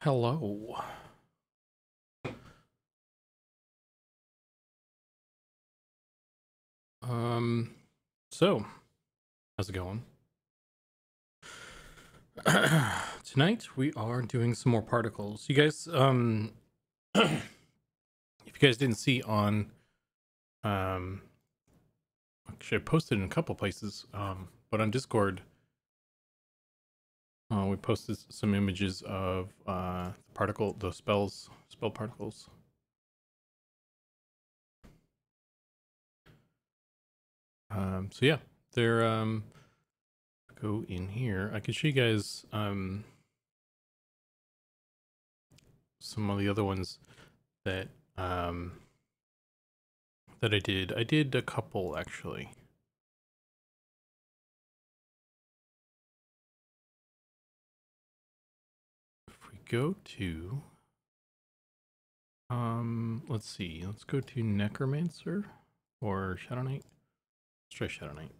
Hello. So how's it going? Tonight we are doing some more particles. You guys, if you guys didn't see on, actually I posted in a couple places, but on Discord, we posted some images of the spell particles. So yeah, they're go in here. I can show you guys some of the other ones that that I did. I did a couple actually. If we go to let's see, let's go to Necromancer or Shadow Knight. Let's try Shadow Knight.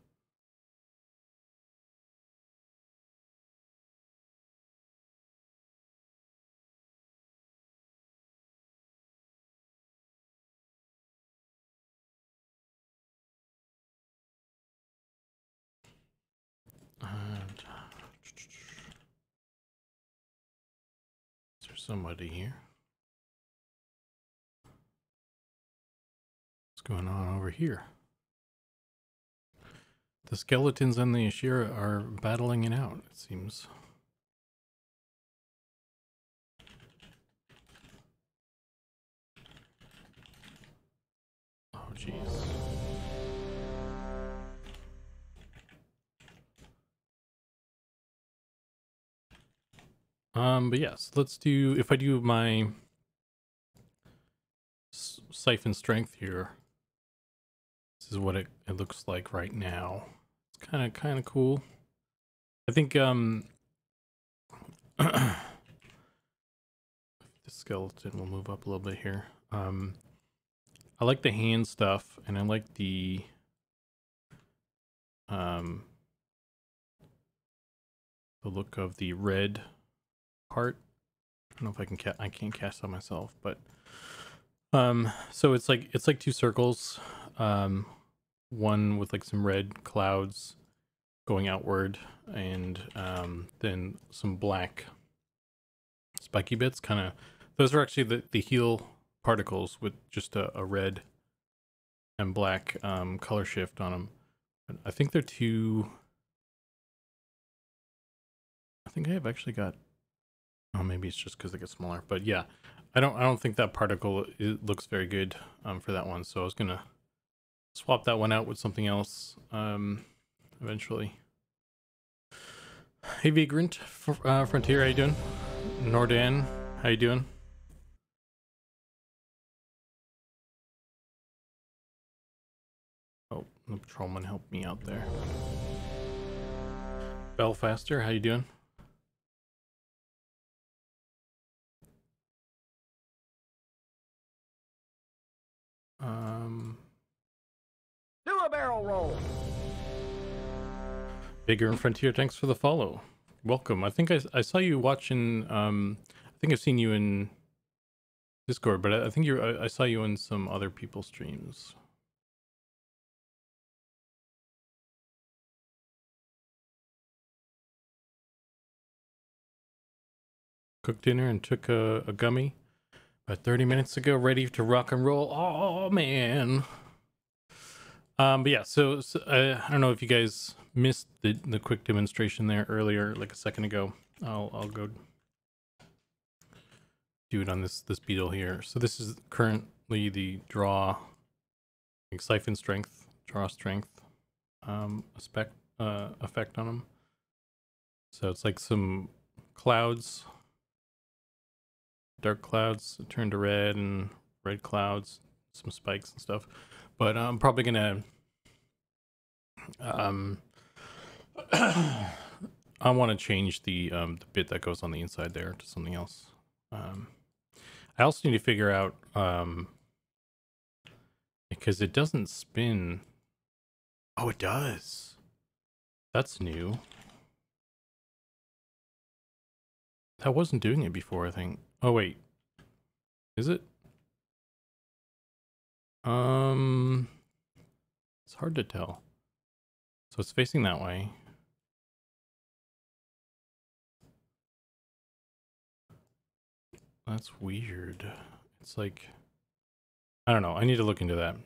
And is there somebody here? What's going on over here? The skeletons and the Ashira are battling it out, it seems. Oh jeez. But yes, let's do, if I do my siphon strength here, this is what it looks like right now. It's kind of cool. I think the skeleton will move up a little bit here. I like the hand stuff, and I like the look of the red part. I don't know if I can I can't cast on myself, but so it's like two circles, one with like some red clouds going outward, and then some black spiky bits. Kind of, those are actually the heal particles with just a red and black color shift on them. But I think they're two. I think I have actually got. Oh, maybe it's just because they get smaller. But yeah, I don't think that particle looks very good for that one. So I was gonna swap that one out with something else eventually. Hey Vagrant, Frontier, how you doing? Nordan, how you doing? Oh, the patrolman helped me out there. Belfaster, how you doing? Do a barrel roll. Bigger and Frontier, thanks for the follow. Welcome. I think I saw you watching. I think I've seen you in Discord, but I think I saw you in some other people's streams. Cooked dinner and took a gummy about 30 minutes ago, ready to rock and roll. Oh man. But yeah, so I don't know if you guys missed the quick demonstration there earlier, like a second ago. I'll go do it on this beetle here. So this is currently the draw, like siphon strength, draw strength, effect on them. So it's like some clouds, dark clouds turn to red, and red clouds, some spikes and stuff. But I'm probably gonna I want to change the bit that goes on the inside there to something else. I also need to figure out because it doesn't spin. Oh, it does. That's new. That wasn't doing it before, I think. Oh wait. Is it? It's hard to tell. So it's facing that way. That's weird. It's like, I don't know. I need to look into that.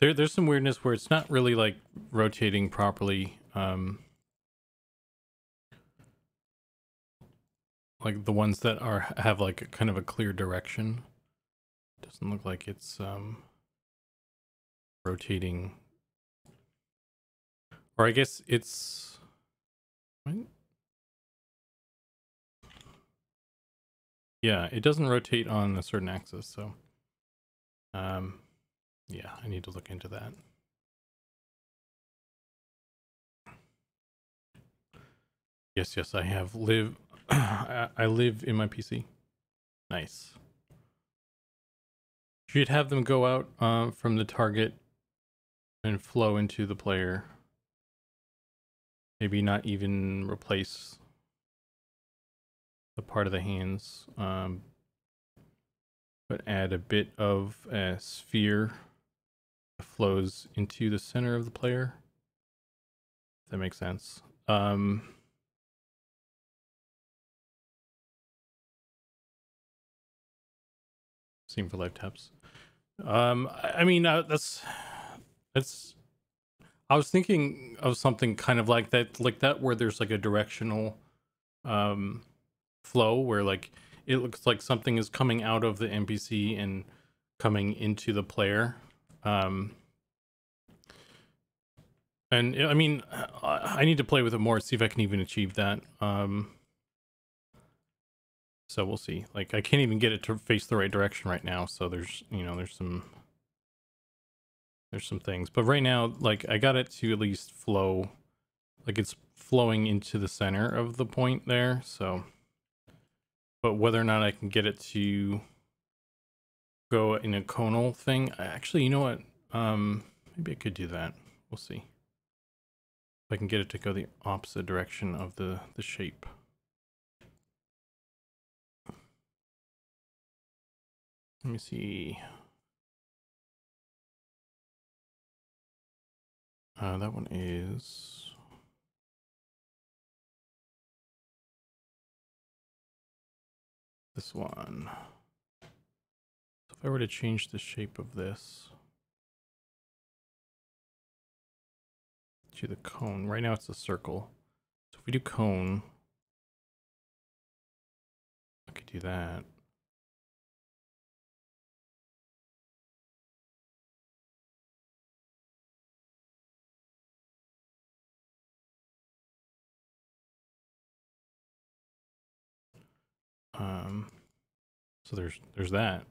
There's some weirdness where it's not really like rotating properly. Like the ones that have like a kind of a clear direction. Doesn't look like it's rotating. Or I guess it's right? Yeah, it doesn't rotate on a certain axis, so yeah, I need to look into that. Yes, I have live I live in my PC. Nice. You'd have them go out from the target and flow into the player. Maybe not even replace the part of the hands, but add a bit of a sphere that flows into the center of the player. If that makes sense. Same for live taps. I mean, that's. I was thinking of something kind of like that, where there's like a directional flow where like it looks like something is coming out of the NPC and coming into the player. And I mean, I need to play with it more, see if I can even achieve that. So we'll see. Like I can't even get it to face the right direction right now. So there's, you know, there's some things, but right now, like I got it to at least flow, like it's flowing into the center of the point there. So, but whether or not I can get it to go in a conal thing, actually, you know what? Maybe I could do that. We'll see if I can get it to go the opposite direction of the shape. Let me see. That one is this one. So if I were to change the shape of this to the cone, right now it's a circle. So if we do cone, I could do that. So there's that.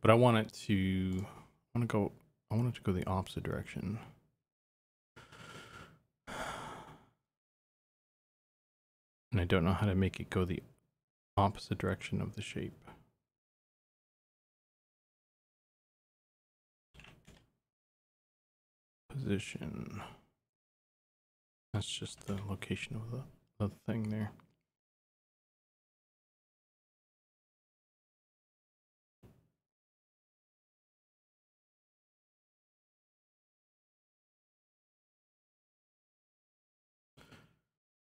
But I want it to go the opposite direction. And I don't know how to make it go the opposite direction of the shape. Position. That's just the location of the thing there.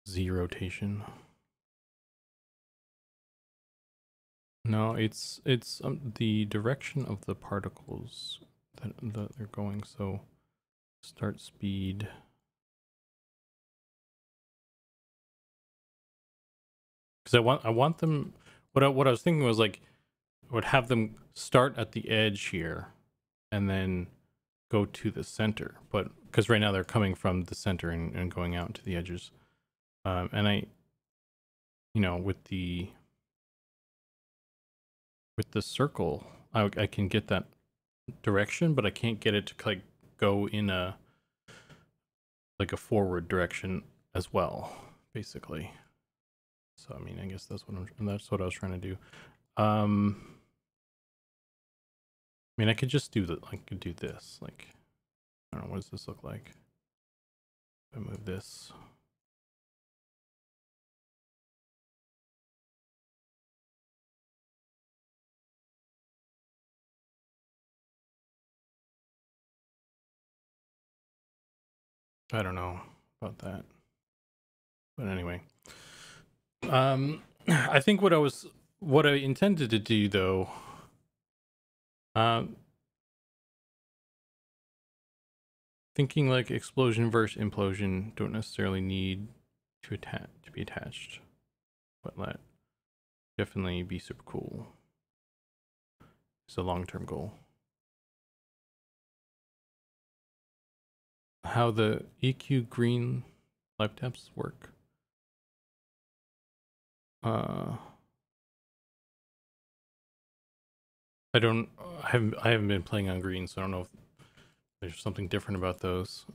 Z rotation. No, it's the direction of the particles that they're going. So start speed. Because I want them. What I was thinking was like, I would have them start at the edge here, and then go to the center. But because right now they're coming from the center and going out to the edges, and I, you know, with the circle, I can get that direction, but I can't get it to like go in a forward direction as well, basically. So I mean, I guess that's what I was trying to do. I mean, I could just do I could do this. Like, I don't know, what does this look like? If I move this. I don't know about that. But anyway. I think what I intended to do though, thinking like explosion versus implosion don't necessarily need to be attached, but that definitely be super cool. It's a long-term goal. How the EQ green live taps work. I haven't been playing on green, so I don't know if there's something different about those.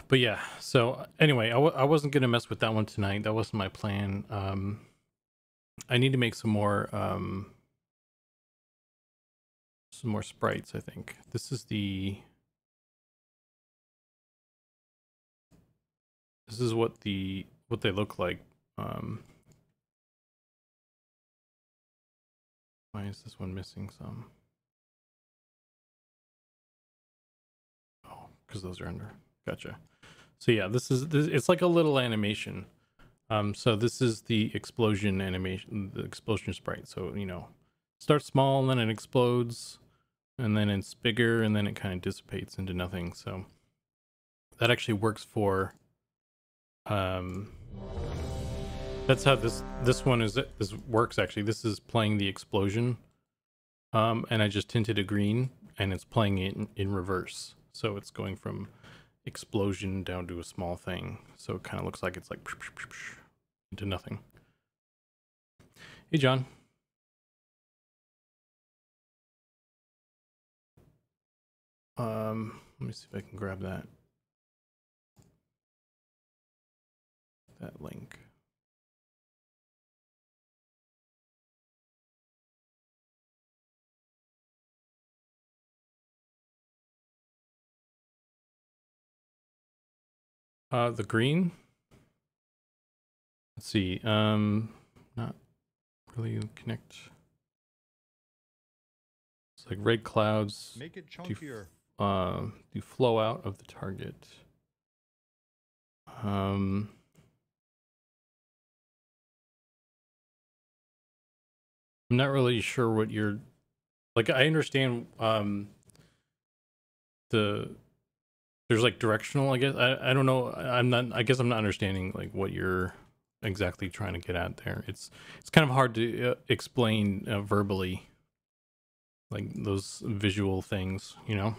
But yeah, so anyway, I wasn't gonna mess with that one tonight. That wasn't my plan. I need to make some more sprites, I think. This is what they look like. Why is this one missing some? Oh, because those are under. Gotcha. So yeah, this it's like a little animation. So this is the explosion animation, the explosion sprite. So, you know, starts small and then it explodes and then it's bigger and then it kind of dissipates into nothing. So that actually works for, that's how this works actually. This is playing the explosion. And I just tinted it green and it's playing it in reverse. So it's going from explosion down to a small thing. So it kind of looks like it's like into nothing. Hey, John. Let me see if I can grab that link. The green. Let's see. Not really connect. It's like red clouds. Make it chunkier. Do flow out of the target. I'm not really sure what you're like. I understand there's like directional, I guess. I don't know. I guess I'm not understanding like what you're exactly trying to get at there. It's kind of hard to explain verbally, like those visual things, you know.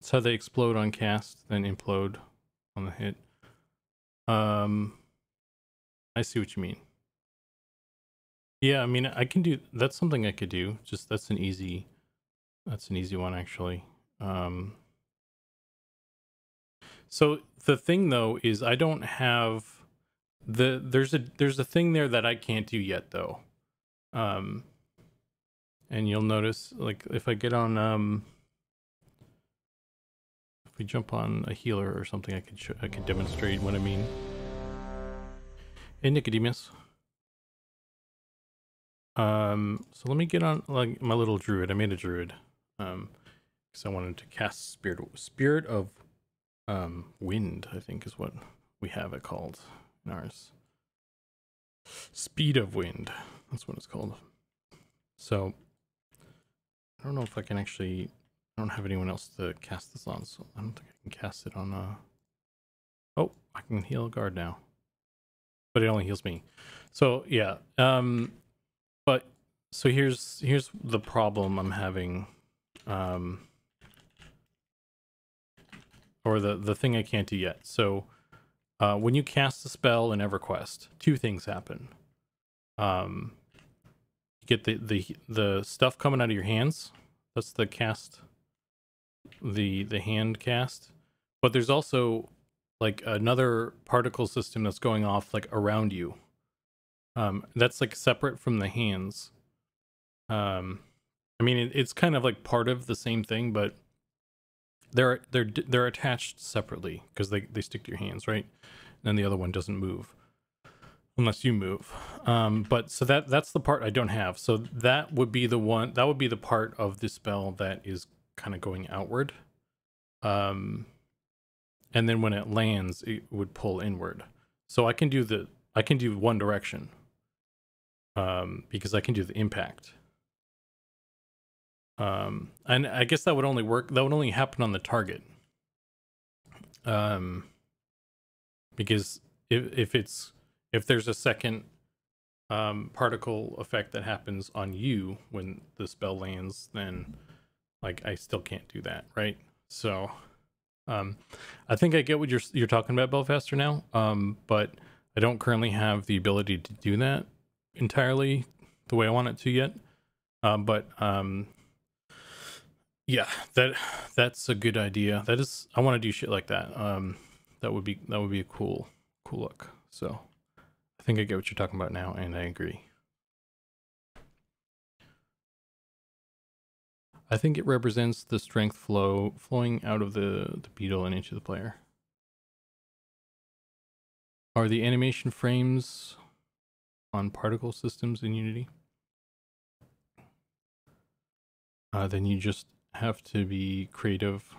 It's how they explode on cast, then implode on the hit. I see what you mean. Yeah, I mean, I can do that's something I could do. Just that's an easy one actually. So the thing though is I don't have there's a thing there that I can't do yet though. And you'll notice like if I get on if we jump on a healer or something, I could demonstrate what I mean. Hey, Nicodemus. So let me get on like my little druid. I made a druid, because I wanted to cast spirit of wind. I think is what we have it called in ours. Speed of wind. That's what it's called. So I don't know if I can actually. I don't have anyone else to cast this on, so I don't think I can cast it on. Oh, I can heal guard now, but it only heals me. So yeah. But so here's the problem I'm having, or the thing I can't do yet. So when you cast a spell in EverQuest, two things happen. You get the stuff coming out of your hands. That's the cast, the hand cast. But there's also like another particle system that's going off like around you. That's like separate from the hands. I mean, it's kind of like part of the same thing, but they're attached separately because they stick to your hands, right? And then the other one doesn't move. unless you move. But so that's the part I don't have. So that would be the one, that would be the part of the spell that is kind of going outward. And then when it lands, it would pull inward. So I can do one direction. Because I can do the impact. And I guess that would only work, that would only happen on the target. Because if there's a second particle effect that happens on you when the spell lands, then like I still can't do that, right? So I think I get what you're talking about, Belfaster, now. But I don't currently have the ability to do that entirely the way I want it to yet. Yeah, that's a good idea. That is, I want to do shit like that. That would be a cool look. So I think I get what you're talking about now, and I agree. I think it represents the strength flowing out of the beetle and into the player. Are the animation frames on particle systems in Unity? Then you just have to be creative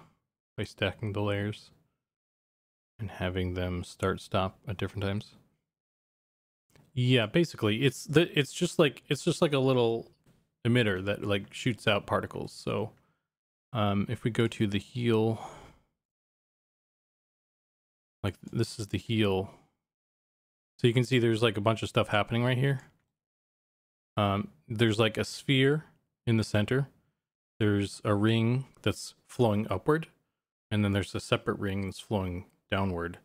by stacking the layers and having them stop at different times. Yeah, basically it's just like a little emitter that like shoots out particles. So if we go to the heal, like this is the heal, so you can see there's like a bunch of stuff happening right here. There's like a sphere in the center, there's a ring that's flowing upward, and then there's a separate ring that's flowing downward.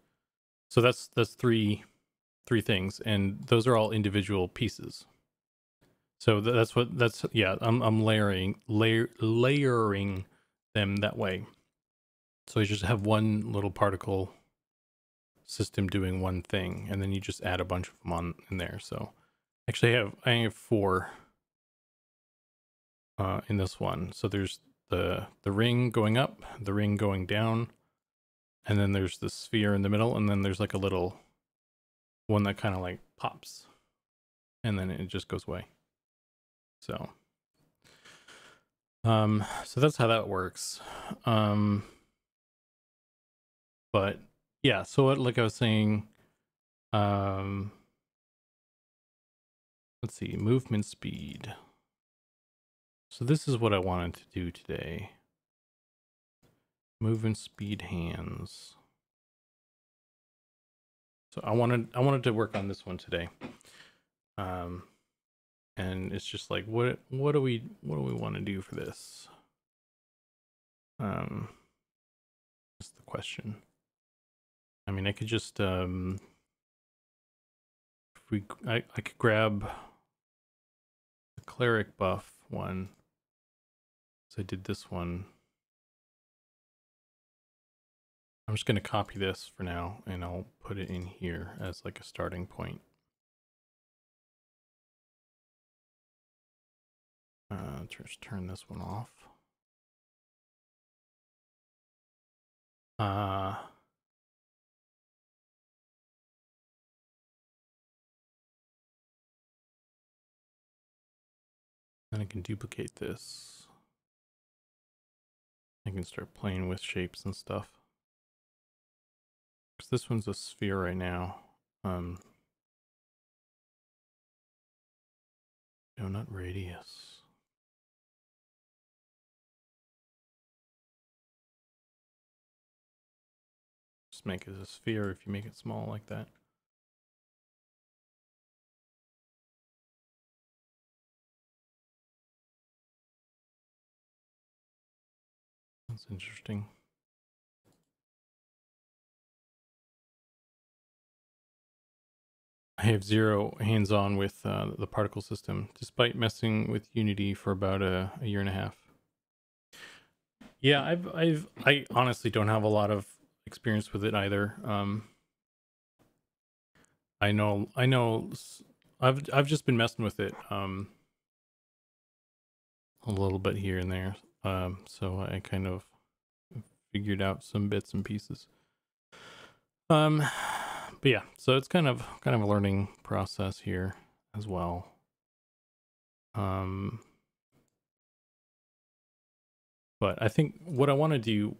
So that's three things, and those are all individual pieces. So I'm layering them that way. So you just have one little particle system doing one thing, and then you just add a bunch of them in there. So actually I have 4 in this one. So there's the ring going up, the ring going down, and then there's the sphere in the middle, and then there's like a little one that kind of like pops, and then it just goes away. So so that's how that works. But yeah, so like I was saying, let's see, movement speed. So this is what I wanted to do today. Movement speed hands. So I wanted to work on this one today. And it's just like, what do we want to do for this? That's the question. I mean, I could just I could grab the cleric buff one. So I did this one. I'm just going to copy this for now, and I'll put it in here as like a starting point. Just turn this one off. Then I can duplicate this. I can start playing with shapes and stuff. Because this one's a sphere right now. No, not radius. Just make it a sphere if you make it small like that. That's interesting. I have 0 hands-on with the particle system, despite messing with Unity for about a year and a half. Yeah, I honestly don't have a lot of experience with it either. I know I've just been messing with it a little bit here and there. So I kind of figured out some bits and pieces. But yeah, so it's kind of a learning process here as well. But I think what I want to do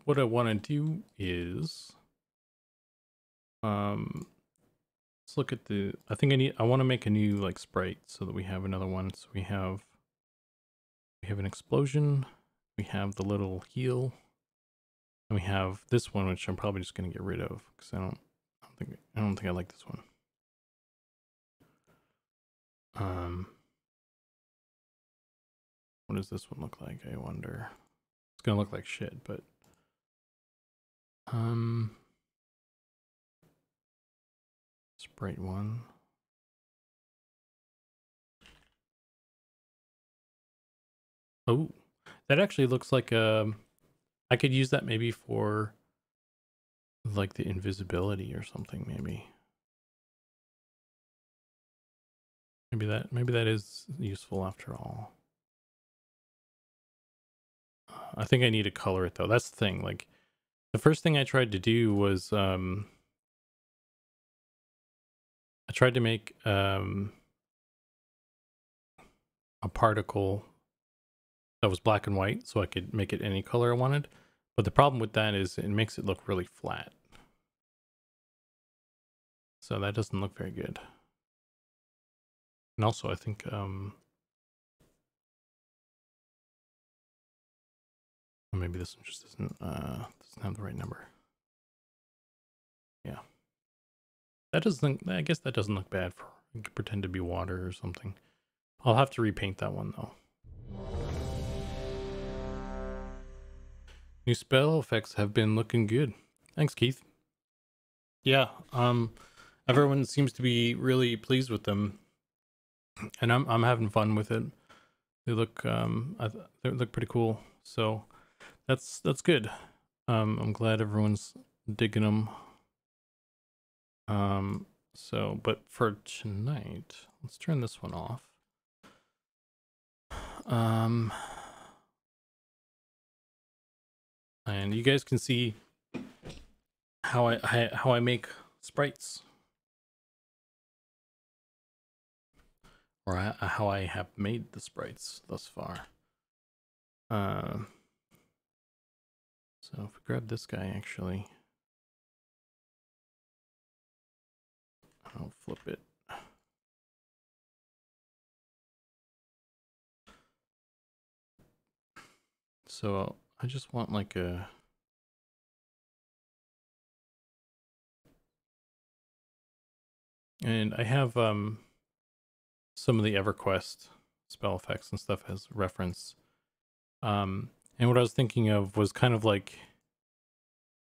is let's look at the, I want to make a new like sprite so that we have another one. So we have an explosion, we have the little heal, and we have this one, which I'm probably just going to get rid of because I don't think I like this one. What does this one look like? I wonder. It's gonna look like shit, but sprite one. Oh, that actually looks like I could use that maybe for like the invisibility or something. Maybe that is useful after all. I think I need to color it though. That's the thing. Like the first thing I tried to do was I tried to make a particle that was black and white so I could make it any color I wanted. But the problem with that is it makes it look really flat. So that doesn't look very good. And also I think maybe this one just doesn't have the right number. Yeah. That doesn't, I guess that doesn't look bad for, you could pretend to be water or something. I'll have to repaint that one though. New spell effects have been looking good. Thanks, Keith. Yeah, everyone seems to be really pleased with them, and I'm having fun with it. They look they look pretty cool, so that's good. I'm glad everyone's digging them. So, but for tonight, let's turn this one off. And you guys can see how I make sprites, or how I have made the sprites thus far. So if we grab this guy, actually, I'll flip it. So I just want like a, and I have some of the EverQuest spell effects and stuff as reference. And what I was thinking of was kind of like,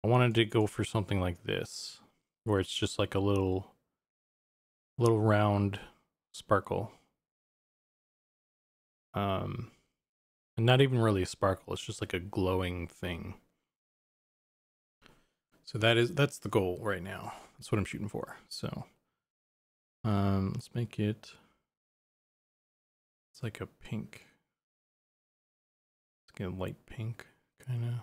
I wanted to go for something like this, where it's just like a little round sparkle. And not even really a sparkle, it's just like a glowing thing. So that's the goal right now. That's what I'm shooting for. So let's make it, it's like a pink. It's like a light pink kind of.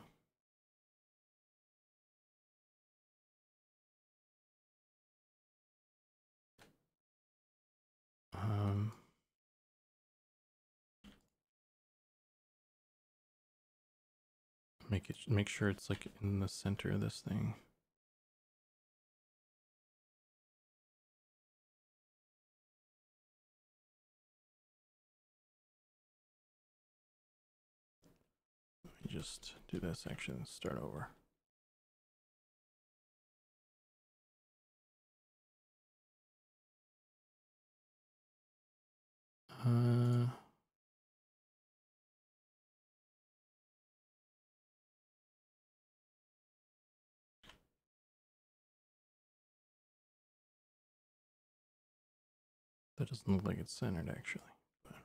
Make sure it's like in the center of this thing. Let me just do this actually and start over. That doesn't look like it's centered actually. But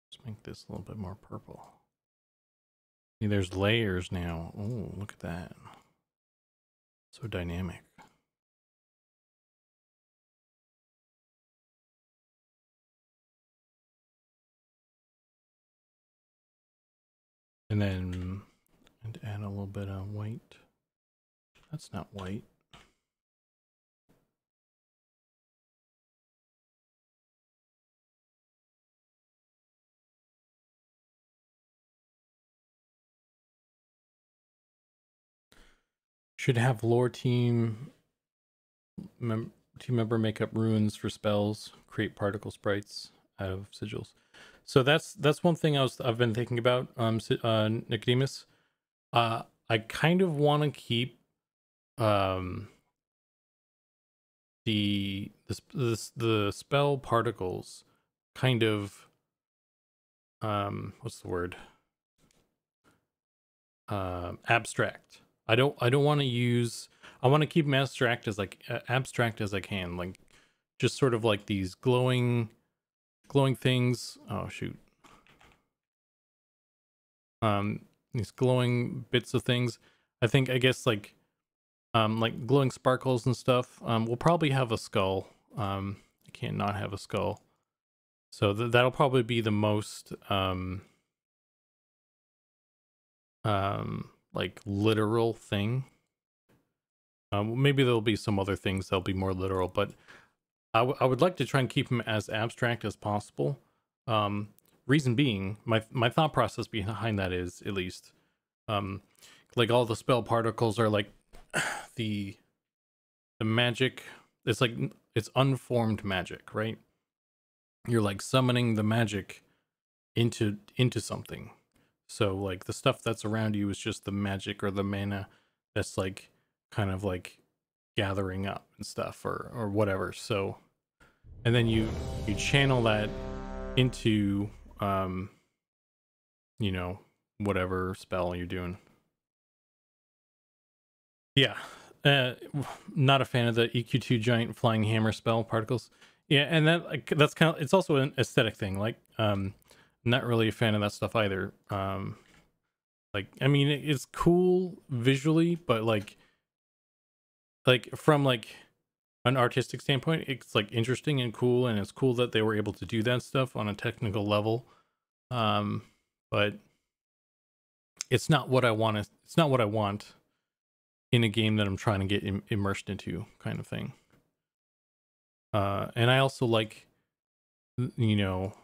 let's make this a little bit more purple. See, there's layers now. Oh, look at that. So dynamic. And then and add add a little bit of white. That's not white. Should have lore team member make up runes for spells, create particle sprites out of sigils. So that's one thing I've been thinking about, Nicodemus. I kind of want to keep the spell particles kind of what's the word? Abstract. I don't want to use. I want to keep them abstract as abstract as I can, like just sort of like these glowing things. Oh shoot. These glowing bits of things. I guess like glowing sparkles and stuff. We'll probably have a skull. I can't not have a skull. So that'll probably be the most like literal thing. Maybe there'll be some other things that'll be more literal, but I would like to try and keep them as abstract as possible. Reason being, my thought process behind that is, at least, like all the spell particles are like the magic. It's like it's unformed magic, right? You're like summoning the magic into something. So like the stuff that's around you is just the magic or the mana that's like kind of like gathering up and stuff or whatever. So and then you channel that into you know, whatever spell you're doing. Yeah. Not a fan of the EQ2 giant flying hammer spell particles. Yeah, and that like that's kind of, it's also an aesthetic thing. Like not really a fan of that stuff either. Like I mean it's cool visually, but like from like an artistic standpoint, it's like interesting and cool, and it's cool that they were able to do that stuff on a technical level. But it's not what I want to, it's not what I want in a game that I'm trying to get immersed into, kind of thing. And I also like, you know,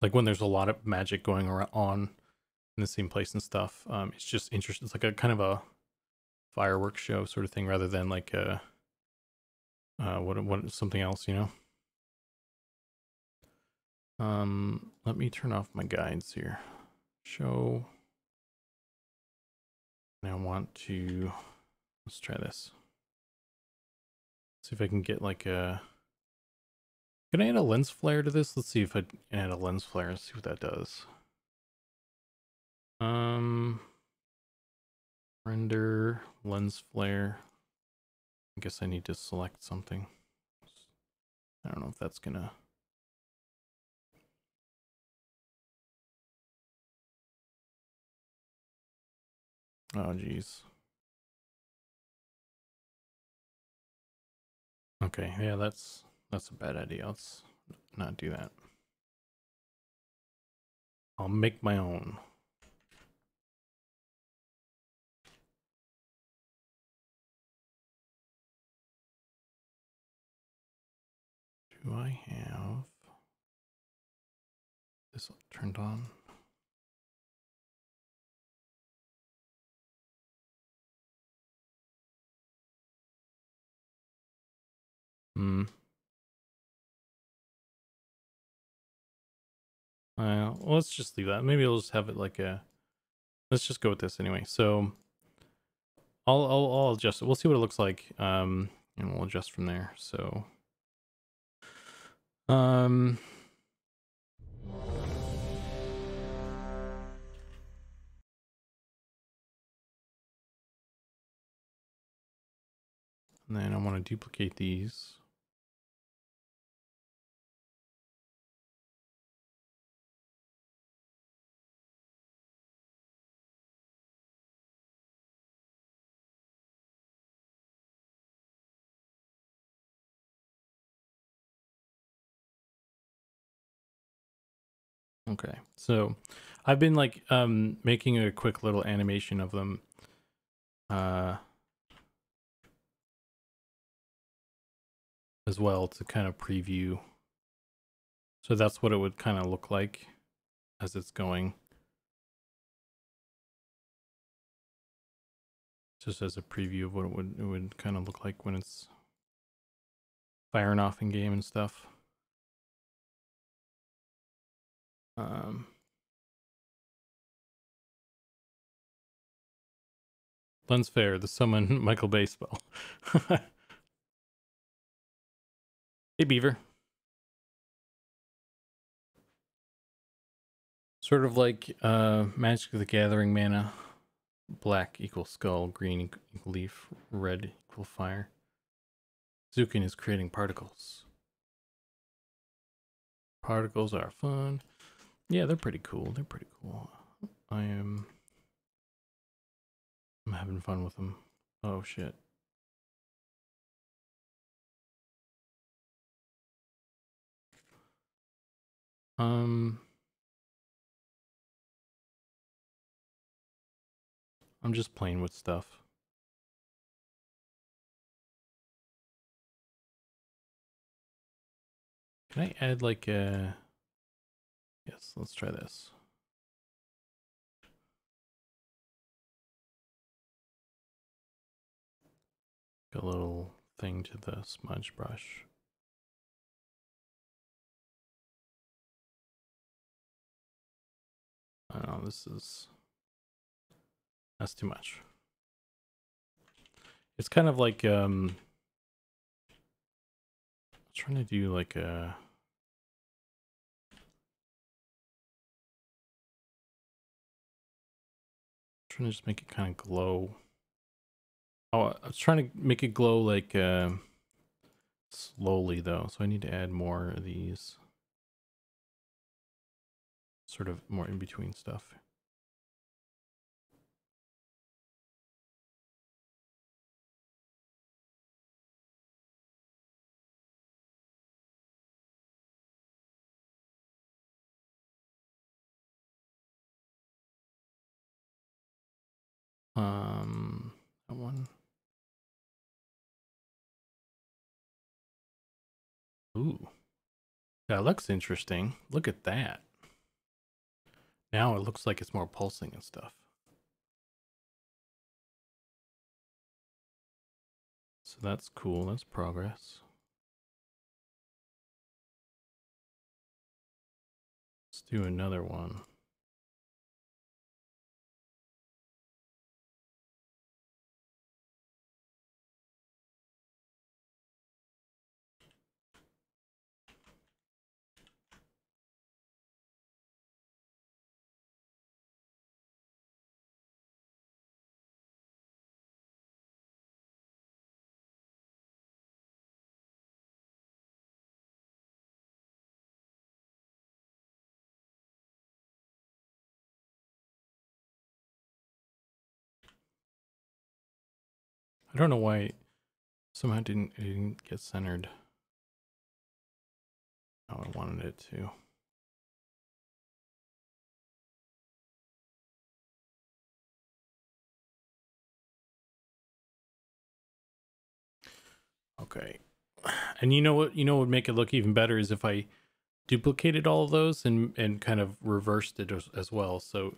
like when there's a lot of magic going on in the same place and stuff. It's just interesting. It's like a kind of a fireworks show sort of thing, rather than like a what something else, you know. Let me turn off my guides here. Show. And I want to, let's try this. See if I can get like a, can I add a lens flare to this? Let's see if I can add a lens flare and see what that does. Render lens flare. I guess I need to select something. I don't know if that's gonna. Oh geez. Okay, yeah, that's a bad idea. Let's not do that. I'll make my own. Do I have this turned on? Let's just leave that. Maybe I'll just have it like a, let's just go with this anyway. So I'll adjust it. We'll see what it looks like. And we'll adjust from there. So and then I want to duplicate these. Okay, so I've been like making a quick little animation of them. As well to kind of preview. So that's what it would kind of look like as it's going. Just as a preview of what it would kind of look like when it's firing off in game and stuff. Lens Fair, the summon Michael Bay spell. Hey Beaver. Sort of like Magic of the Gathering mana. Black equals skull, green equal leaf, red equal fire. Zukan is creating particles. Particles are fun. Yeah, they're pretty cool. They're pretty cool. I'm having fun with them. Oh shit. I'm just playing with stuff. Can I add like a... Yes, let's try this. A little thing to the smudge brush. I don't know, that's too much. It's kind of like I'm trying to do like a... trying to just make it kind of glow. Oh, I was trying to make it glow like slowly though, so I need to add more of these sort of more in between stuff. That one. Ooh, that looks interesting. Look at that. Now it looks like it's more pulsing and stuff. So that's cool. That's progress. Let's do another one. I don't know why somehow it didn't get centered how I wanted it to. Okay. And you know what would make it look even better is if I duplicated all of those and kind of reversed it as well. So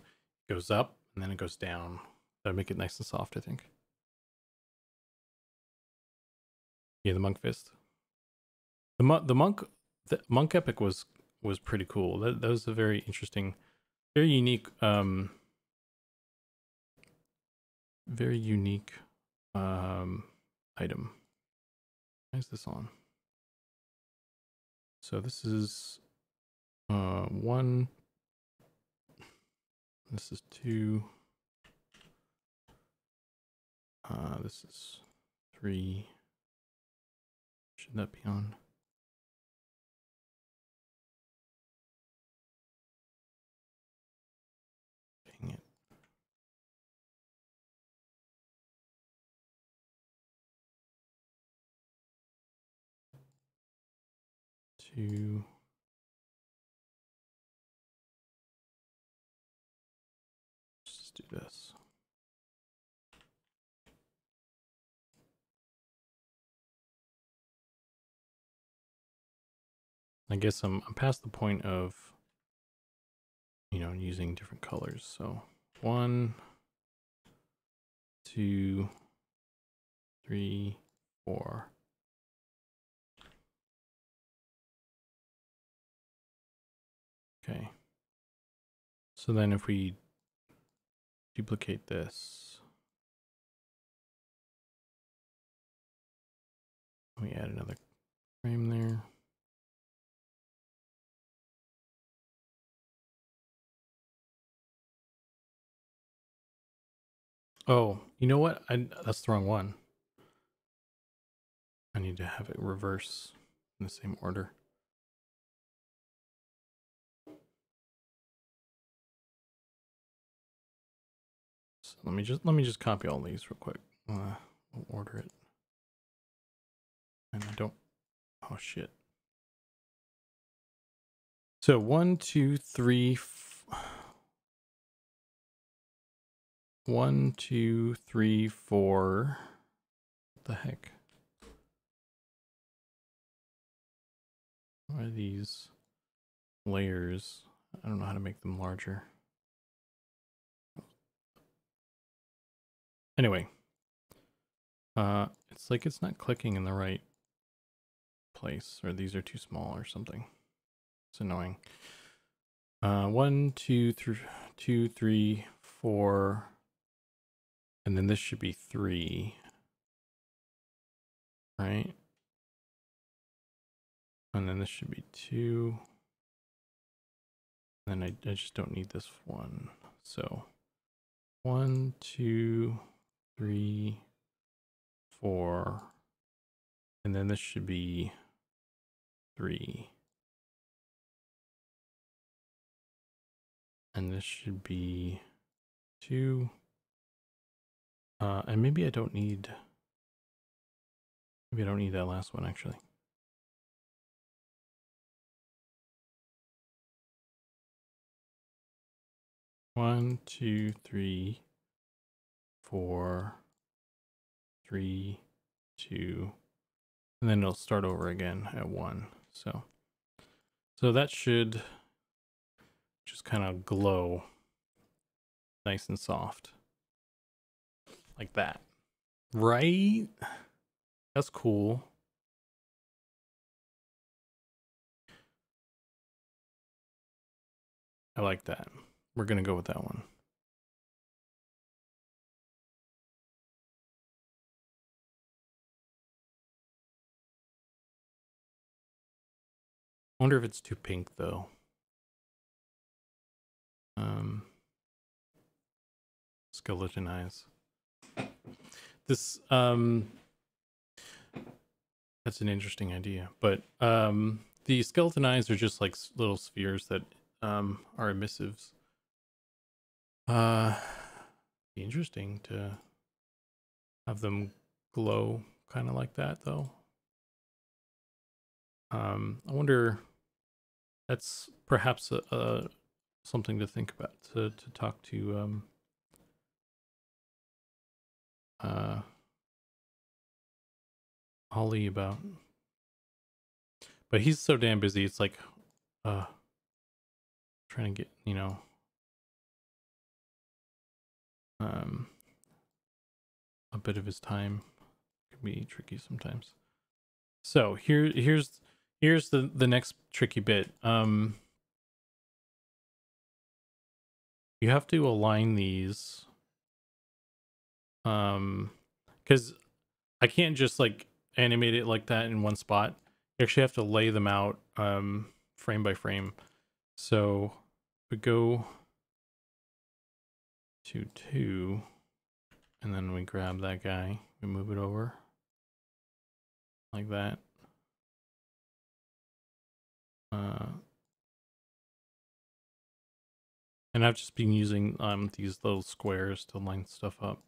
it goes up and then it goes down. That'd make it nice and soft, I think. Yeah, the monk fist. The monk epic was pretty cool. That was a very interesting, very unique item. Why is this on? So this is 1. This is 2. This is 3. Should that be on? Dang it. 2. Let's do this. I guess I'm past the point of, you know, using different colors. So 1, 2, 3, 4. Okay. So then if we duplicate this, we add another frame there. Oh, you know what? That's the wrong one. I need to have it reverse in the same order. So let me just copy all these real quick. We'll order it. And I don't. Oh shit. So 1, 2, 3. 1, 2, 3, 4. What the heck? What are these layers? I don't know how to make them larger. Anyway, it's like it's not clicking in the right place, or these are too small or something. It's annoying. 1, 2, 3, 2, 3, 4, and then this should be 3, right? And then this should be 2. And then I just don't need this one. So 1, 2, 3, 4, and then this should be 3. And this should be 2. And maybe I don't need that last one actually. One, 2, 3, 4, 3, 2, and then it'll start over again at 1. So that should just kind of glow nice and soft like that, right? That's cool. I like that. We're gonna go with that one. I wonder if it's too pink though. Skeleton eyes. This that's an interesting idea, but the skeleton eyes are just like little spheres that are emissives. Be interesting to have them glow kind of like that though. I wonder, that's perhaps something to think about, to talk to Ollie about. But he's so damn busy, it's like trying to get, you know, a bit of his time can be tricky sometimes. So here's the next tricky bit. You have to align these, because I can't just like animate it like that in one spot. You actually have to lay them out frame by frame. So we go to 2, and then we grab that guy, we move it over like that. And I've just been using these little squares to line stuff up.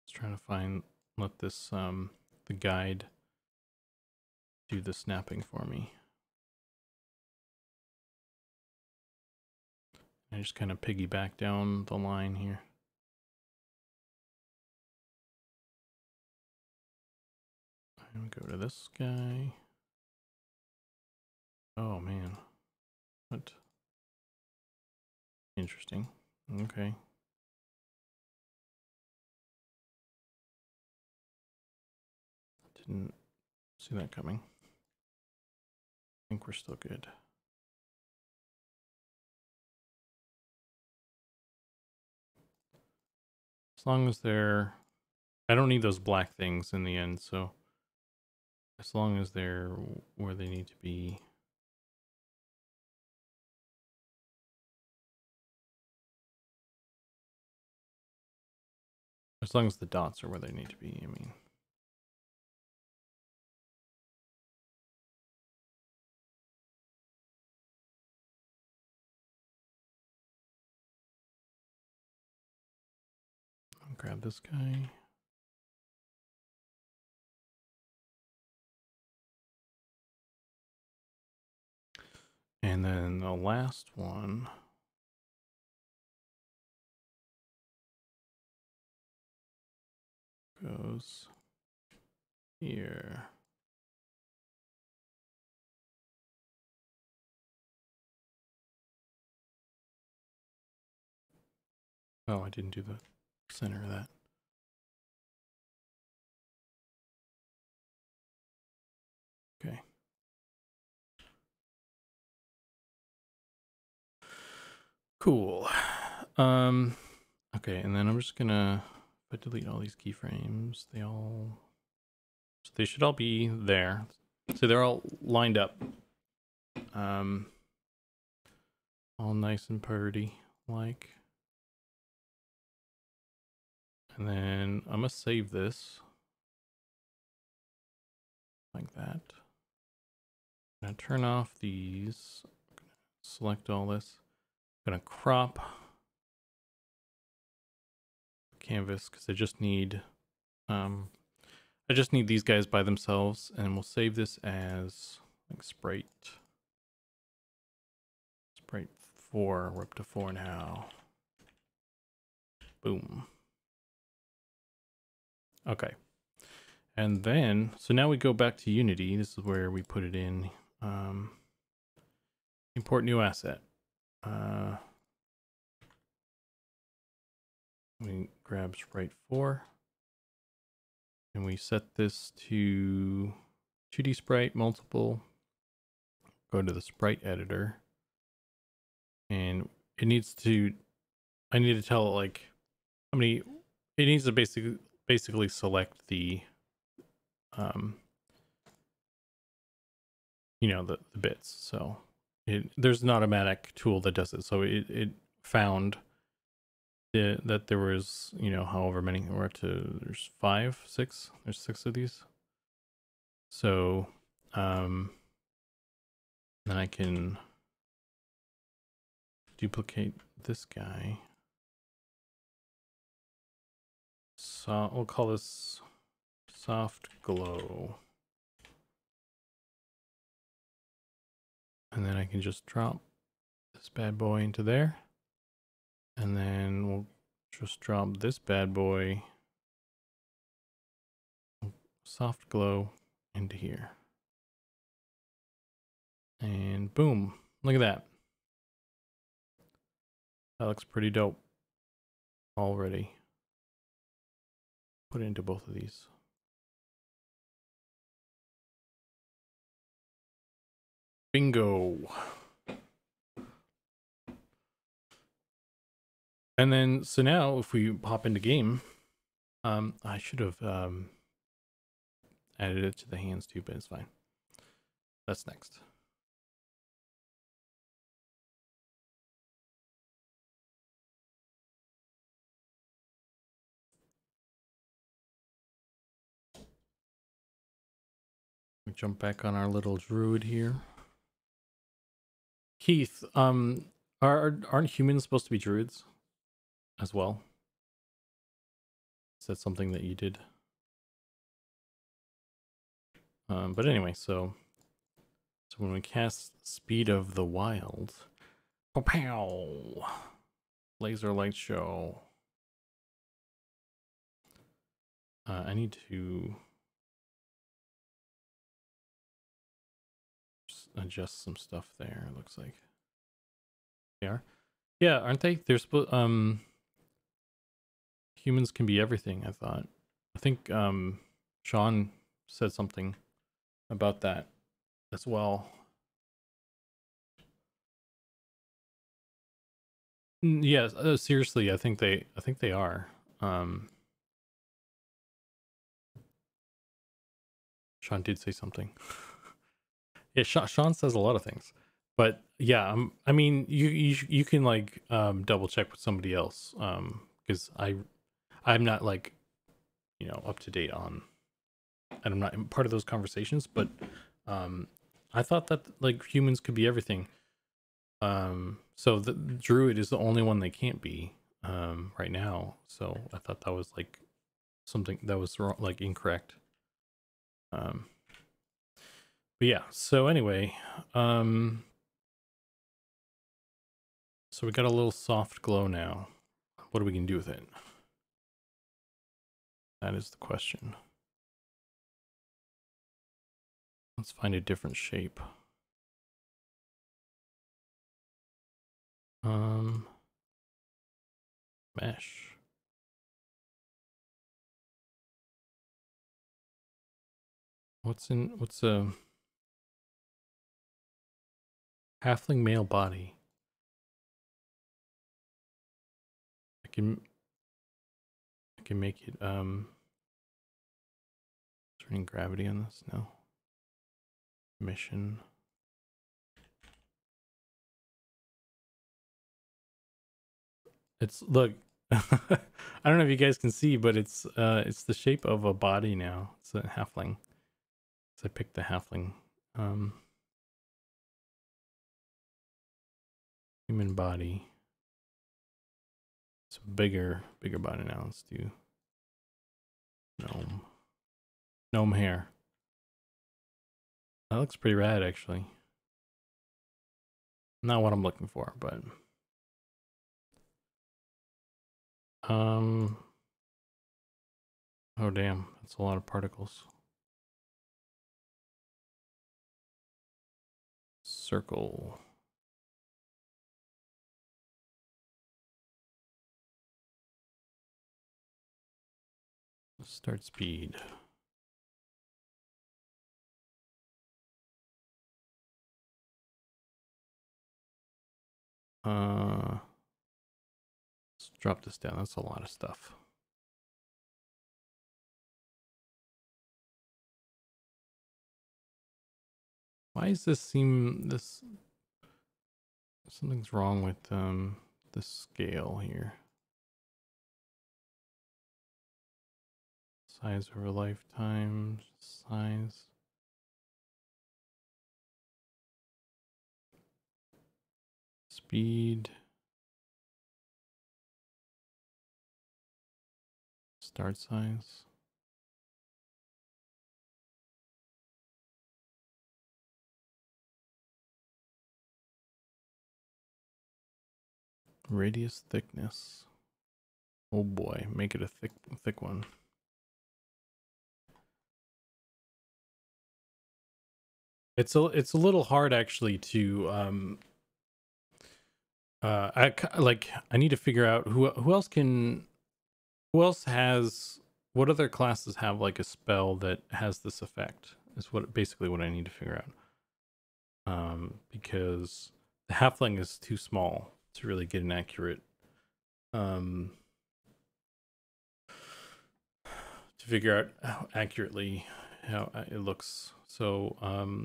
Just trying to let this the guide do the snapping for me. I just kind of piggyback down the line here. And go to this guy. Oh man. What? Interesting. Okay. Didn't see that coming. I think we're still good. As long as they're... I don't need those black things in the end, so... As long as they're where they need to be... As long as the dots are where they need to be, I mean. I'll grab this guy. And then the last one goes here. Oh, I didn't do the center of that. Okay. Cool. Okay, and then I'm just gonna delete all these keyframes. So they should all be there. So they're all lined up. All nice and pretty, like. And then I'm gonna save this like that. I'm gonna turn off these. Select all this. I'm gonna crop canvas because I just need these guys by themselves, and we'll save this as like Sprite 4. We're up to 4 now. Boom. Okay. And then, so now we go back to Unity. This is where we put it in. Import new asset. We grab Sprite 4. And we set this to 2D sprite, multiple. Go to the Sprite Editor. And it needs to, I need to tell it like how many, it needs to basically select the, you know, the bits. So there's an automatic tool that does it. So it found that there was, you know, however many, we're up to, there's 5, 6, there's 6 of these. So, then I can duplicate this guy. So we'll call this soft glow. And then I can just drop this bad boy into there. And then we'll just drop this bad boy, soft glow, into here. And boom, look at that. That looks pretty dope already. Put it into both of these. Bingo. And then, so now if we pop into game, I should have added it to the hands too, but it's fine. That's next. We jump back on our little druid here. Keith, aren't humans supposed to be druids as well? Is that something that you did? But anyway, so when we cast Speed of the Wild, Pow pow. Laser light show. I need to just adjust some stuff there. It looks like they are. Yeah, aren't they? They're supposed. Humans can be everything. I thought. I think Sean said something about that as well. Yes, seriously, I think they are. Sean did say something. Yeah, Sean says a lot of things, but yeah, I mean, you can like double check with somebody else, because I'm not like, you know, up to date on, and I'm not part of those conversations, but I thought that like humans could be everything. So the druid is the only one they can't be right now. So I thought that was like something that was wrong, like incorrect. But yeah, so anyway, so we got a little soft glow now. What are we gonna do with it? That is the question. Let's find a different shape. Mesh. What's a halfling male body? I can make it, is there any gravity on this? No. Mission. It's, look, I don't know if you guys can see, but it's the shape of a body now. It's a halfling. So I picked the halfling. Human body. It's a bigger body now. Let's do gnome hair. That looks pretty rad, actually. Not what I'm looking for, but oh damn, that's a lot of particles. Circle. Start speed. Let's drop this down. That's a lot of stuff. Why does this seem this? Something's wrong with the scale here. Size over lifetime, size. Speed. Start size. Radius thickness. Oh boy, make it a thick one. It's a little hard actually to I need to figure out who else has, what other classes have like a spell that has this effect is basically what I need to figure out. Because the halfling is too small to really get an accurate to figure out how accurately how it looks. So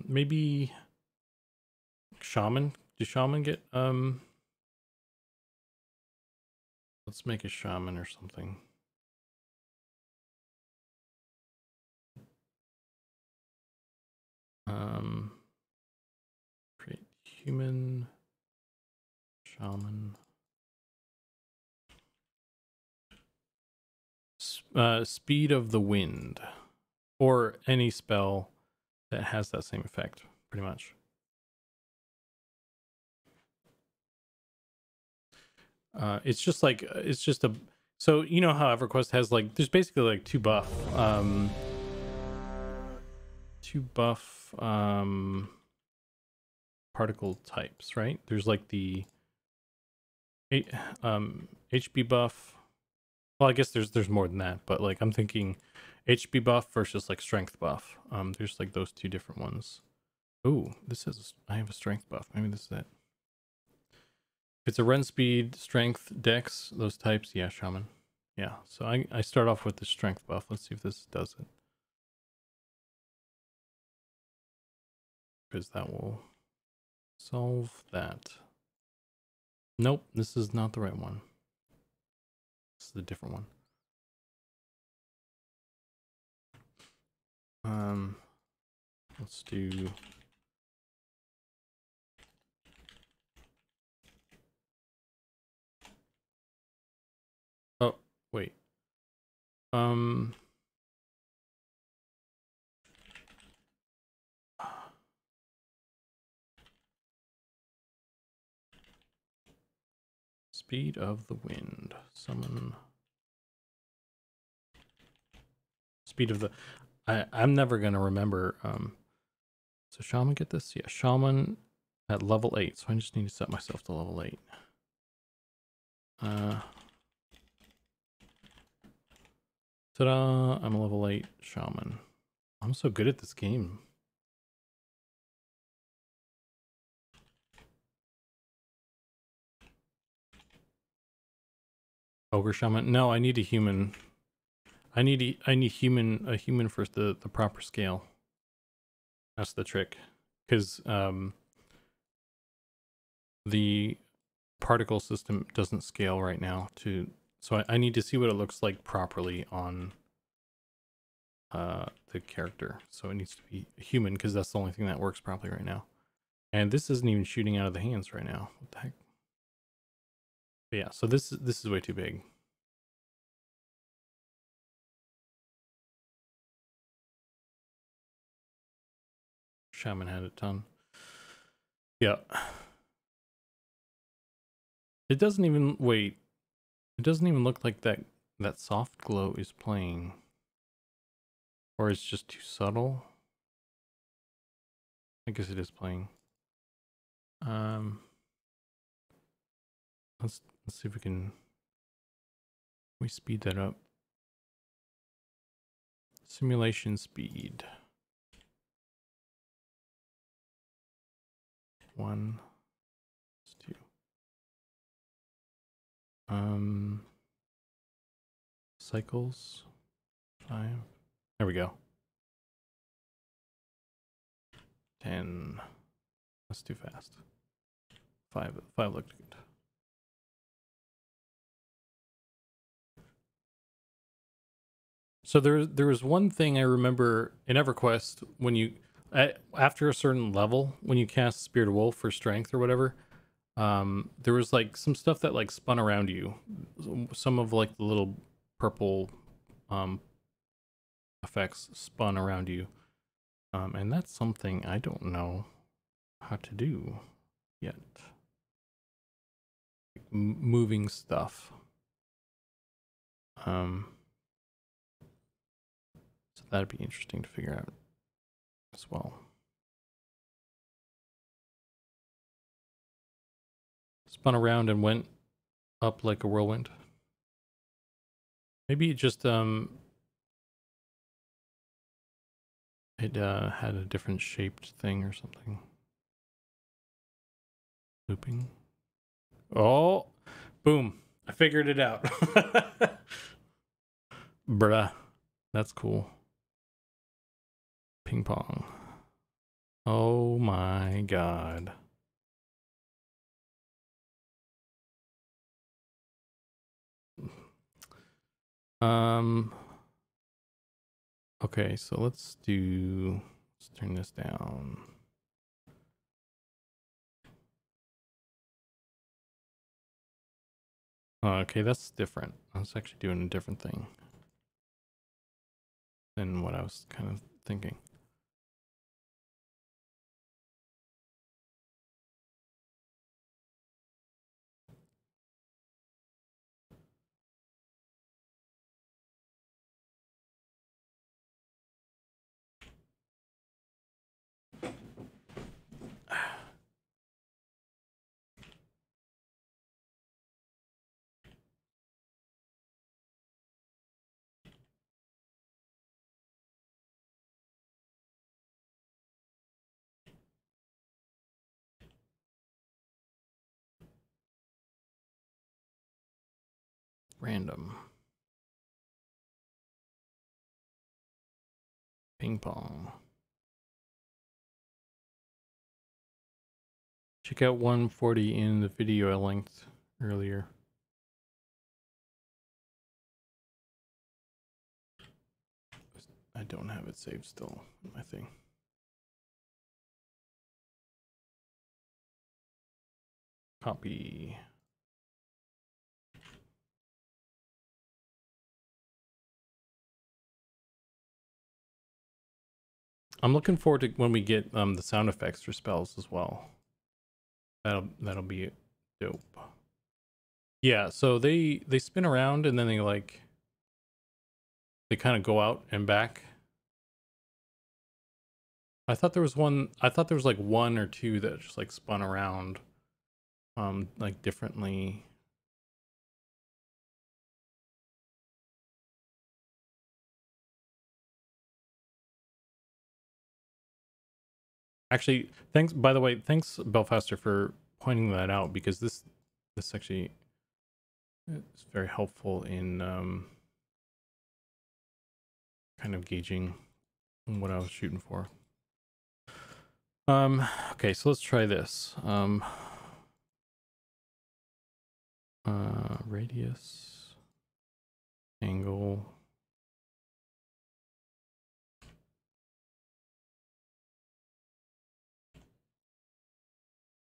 maybe shaman. Do shaman get let's make a shaman or something. Create human shaman. Speed of the wind, or any spell that has that same effect, pretty much. It's just like it's just a so you know how EverQuest has like there's basically like two buff particle types, right? There's like the HP buff. Well, I guess there's more than that, but like I'm thinking HP buff versus like strength buff. There's like those two different ones. Ooh, this is I have a strength buff. Maybe this is it. If it's a run speed, strength, dex, those types, yeah, shaman. Yeah, so I start off with the strength buff. Let's see if this does it. Because that will solve that. Nope, this is not the right one. This is a different one. Let's do oh wait. Speed of the wind. Summon. Speed of the I'm never gonna remember. So shaman get this? Yeah, shaman at level 8. So I just need to set myself to level 8. Ta-da! I'm a level 8 shaman. I'm so good at this game. Ogre shaman? No, I need a human. I need a human for the proper scale. That's the trick, because the particle system doesn't scale right now. So I need to see what it looks like properly on the character. So it needs to be a human because that's the only thing that works properly right now. And this isn't even shooting out of the hands right now. What the heck? But yeah, so this is way too big. Shaman had a ton. Yeah. It doesn't even wait. It doesn't even look like that soft glow is playing. Or it's just too subtle. I guess it is playing. Let's see if we speed that up. Simulation speed. 1, 2. Cycles 5. There we go. 10. That's too fast. 5 looked good. So there was one thing I remember in EverQuest when you after a certain level when you cast Spirit of Wolf for strength or whatever, there was like some stuff that like spun around you. Some of like the little purple effects spun around you. And that's something I don't know how to do yet. Like, moving stuff. So that'd be interesting to figure out as well. Spun around and went up like a whirlwind. Maybe it just it had a different shaped thing or something. Looping. Oh, boom. I figured it out. Bruh. That's cool. Ping pong. Oh my god. Okay, so let's turn this down. Okay, that's different. I was actually doing a different thing than what I was kind of thinking. Random. Ping pong. Check out 140 in the video I linked earlier. I don't have it saved still in my thing. Copy. I'm looking forward to when we get the sound effects for spells as well. That'll be dope. Yeah, so they spin around and then they kind of go out and back. I thought there was like one or two that just like spun around like differently. Actually, thanks, by the way, thanks Belfaster for pointing that out, because this actually is very helpful in kind of gauging what I was shooting for. Okay, so let's try this. Radius, angle.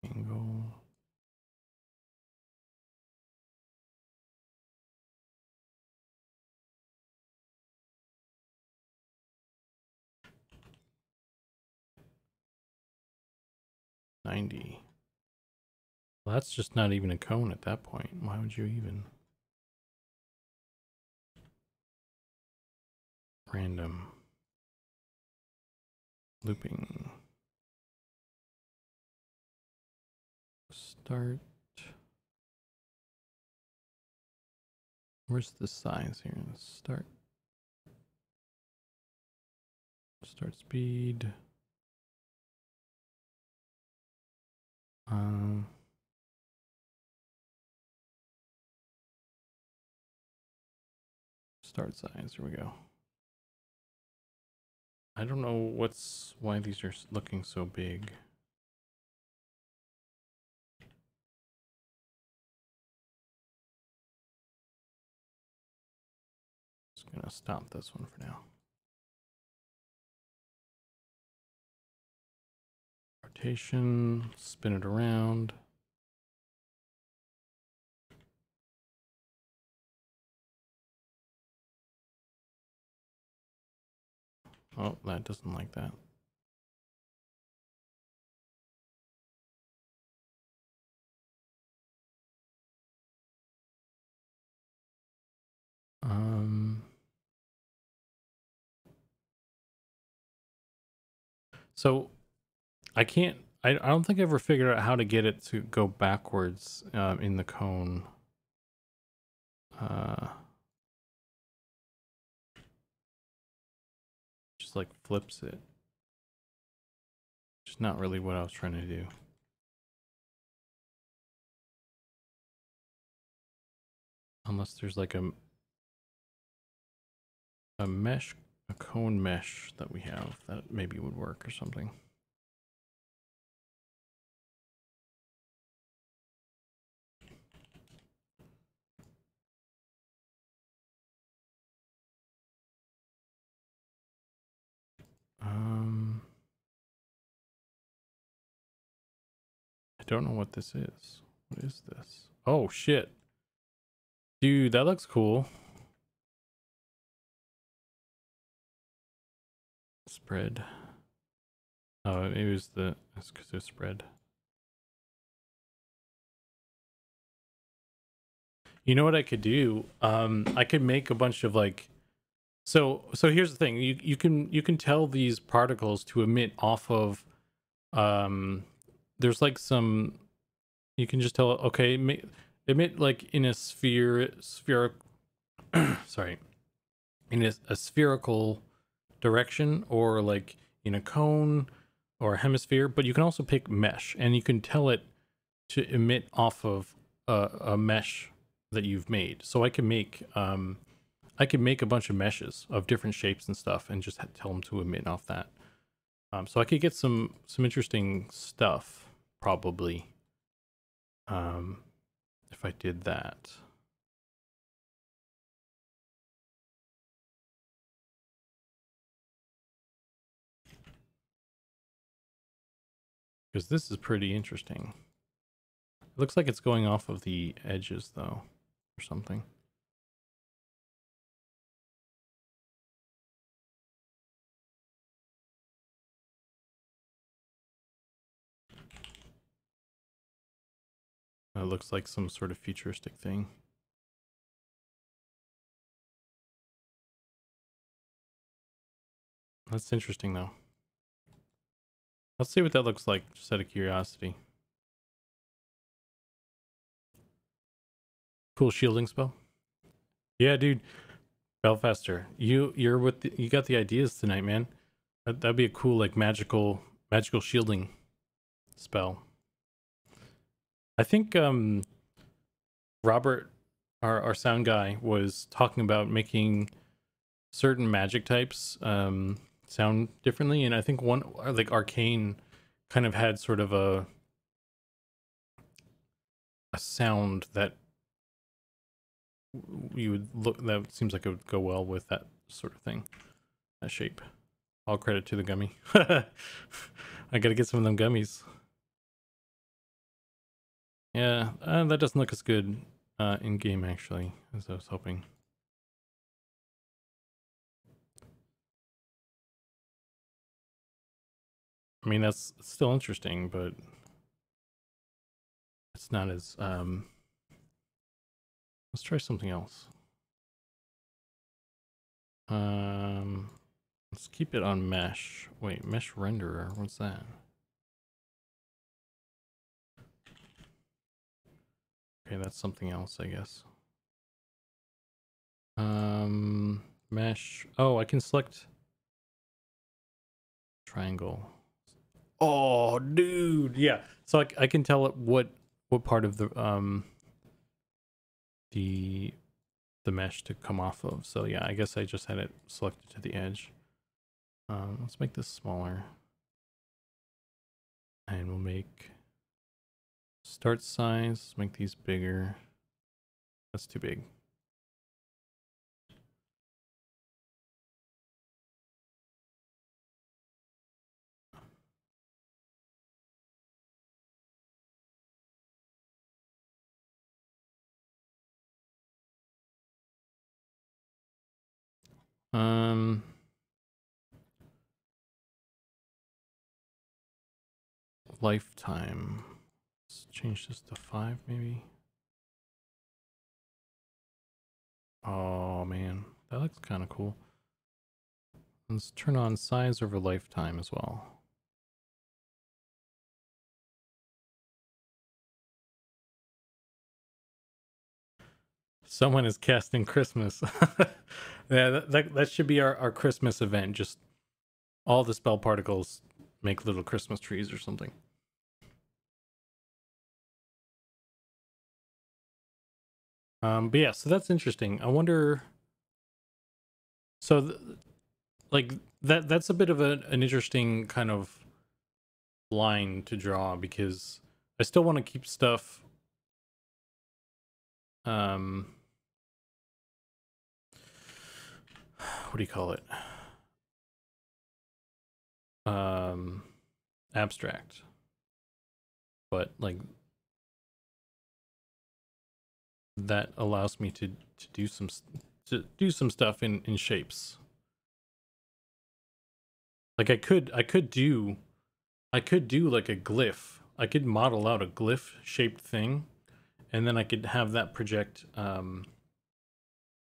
Angle. $90. Well, that's just not even a cone at that point. Why would you even? Random. Looping. Start. Where's the size here? Start. Start speed. Start size. Here we go. I don't know why these are looking so big. Just gonna stop this one for now. Rotation, spin it around. Oh, that doesn't like that. So I don't think I ever figured out how to get it to go backwards in the cone. Just like flips it. Just not really what I was trying to do. Unless there's like a mesh, a cone mesh that we have that maybe would work or something. I don't know what this is. What is this? Oh shit. Dude, that looks cool. Spread. Oh, maybe it was that's because it was spread. You know what I could do? I could make a bunch of like, so here's the thing. You can tell these particles to emit off of, there's like some, you can just tell, okay, emit like in a spherical, sorry, in a spherical direction, or like in a cone or a hemisphere, but you can also pick mesh and you can tell it to emit off of a mesh that you've made. So I can make a bunch of meshes of different shapes and stuff, and just tell them to emit off that. So I could get some interesting stuff probably if I did that. Because this is pretty interesting. It looks like it's going off of the edges though, or something. It looks like some sort of futuristic thing. That's interesting though. Let's see what that looks like, just out of curiosity. Cool shielding spell. Yeah, dude. Belfaster, you're with you got the ideas tonight, man. That'd be a cool like magical shielding spell. I think Robert, our sound guy, was talking about making certain magic types sound differently, and I think one like arcane kind of had sort of a sound that you would look, that seems like it would go well with that sort of thing, that shape. All credit to the gummy. I gotta get some of them gummies. Yeah, that doesn't look as good in game actually as I was hoping. I mean, that's still interesting, but it's not as let's try something else. Let's keep it on mesh. Wait, mesh renderer, what's that? Okay, that's something else, I guess. Mesh. Oh, I can select triangle. Oh, dude, yeah. So I can tell it what part of the mesh to come off of. So yeah, I guess I just had it selected to the edge. Let's make this smaller, and we'll make start size. Make these bigger. That's too big. Lifetime. Let's change this to 5 maybe. Oh man, that looks kind of cool. Let's turn on size over lifetime as well. Someone is casting Christmas. Yeah, that should be our Christmas event. Just all the spell particles make little Christmas trees or something. But yeah, so that's interesting. I wonder. So, like that's a bit of an interesting kind of line to draw, because I still want to keep stuff. What do you call it? Abstract. But like that allows me to do some stuff in shapes. Like I could do like a glyph. I could model out a glyph shaped thing, and then I could have that project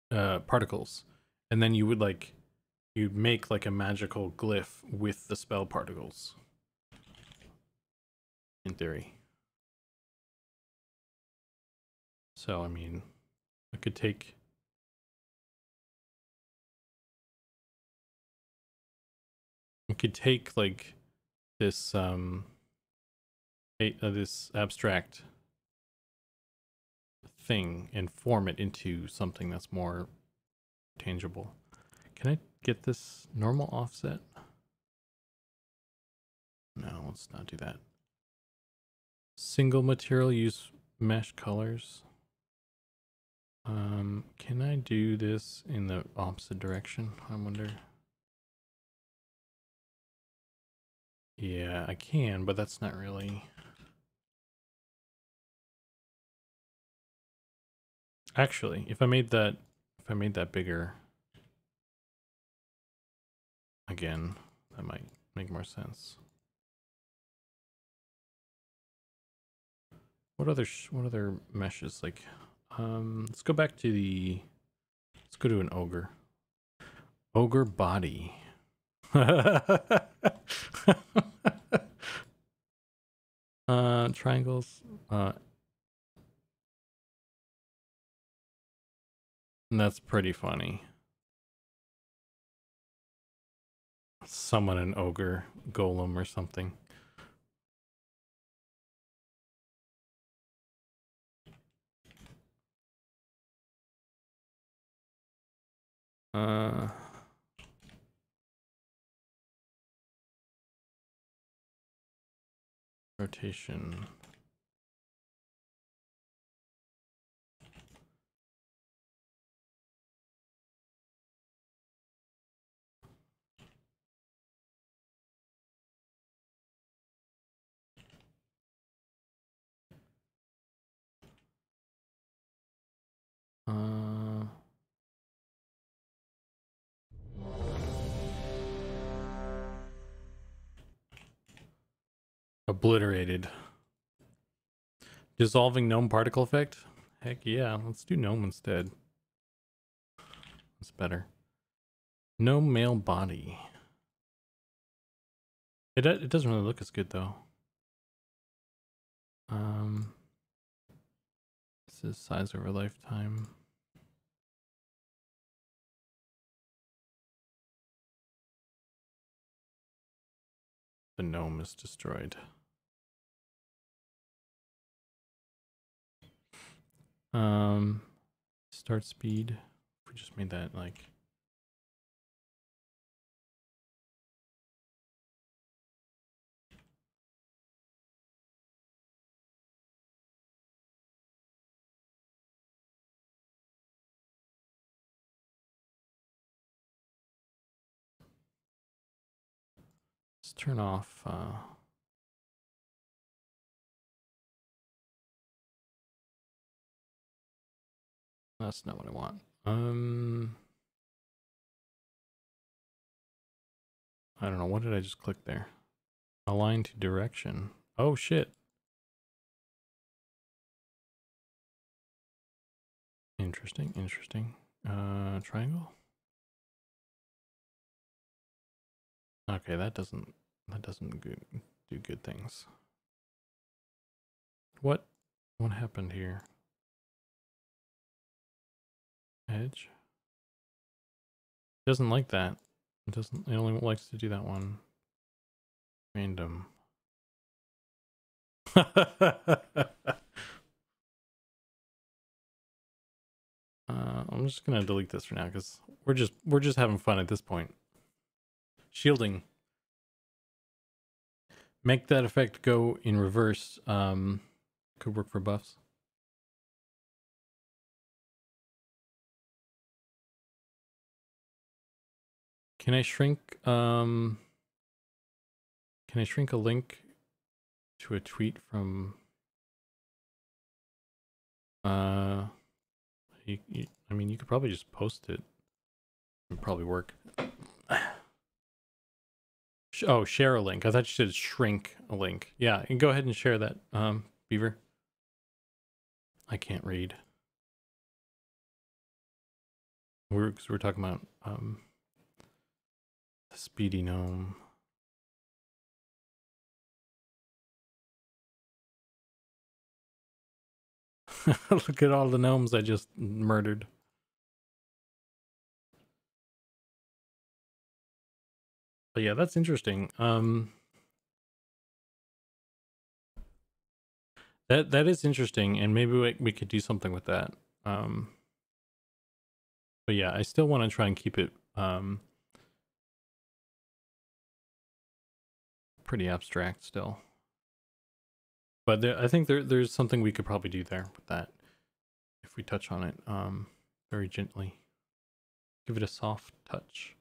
particles, and then you'd make like a magical glyph with the spell particles, in theory. So I mean, I could take like this this abstract thing and form it into something that's more tangible. Can I get this normal offset? No, let's not do that. Single material, use mesh colors. Can I do this in the opposite direction? I wonder. Yeah, I can, but that's not really. Actually, if I made that bigger again, that might make more sense. What other meshes like? Let's go back to the. Let's go to an ogre. Ogre body. Triangles. That's pretty funny. Summon an ogre golem or something. Rotation. Obliterated. Dissolving gnome particle effect? Heck yeah, let's do gnome instead. That's better. Gnome male body. It doesn't really look as good though. This is size over lifetime. The gnome is destroyed. Start speed. If we just made that like. Let's turn off. That's not what I want. I don't know. What did I just click there? Align to direction. Oh shit. Interesting. Interesting. Triangle. Okay, that doesn't do good things. What happened here? Edge. Doesn't like that. It only likes to do that one. Random. I'm just gonna delete this for now because we're just having fun at this point. Shielding. Make that effect go in reverse. Could work for buffs. Can I shrink a link to a tweet from I mean you could probably just post it. It'd probably work. Oh, share a link. I thought you said shrink a link. Yeah, and go ahead and share that, Beaver. I can't read. We're talking about the speedy gnome. Look at all the gnomes I just murdered. But yeah, that's interesting. That is interesting, and maybe we could do something with that. But yeah, I still want to try and keep it pretty abstract still. But I think there's something we could probably do there with that if we touch on it very gently. Give it a soft touch.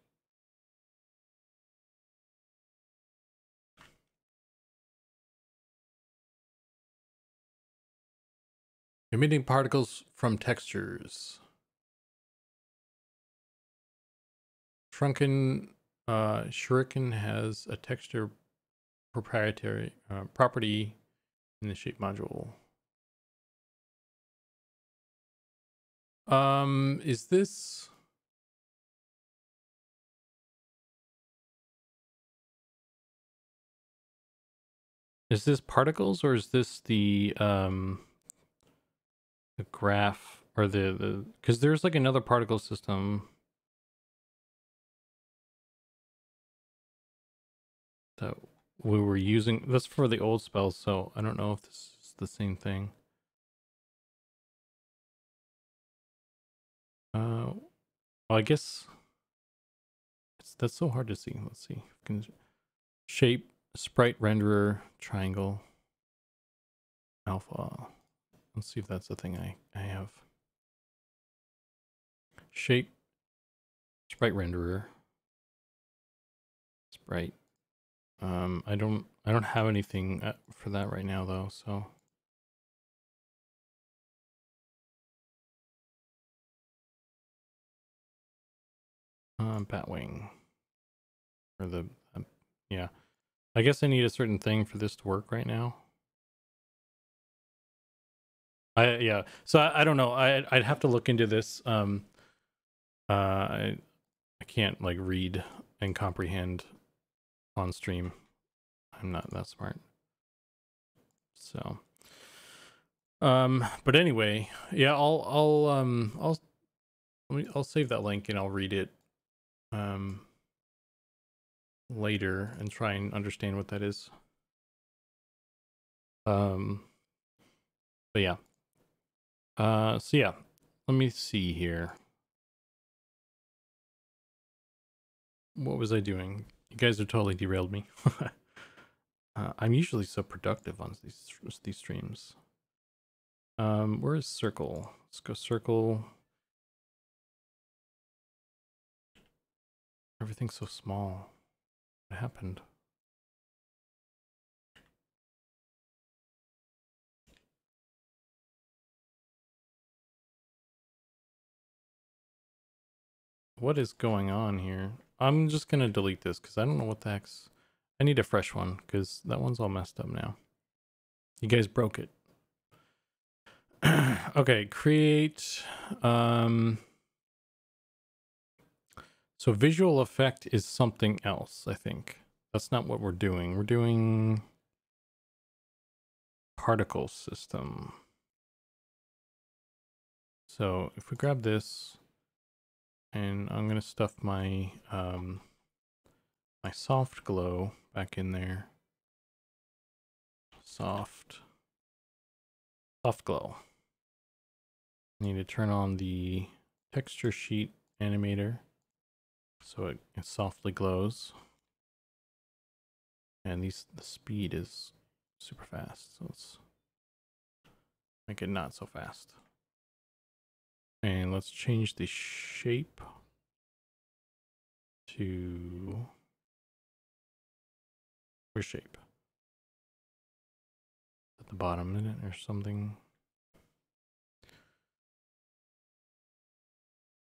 Emitting particles from textures. Shrunken Shuriken has a texture proprietary property in the shape module. Is this particles, or is this the graph, or the because there's like another particle system that we were using. That's for the old spells, so I don't know if this is the same thing. Well, I guess that's so hard to see. Let's see. Can shape, sprite renderer, triangle, alpha. Let's see if that's the thing I have. Shape, sprite renderer, sprite. I don't have anything for that right now though, so. Batwing. Or the, yeah. I guess I need a certain thing for this to work right now. Yeah. So I don't know. I'd have to look into this. I can't like read and comprehend on stream. I'm not that smart. So, but anyway, yeah, I'll save that link and I'll read it later and try and understand what that is. But yeah. So yeah, let me see here. What was I doing? You guys have totally derailed me. I'm usually so productive on these streams. Where is circle? Let's go circle. Everything's so small. What happened? What is going on here? I'm just gonna delete this because I don't know what the heck's... I need a fresh one because that one's all messed up now. You guys broke it. Okay, create... So visual effect is something else, I think. That's not what we're doing. We're doing particle system. So if we grab this, and I'm gonna stuff my my soft glow back in there. Soft glow. Need to turn on the texture sheet animator so it softly glows. And the speed is super fast, so let's make it not so fast. And let's change the shape to... Where's shape? At the bottom, isn't it, or something?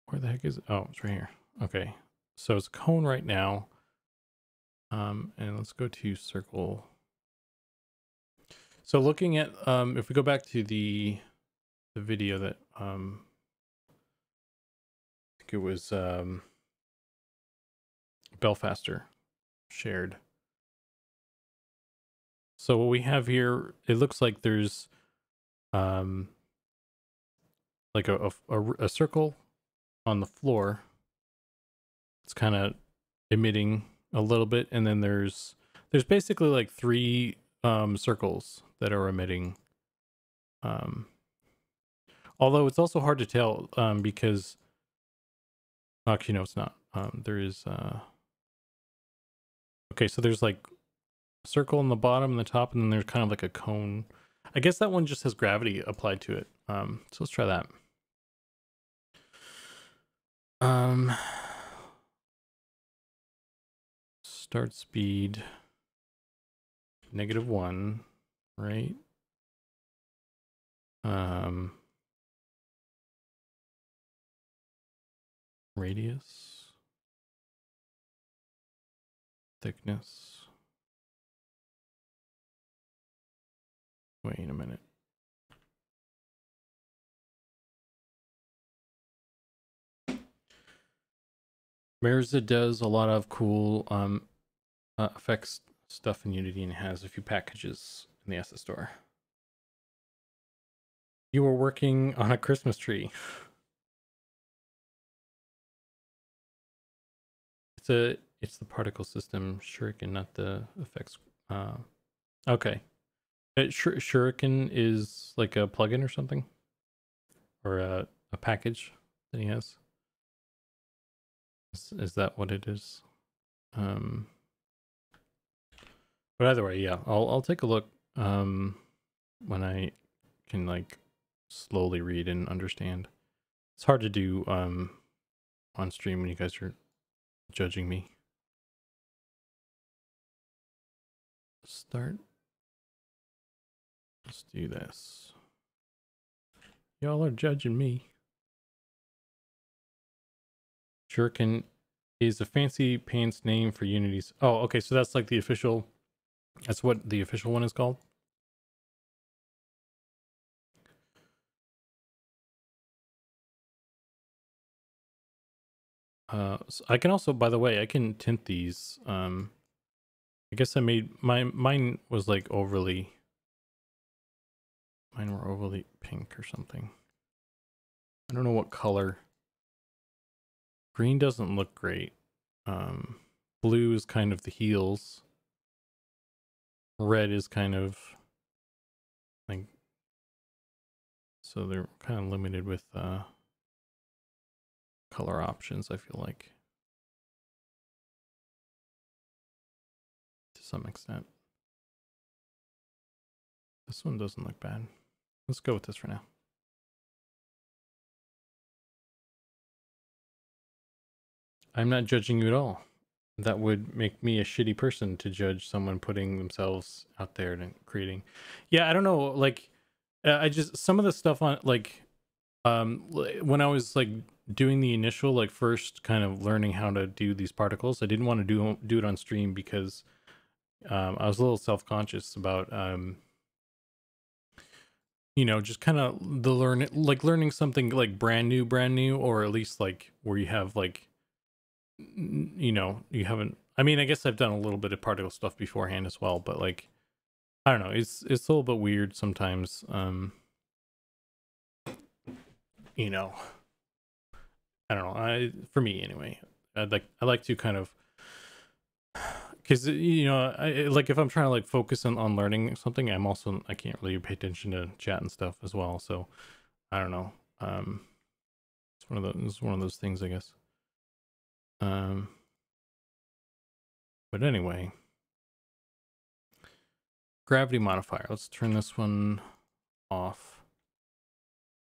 Where the heck is it? Oh, it's right here. Okay, so it's cone right now. And let's go to circle. So looking at, if we go back to the video that, I think it was Belfaster shared. So what we have here, it looks like there's like a circle on the floor. It's kind of emitting a little bit, and then there's basically like three circles that are emitting Although it's also hard to tell because actually no, it's not. There is okay, so there's like a circle in the bottom and the top, and then there's kind of like a cone. I guess that one just has gravity applied to it. So let's try that. Start speed -1, right? Radius, thickness. Wait a minute. Mirza does a lot of cool effects stuff in Unity and has a few packages in the asset store. You were working on a Christmas tree. It's the particle system shuriken, not the effects. Okay. Shuriken is like a plugin or something, or a package that he has. Is that what it is? But either way, yeah, I'll take a look when I can like slowly read and understand. It's hard to do on stream when you guys are judging me. Start. Let's do this. Y'all are judging me. Shuriken is a fancy pants name for Unity's. Oh, okay, so that's like the official. That's what the official one is called. So I can also, by the way, I can tint these. I guess I made mine was like overly. Mine were overly pink or something. I don't know what color. Green doesn't look great. Blue is kind of the heels. Red is kind of like, so they're kind of limited with color options, I feel like, to some extent. This one doesn't look bad. Let's go with this for now. I'm not judging you at all. That would make me a shitty person to judge someone putting themselves out there and creating. Yeah, I don't know. Like, I just, some of the stuff on like, when I was like doing the initial, like first kind of learning how to do these particles, I didn't want to do it on stream because I was a little self-conscious about, you know, just kind of the learning something like brand new, or at least like where you have like, you know, you haven't, I mean, I guess I've done a little bit of particle stuff beforehand as well, but like, I don't know, it's a little bit weird sometimes. You know, I don't know, for me anyway, I like to kind of, because, you know, like if I'm trying to like focus on learning something, I can't really pay attention to chat and stuff as well, so I don't know. It's one of those things, I guess. But anyway, gravity modifier. Let's turn this one off,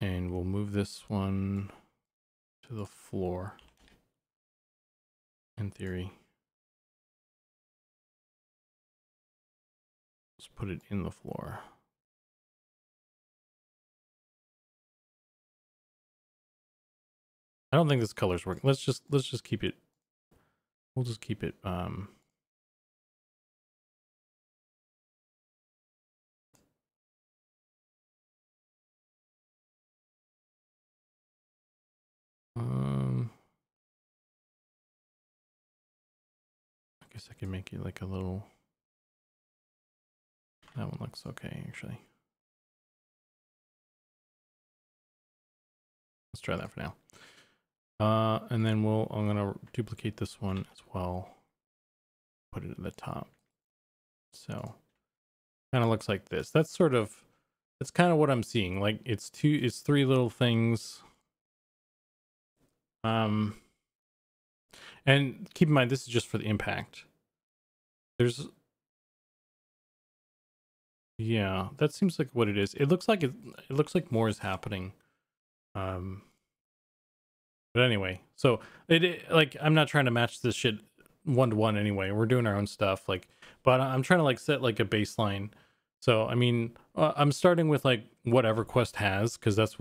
and we'll move this one to the floor. In theory, let's put it in the floor. I don't think this color's working. Let's just keep it. We'll just keep it. I guess I can make it like a little. That one looks okay, actually. Let's try that for now. And then I'm gonna duplicate this one as well. Put it at the top. So kind of looks like this. That's sort of That's kind of what I'm seeing. Like it's three little things. And keep in mind this is just for the impact. There's yeah, that seems like what it is. It looks like it looks like more is happening. But anyway, so like I'm not trying to match this shit one to one anyway. We're doing our own stuff, like, but I'm trying to like set like a baseline. So I mean, I'm starting with like what EverQuest has, because that's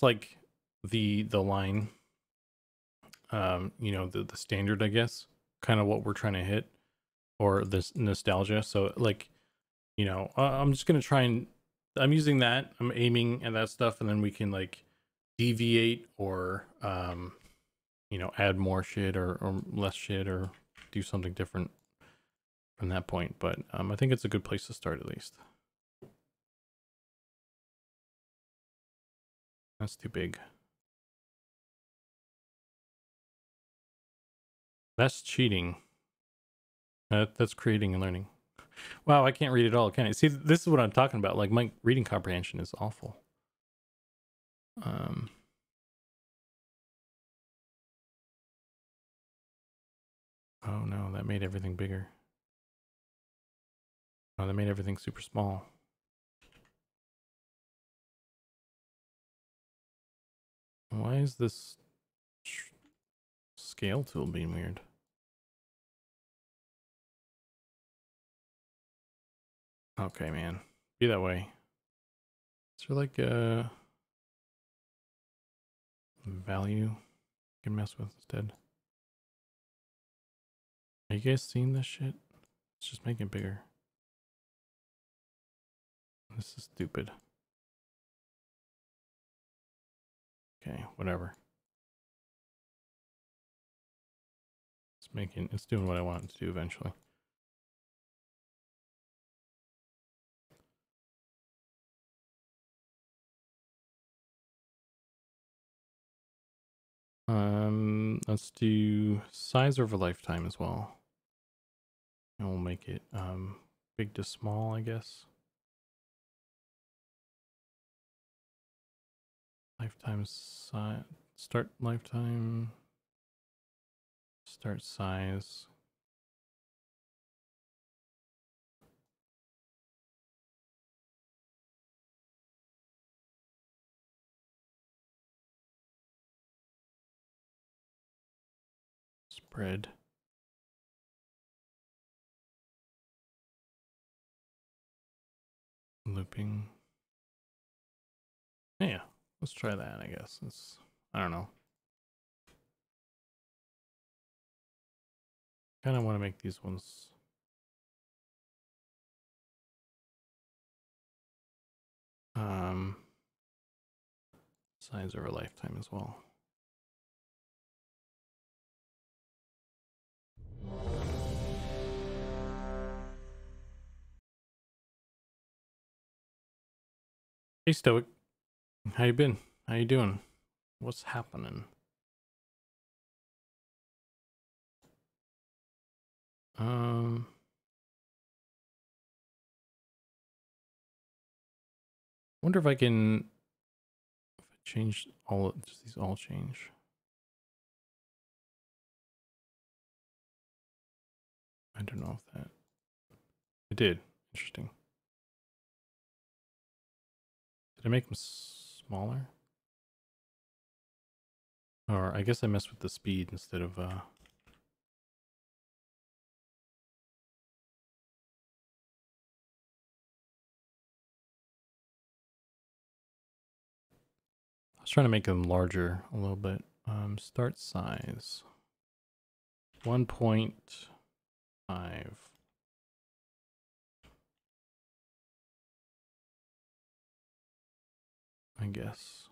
like the line. You know, the standard, I guess, kind of what we're trying to hit, or this nostalgia. So like, you know, I'm just gonna try and I'm using that. I'm aiming at that stuff, and then we can like deviate or you know, add more shit or less shit or do something different from that point. But I think it's a good place to start at least. That's too big. That's cheating. That's creating and learning. Wow, I can't read it all, can I? See, this is what I'm talking about. Like my reading comprehension is awful. Oh no, that made everything bigger. Oh, that made everything super small. Why is this scale tool being weird? Okay, man. Be that way. Is there like a value you can mess with instead? Are you guys seeing this shit? Let's just make it bigger. This is stupid. Okay, whatever. It's doing what I want it to do eventually. Let's do size over lifetime as well. And we'll make it big to small, I guess. Lifetime size, start lifetime, start size. Spread. Looping. Yeah, let's try that, I guess. I don't know. Kind of want to make these ones size over lifetime as well. Hey Stoic, how you been? How you doing? What's happening? Wonder if I can change all. Does these all change? I don't know if that. It did. Interesting. Did I make them smaller? Or I guess I messed with the speed instead of I was trying to make them larger a little bit. Start size 1.5. I guess.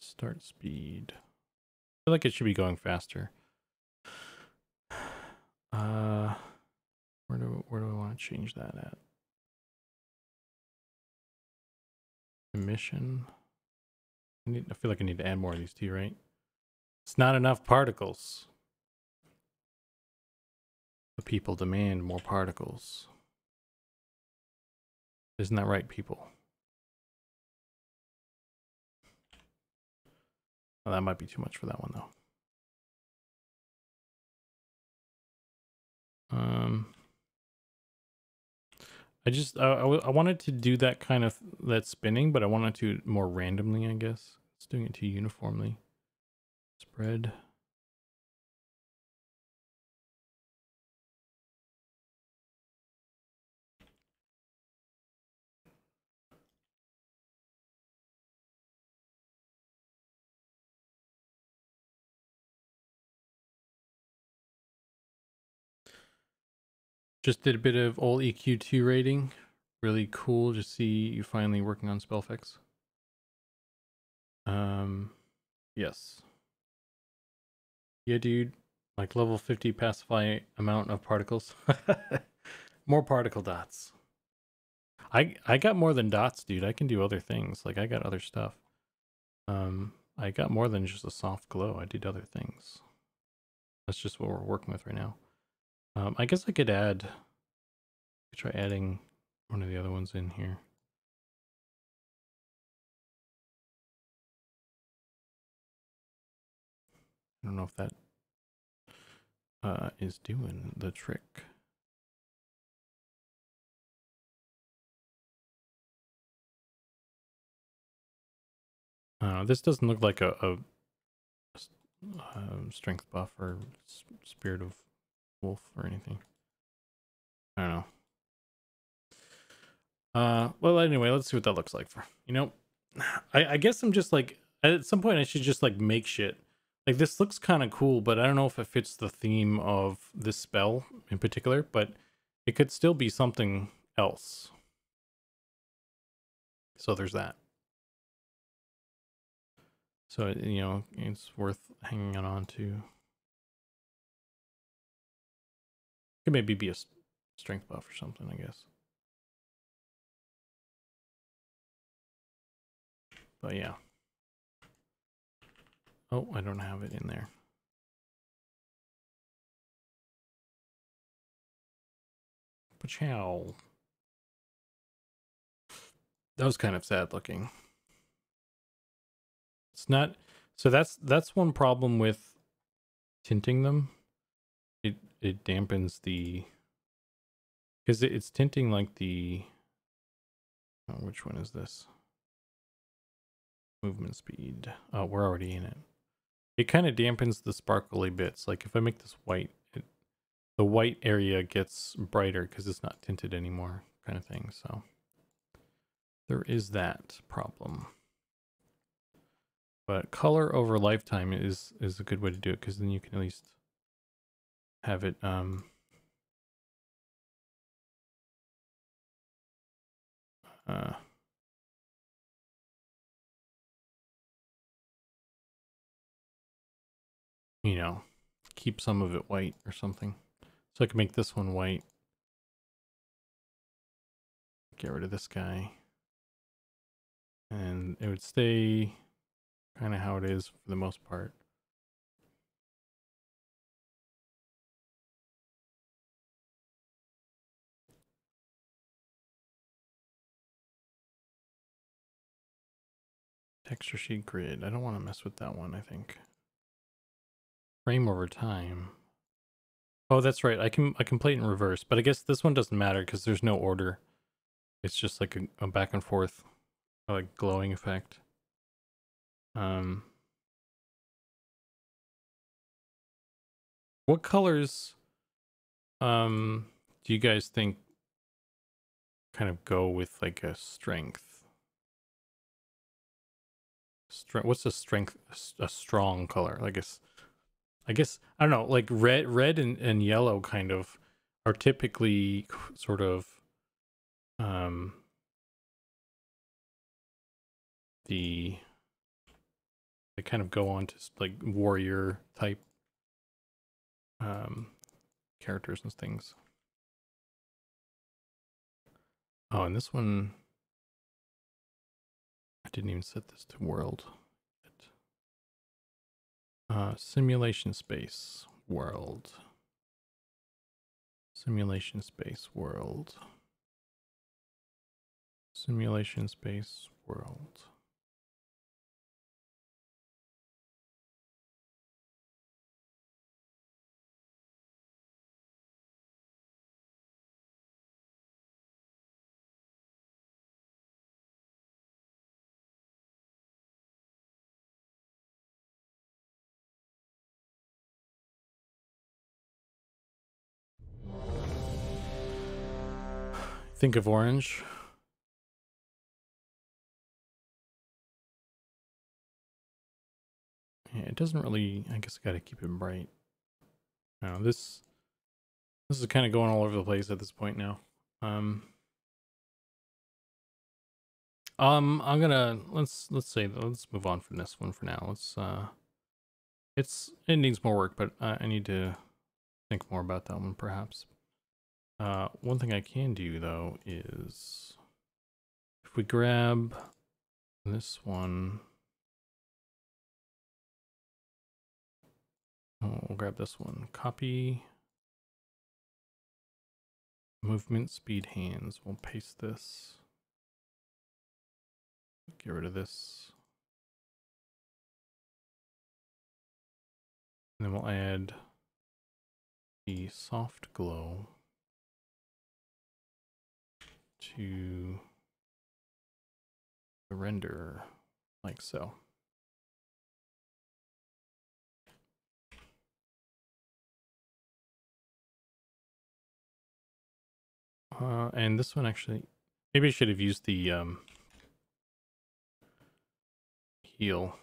Start speed. I feel like it should be going faster. Where do I want to change that at? Emission. I feel like I need to add more of these too, right? It's not enough particles. The people demand more particles. Isn't that right, people? Well, that might be too much for that one, though. I wanted to do that kind of that spinning, but I wanted to more randomly, I guess. It's doing it too uniformly. Spread. Just did a bit of old EQ2 rating. Really cool to see you finally working on spell effects. Yes. Yeah, dude. Like level 50 pacify amount of particles. More particle dots. I got more than dots, dude. I can do other things. Like I got other stuff. I got more than just a soft glow. I did other things. That's just what we're working with right now. I guess I could try adding one of the other ones in here. I don't know if that is doing the trick. This doesn't look like a strength buff or spirit of wolf or anything. I don't know. Well, anyway, let's see what that looks like. I guess I'm just like, at some point I should just like make shit. Like this looks kind of cool, but I don't know if it fits the theme of this spell in particular, but it could still be something else. So there's that. So, you know, it's worth hanging on to. Could maybe be a strength buff or something, I guess. But yeah. Oh, I don't have it in there. Pachow. That was kind of sad looking. It's not, so that's one problem with tinting them. It dampens the, because it's tinting like the, oh, which one is this? Movement speed. Oh, we're already in it. It kind of dampens the sparkly bits. Like if I make this white, the white area gets brighter because it's not tinted anymore, kind of thing. So there is that problem. But color over lifetime is a good way to do it, because then you can at least have it you know, keep some of it white or something. So I can make this one white. Get rid of this guy. And it would stay kind of how it is for the most part. Texture sheet grid. I don't want to mess with that one, I think. Frame over time. Oh, that's right. I can play it in reverse, but I guess this one doesn't matter because there's no order. It's just like a back and forth, like glowing effect. What colors do you guys think kind of go with like a strength? What's a strength? A strong color? I guess I don't know. Like red and yellow kind of are typically sort of they kind of go on to like warrior type characters and things. Oh, and this one, I didn't even set this to world. Simulation space world. Simulation space world. Simulation space world. Think of orange. Yeah, it doesn't really, I guess I gotta keep it bright. No, this is kind of going all over the place at this point now. I'm gonna let's move on from this one for now. It needs more work, but I need to think more about that one perhaps. One thing I can do though is if we grab this one, we'll grab this one, copy movement speed hands. We'll paste this, get rid of this, and then we'll add the soft glow to the render like so. And this one actually, maybe I should have used the heal,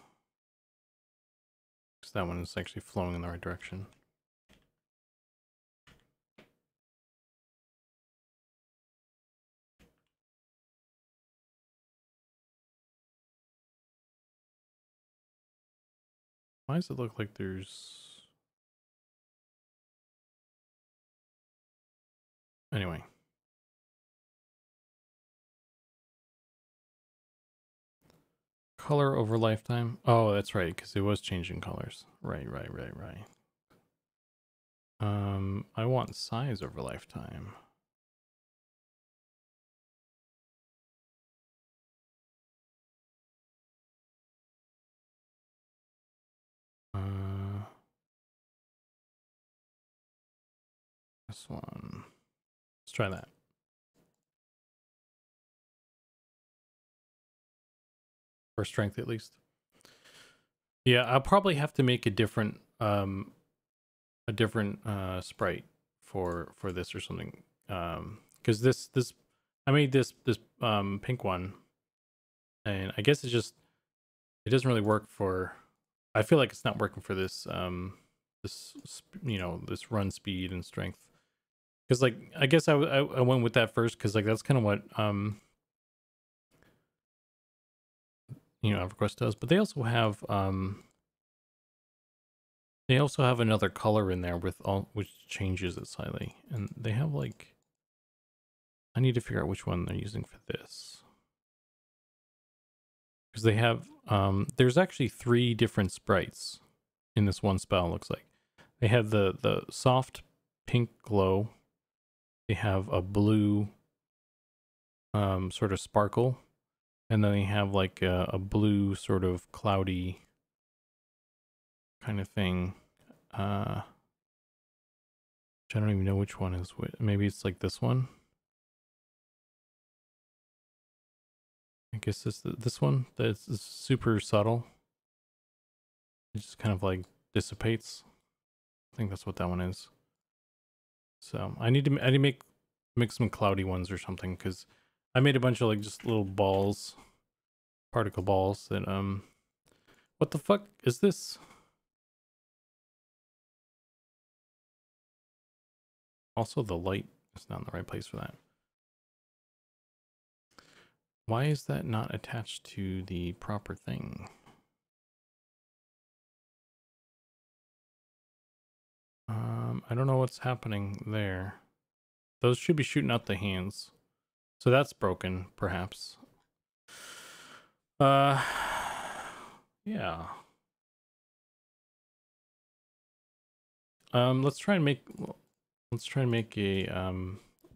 because that one is actually flowing in the right direction. Why does it look like there's... Anyway. Color over lifetime. Oh, that's right, because it was changing colors. Right. I want size over lifetime. This one. Let's try that. For strength, at least. Yeah, I'll probably have to make a different sprite for this or something. Because this I made this pink one, and I guess it doesn't really work for. I feel like it's not working for this this run speed and strength. Because like I guess I went with that first because like that's kind of what EverQuest does, but they also have another color in there which changes it slightly, and they have like, I need to figure out which one they're using for this, because they have there's actually 3 different sprites in this one spell. It looks like they have the soft pink glow, they have a blue sort of sparkle, and then they have like a blue sort of cloudy kind of thing. Which I don't even know which one is which. Maybe it's like this one. I guess it's this one that's super subtle. It just kind of like dissipates. I think that's what that one is. So I need to make some cloudy ones or something, because I made a bunch of like just little balls, particle balls that what the fuck is this? Also, the light is not in the right place for that. Why is that not attached to the proper thing? I don't know what's happening there. Those should be shooting out the hands. So that's broken, perhaps. Yeah. Let's try and make a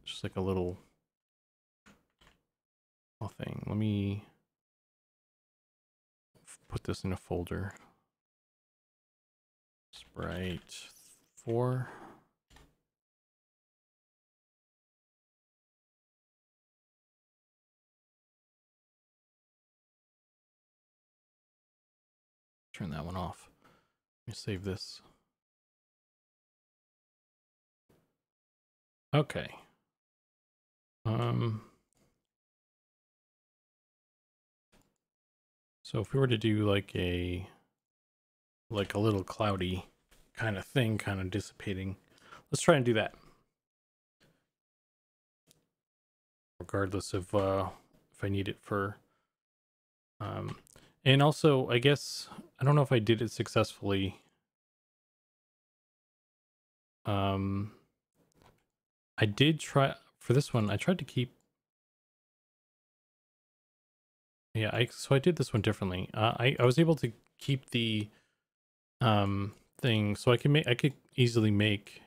just like a little thing. Let me put this in a folder. Sprite 4. Turn that one off. Let me save this. Okay. So if we were to do like a little cloudy kind of thing, kind of dissipating, let's try and do that. Regardless of if I need it for and also I guess I don't know if I did it successfully. I did try for this one. I tried to keep. Yeah, so I did this one differently. I was able to keep the thing, so I could easily make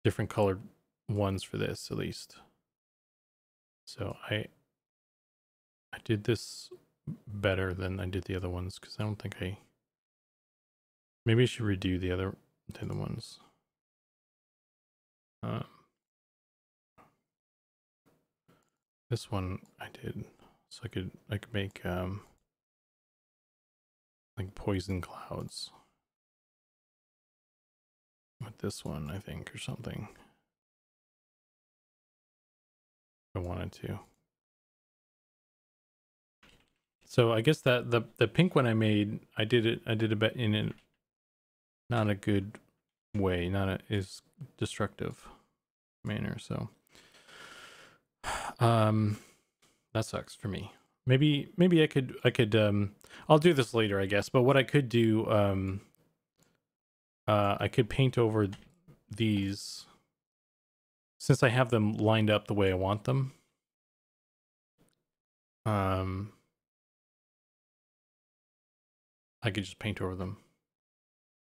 different colored ones for this at least. So I did this better than I did the other ones because I don't think maybe I should redo the other ones. This one I did so I could make like poison clouds with this one, I think, or something. If I wanted to. So I guess that the pink one I made, I did a bit in a not a good way, is destructive manner. So that sucks for me. Maybe I could I'll do this later, I guess. But what I could do, I could paint over these since I have them lined up the way I want them. I could just paint over them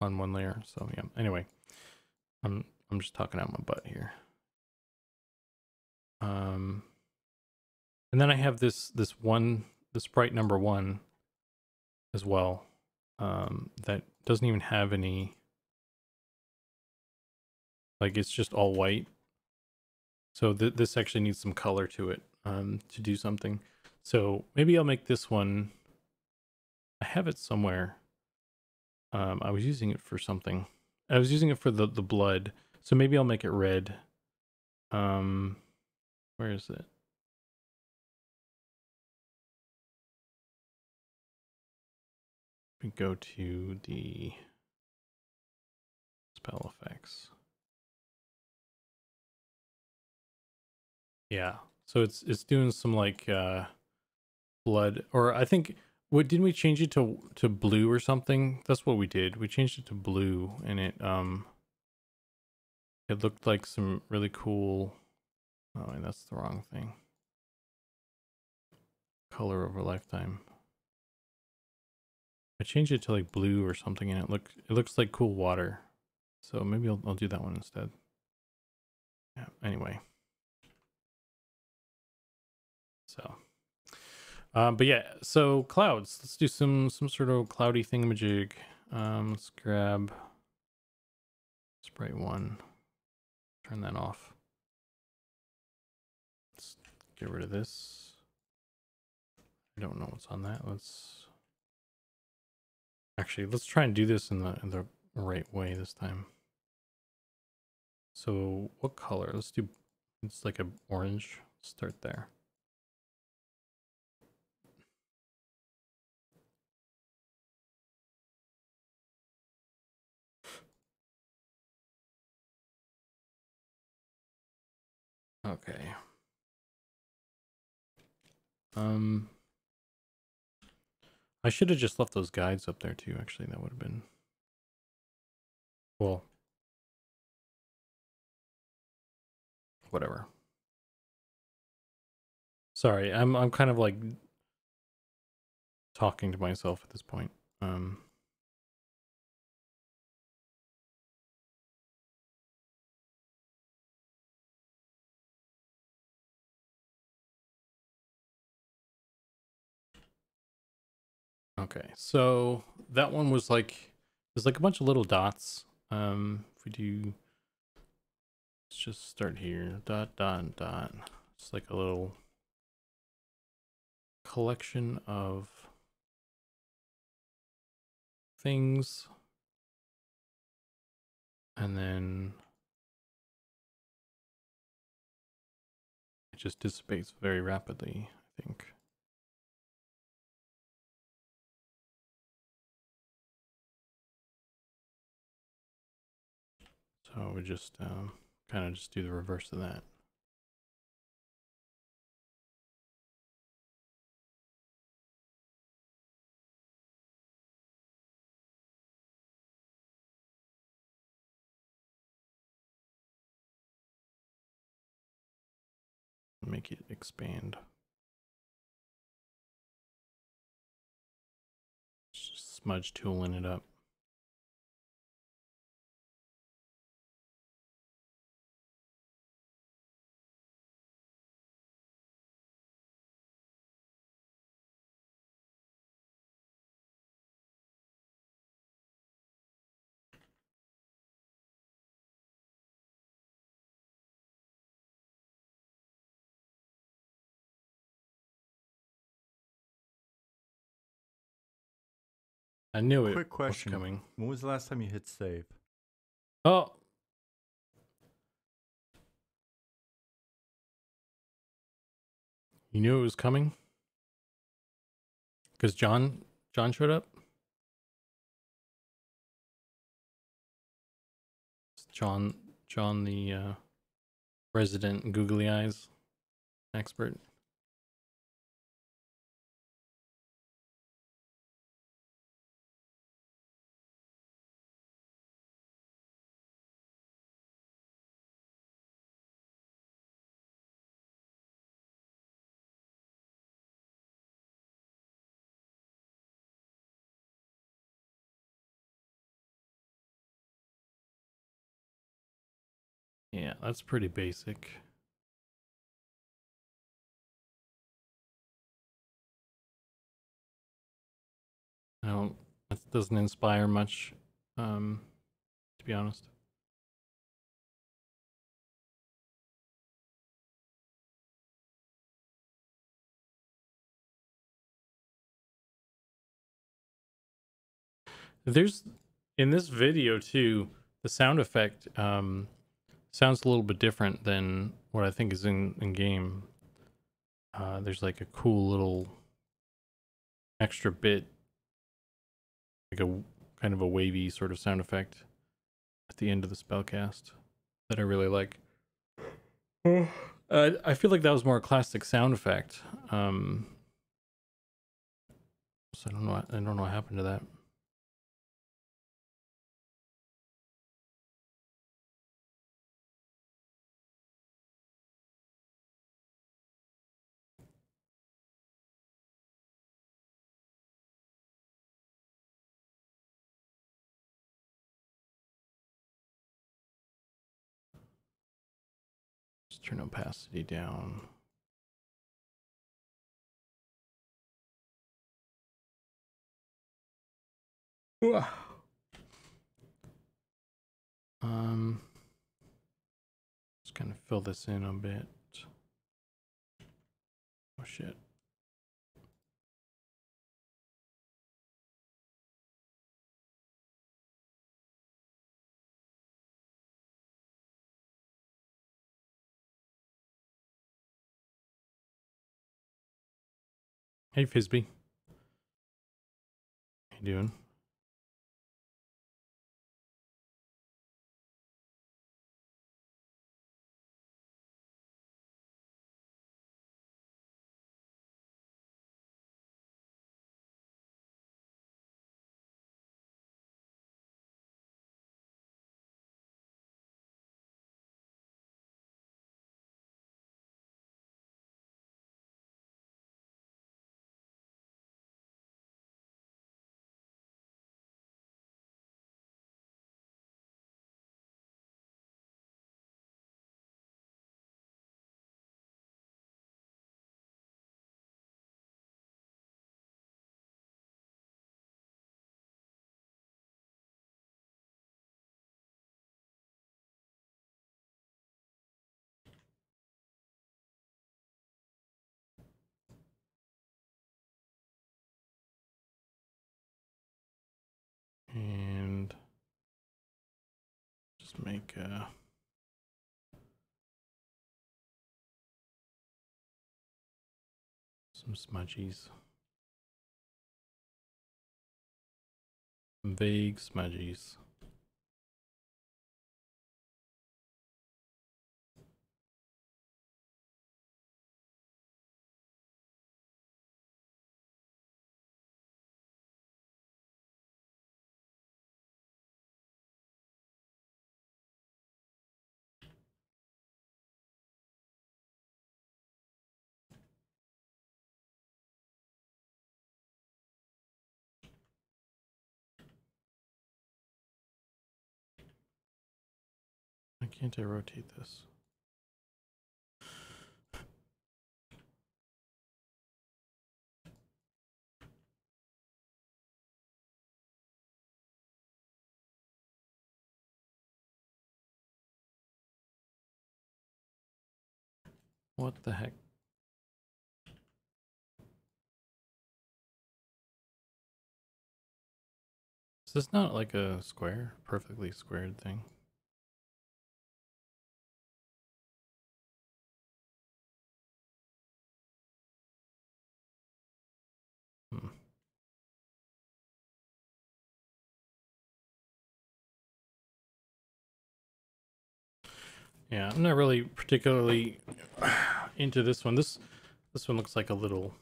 on one layer. So yeah. Anyway, I'm just talking out my butt here. And then I have the sprite number 1 as well. That doesn't even have any, like, it's just all white. So this actually needs some color to it to do something. So maybe I'll make this one. I have it somewhere. I was using it for something. I was using it for the blood. So maybe I'll make it red. Where is it? We go to the spell effects. Yeah. So it's doing some like blood, or I think didn't we change it to blue or something? That's what we did. We changed it to blue and it looked like some really cool. Oh, and that's the wrong thing. Color over lifetime. I changed it to like blue or something and it looks like cool water. So maybe I'll do that one instead. Yeah, anyway. So but yeah, so clouds. Let's do some sort of cloudy thingamajig. Let's grab Sprite 1. Turn that off. Let's get rid of this. I don't know what's on that. Let's try and do this in the right way this time. So what color? It's like a orange. Start there. Okay. I should have just left those guides up there too, actually. That would have been cool. whatever. Sorry, I'm kind of like talking to myself at this point. Okay, so that one was like, there's like a bunch of little dots. If we do, let's just start here. Dot, dot, dot. It's like a little collection of things. And then it just dissipates very rapidly, I think. So we just kind of just do the reverse of that. Make it expand. Just smudge tooling it up. I knew it Quick question. was coming. When was the last time you hit save? Oh. You knew it was coming? Because John showed up? It's John the resident googly eyes expert. Yeah, that's pretty basic. That doesn't inspire much, to be honest. There's, in this video too, the sound effect sounds a little bit different than what I think is in game. There's like a cool little extra bit, like a kind of a wavy sort of sound effect at the end of the spellcast that I really like. I feel like that was more a classic sound effect. So I don't know what happened to that. Just turn opacity down. Just kind of fill this in a bit. Oh shit. Hey Fizby. How you doing? And just make some smudgies. Some vague smudgies. Why can't I rotate this? What the heck? Is this not like a square, perfectly squared thing? Hmm. Yeah, I'm not really particularly into this one. This one looks like a little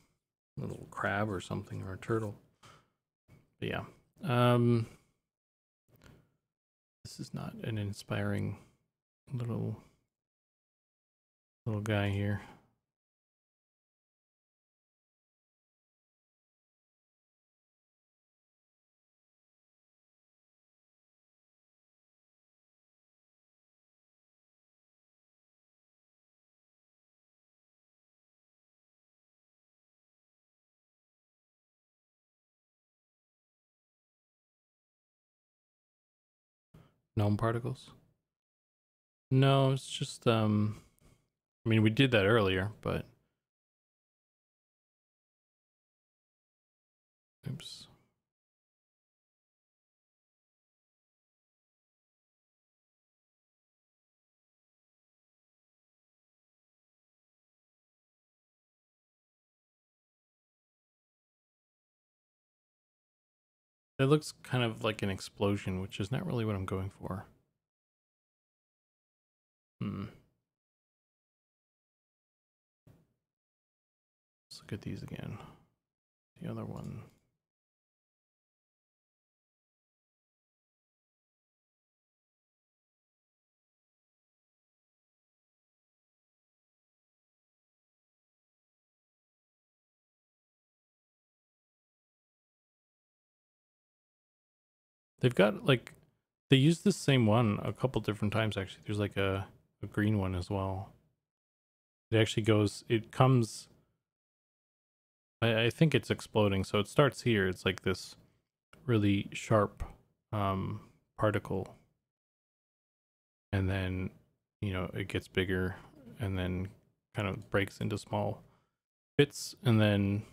crab or something, or a turtle. But yeah, this is not an inspiring little guy here. Gnome particles? No, it's just I mean, we did that earlier, but oops. It looks kind of like an explosion, which is not really what I'm going for. Let's look at these again. The other one. They've got like, they use the same one a couple different times actually. There's like a green one as well. It actually goes, it comes, I think it's exploding. So it starts here. It's like this really sharp particle. And then, you know, it gets bigger and then kind of breaks into small bits. And then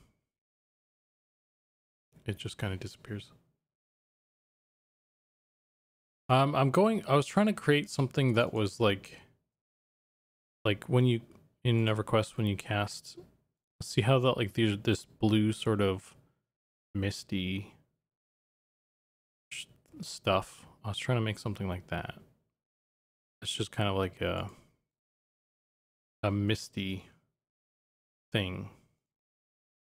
it just kind of disappears. I was trying to create something that was like when you, in EverQuest, when you cast, see how that, like, there's this blue sort of misty stuff. I was trying to make something like that. It's just kind of like a misty thing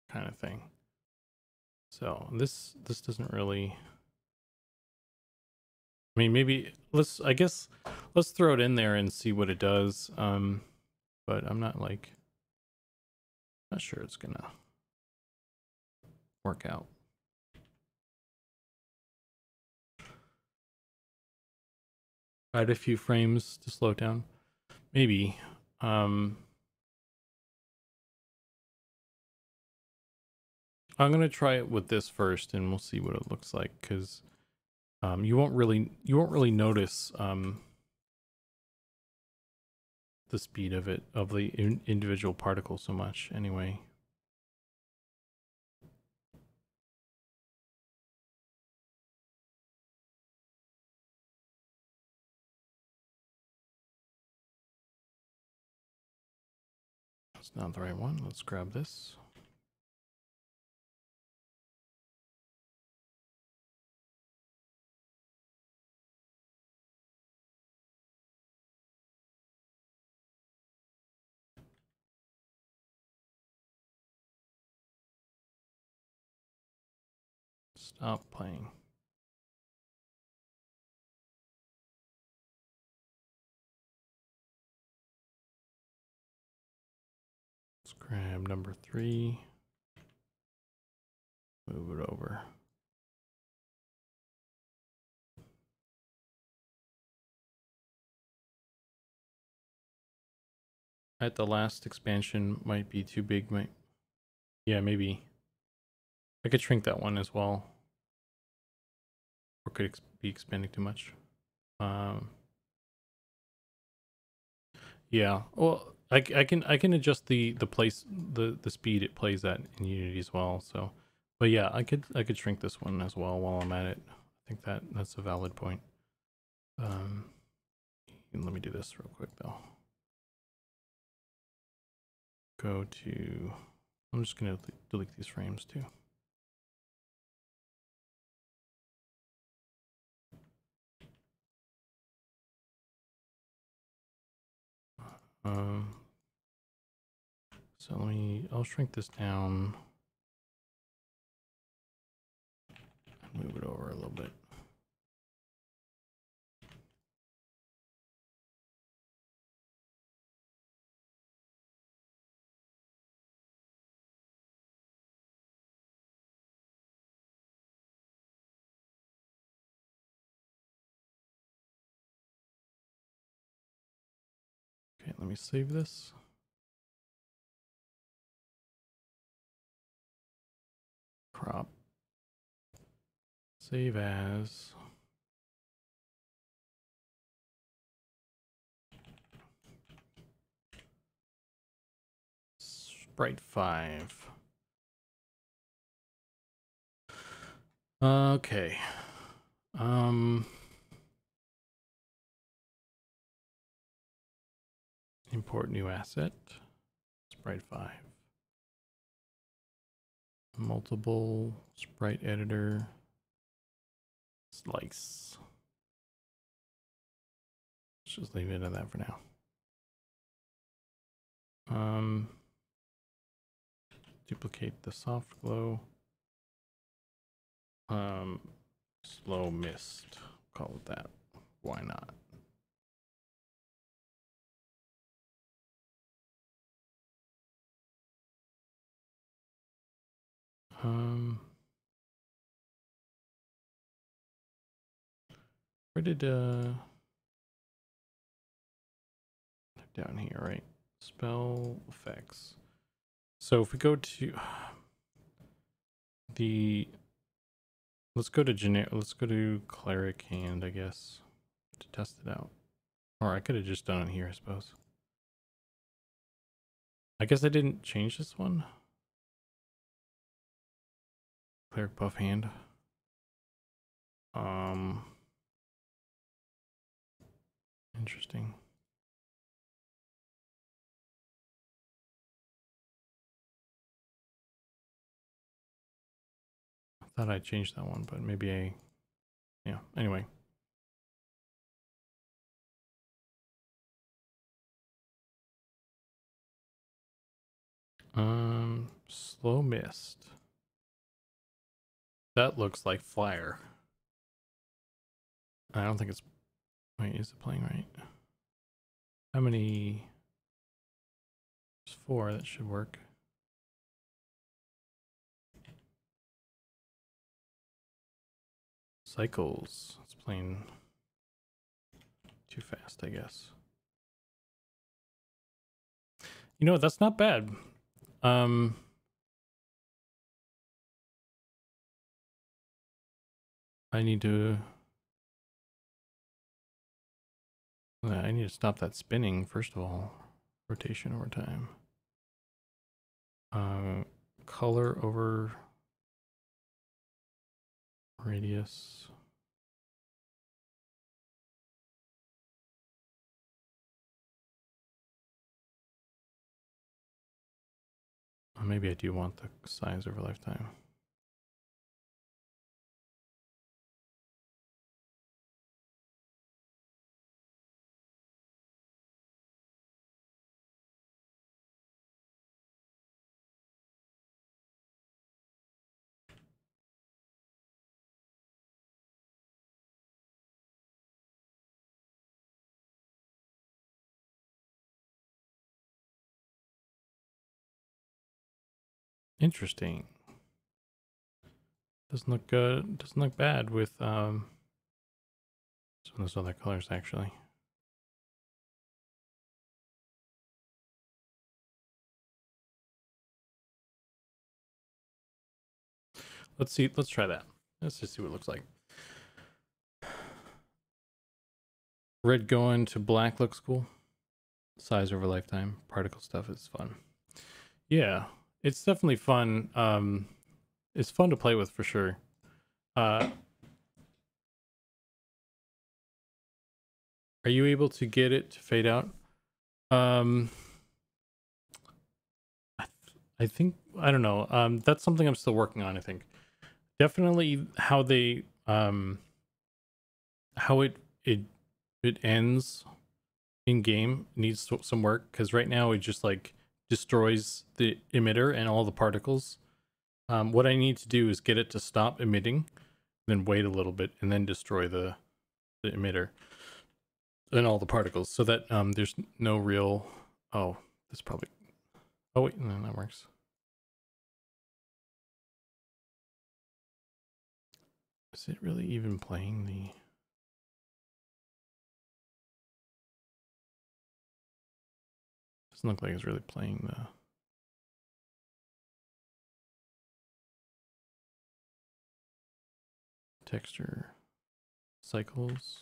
kind of thing. So this doesn't really, I mean, maybe I guess let's throw it in there and see what it does. But I'm not sure it's gonna work out. Add a few frames to slow it down. Maybe. I'm gonna try it with this first, and we'll see what it looks like. Because you won't really notice the speed of it, of the individual particles so much anyway. That's not the right one. Let's grab this. Stop playing. Let's grab number 3. Move it over. At the last expansion might be too big. Yeah, maybe. I could shrink that one as well. Or could be expanding too much. Yeah. Well, I can adjust the place the speed it plays at in Unity as well. So, but yeah, I could shrink this one as well while I'm at it. I think that's a valid point. Let me do this real quick though. Go to. I'm just gonna delete these frames too. So I'll shrink this down and move it over a little bit. Okay, let me save this. Crop. Save as. Sprite 5. Okay. Import new asset. Sprite 5. Multiple Sprite Editor. Slice. Let's just leave it at that for now. Duplicate the soft glow. Slow mist. Call it that. Why not? Where did down here, right? Spell effects. So if we go to let's go to cleric hand, I guess, to test it out. Or I could have just done it here, I suppose. I guess I didn't change this one. Cleric buff hand. Interesting. I thought I changed that one, but maybe yeah, anyway. Slow mist. That looks like fire. I don't think it's, wait, is it playing right? How many? There's 4, that should work. Cycles. It's playing too fast, I guess. You know, that's not bad. I need to stop that spinning, first of all. Rotation over time. Color over radius. maybe I do want the size over lifetime. Interesting. Doesn't look good. Doesn't look bad with some of those other colors actually. Let's see. Let's try that. Let's just see what it looks like. Red going to black looks cool. Size over lifetime. Particle stuff is fun. Yeah, it's definitely fun. It's fun to play with for sure. Are you able to get it to fade out? I think, I don't know. That's something I'm still working on, I think. Definitely how they how it ends in game needs some work, because right now it just like destroys the emitter and all the particles. What I need to do is get it to stop emitting, then wait a little bit, and then destroy the emitter and all the particles, so that there's no real... Oh, this probably... Oh wait, no, that works. Is it really even playing the... Doesn't look like it's really playing the... texture cycles.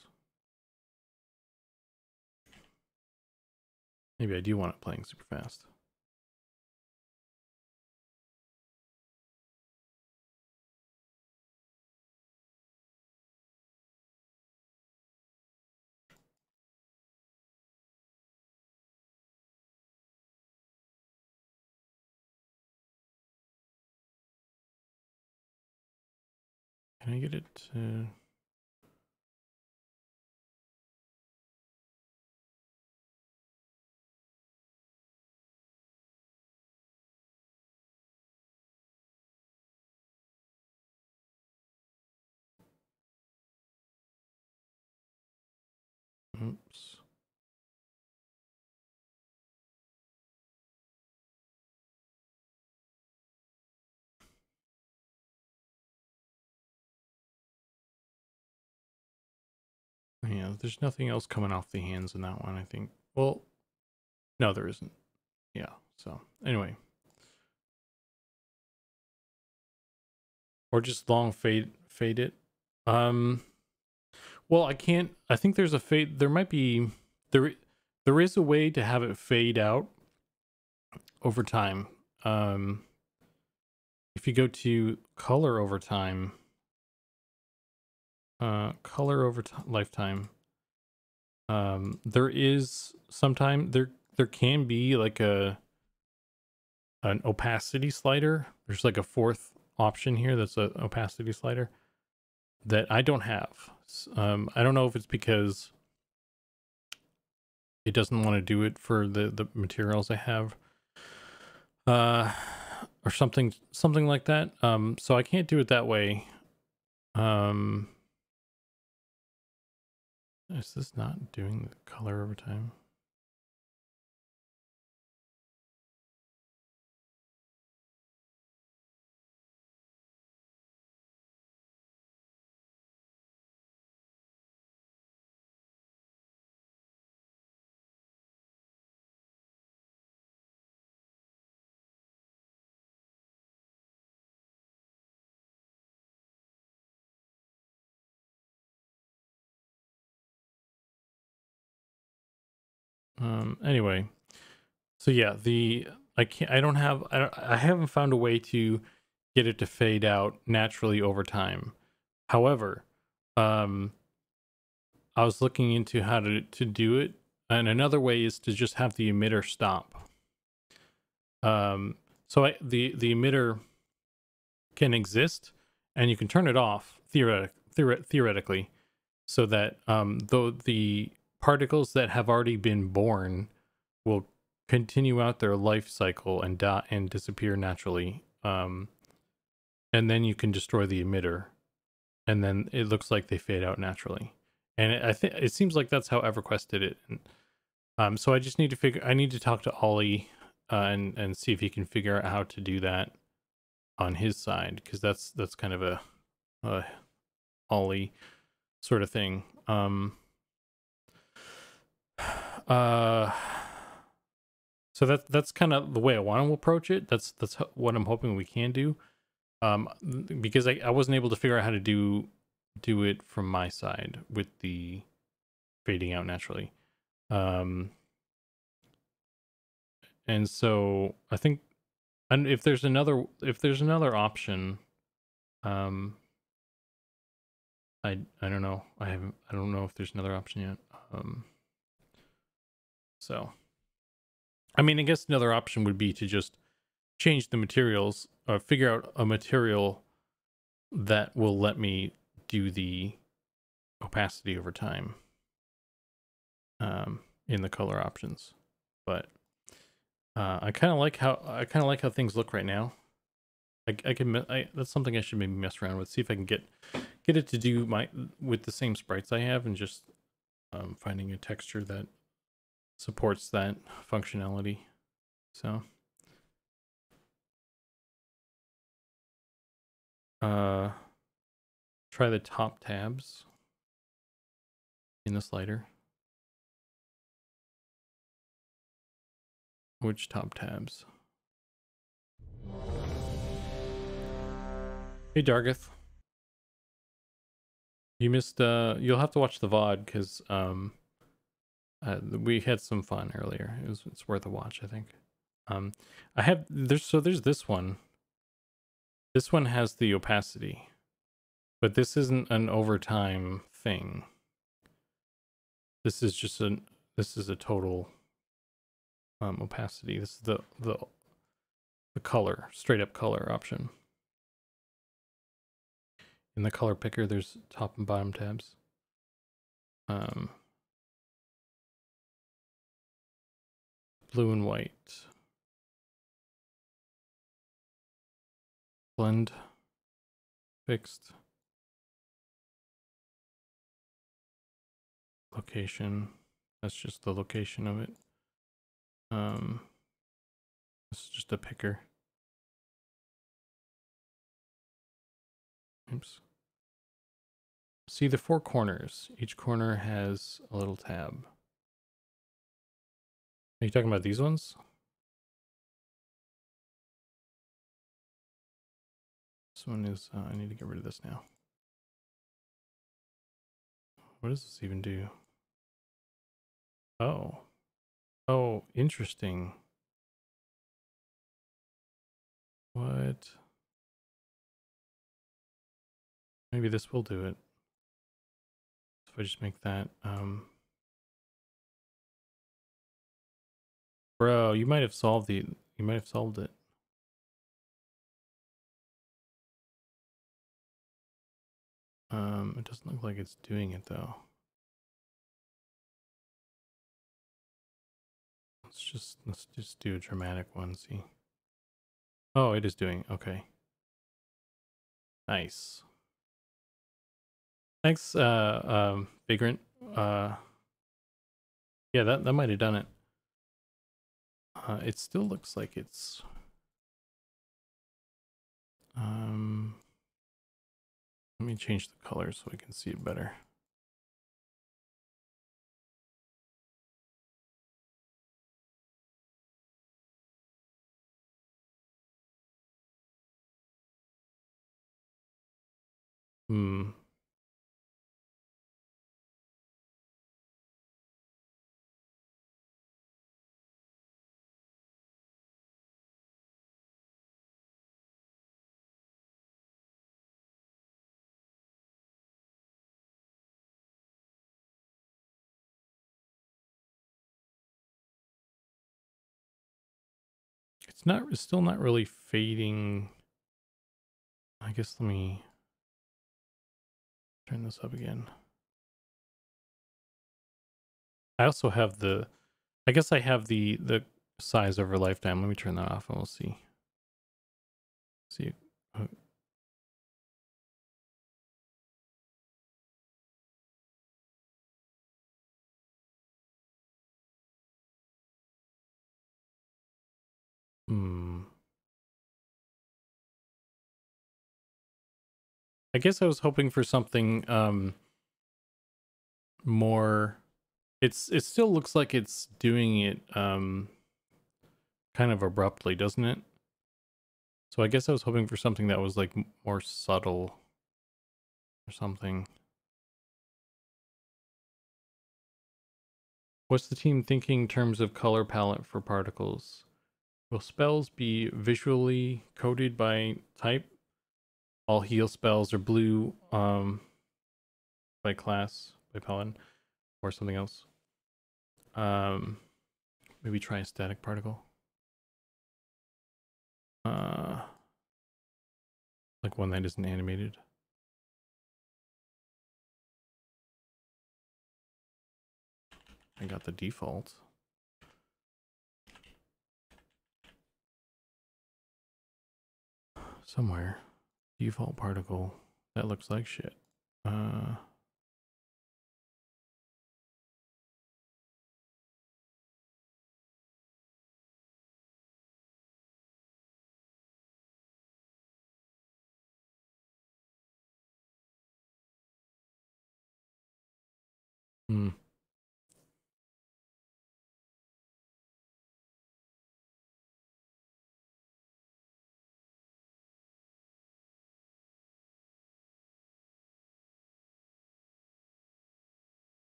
Maybe I do want it playing super fast. Can I get it to... Oops. Yeah, there's nothing else coming off the hands in that one, I think. Well, no, there isn't. Yeah, so anyway. Or just long fade it. Well, I can't... I think there's a fade... There might be... There is a way to have it fade out over time. If you go to color over time, color over lifetime, there is sometime there can be like an opacity slider. There's like a fourth option here that's an opacity slider that I don't have. I don't know if it's because it doesn't want to do it for the materials I have, or something like that. So I can't do it that way. Is this not doing the color over time? Anyway, so yeah, I haven't found a way to get it to fade out naturally over time. However, I was looking into how to do it, and another way is to just have the emitter stop. So the emitter can exist, and you can turn it off theoretically, so that though the particles that have already been born will continue out their life cycle and die and disappear naturally. And then you can destroy the emitter, and then it looks like they fade out naturally. And I think it seems like that's how EverQuest did it. And, so I just need to I need to talk to Ollie and see if he can figure out how to do that on his side, because that's kind of a Ollie sort of thing. So that's kind of the way I want to approach it. That's what I'm hoping we can do. Because I wasn't able to figure out how to do it from my side with the fading out naturally. And so I think, and if there's another option, I don't know. I don't know if there's another option yet. So I mean, I guess another option would be to just change the materials or figure out a material that will let me do the opacity over time in the color options. But I kind of like how things look right now. That's something I should maybe mess around with, see if I can get it to do with the same sprites I have, and just finding a texture that supports that functionality. So try the top tabs in the slider. Which top tabs? Hey Dargith. You missed you'll have to watch the VOD, because we had some fun earlier. It's worth a watch, I think. There's this one. This one has the opacity, but this isn't an overtime thing. This is just a total opacity. This is the color, straight up color option. In the color picker, there's top and bottom tabs. Blue and white. Blend. Fixed. Location. That's just the location of it. This is just a picker. Oops. See the 4 corners. Each corner has a little tab. Are you talking about these ones? This one is, I need to get rid of this now. What does this even do? Oh. Oh, interesting. What? Maybe this will do it. If I just make that, bro, you might have solved it. It doesn't look like it's doing it though. Let's just do a dramatic one, see. Oh, it is doing, okay. Nice. Thanks, Vagrant. Yeah, that might have done it. It still looks like it's let me change the color so we can see it better. It's still not really fading. I guess let me turn this up again. I also have I guess I have the size over lifetime. Let me turn that off and we'll see. See. I guess I was hoping for something more. It still looks like it's doing it kind of abruptly, doesn't it? So I guess I was hoping for something that was like more subtle or something. What's the team thinking in terms of color palette for particles? Will spells be visually coded by type? All heal spells are blue by class, by Pelin, or something else. Maybe try a static particle. Like one that isn't animated. I got the default. Somewhere. Default particle. That looks like shit.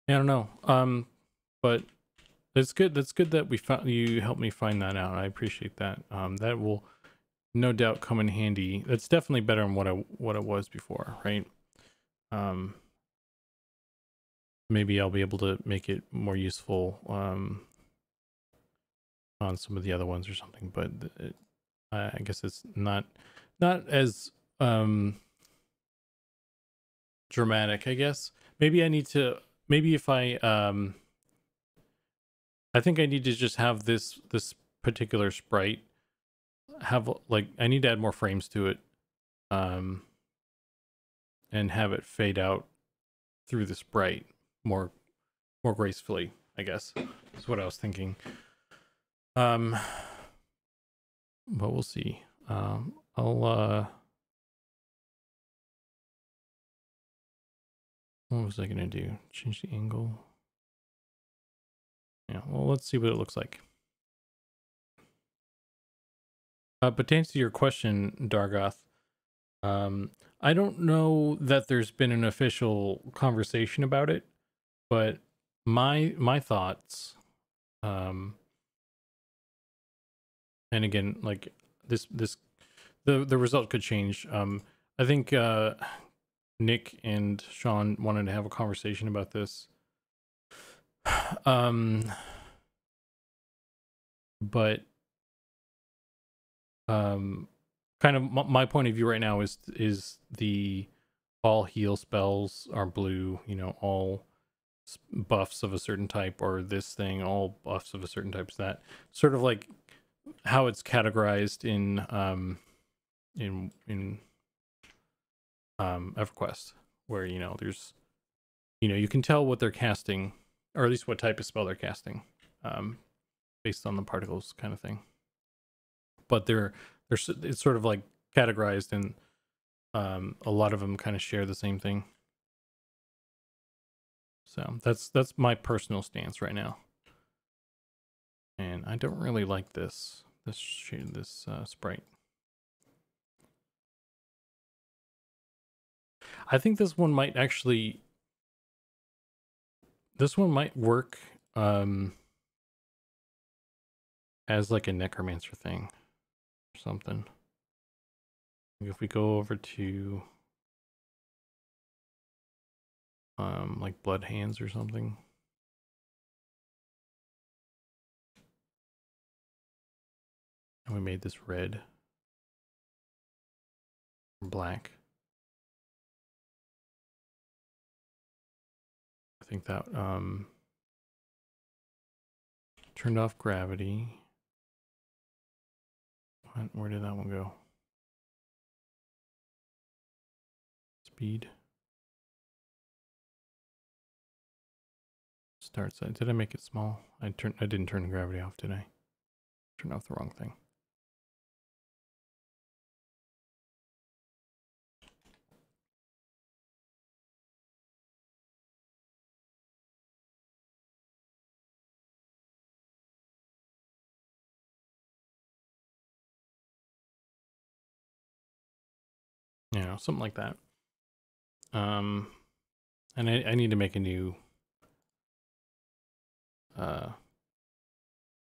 Yeah, I don't know. But it's good. That's good that we found you helped me find that out. I appreciate that. That will no doubt come in handy. That's definitely better than what it was before, right? Maybe I'll be able to make it more useful on some of the other ones or something. But I guess it's not as dramatic. I guess maybe I need to. Maybe if I think I need to just have this particular sprite have like I need to add more frames to it, and have it fade out through the sprite more gracefully. I guess is what I was thinking. But we'll see. What was I gonna do? Change the angle. Yeah. Well, let's see what it looks like. But to answer your question, Dargoth, I don't know that there's been an official conversation about it, but my thoughts, and again, like the result could change. I think Nick and Sean wanted to have a conversation about this. But kind of my point of view right now is the all heal spells are blue, you know, all buffs of a certain type, or this thing, all buffs of a certain type. Is that sort of like how it's categorized in EverQuest, where, you know, there's, you know, you can tell what they're casting, or at least what type of spell they're casting, based on the particles kind of thing. But it's sort of like categorized, and a lot of them kind of share the same thing. So that's my personal stance right now, and I don't really like this sprite. I think this one might work as like a necromancer thing or something. If we go over to like blood hands or something. And we made this red, black. I think that turned off gravity. Where did that one go? Speed. Start side. Did I make it small? I didn't turn the gravity off, did I? Turned off the wrong thing. Yeah, something like that. And I need to make a new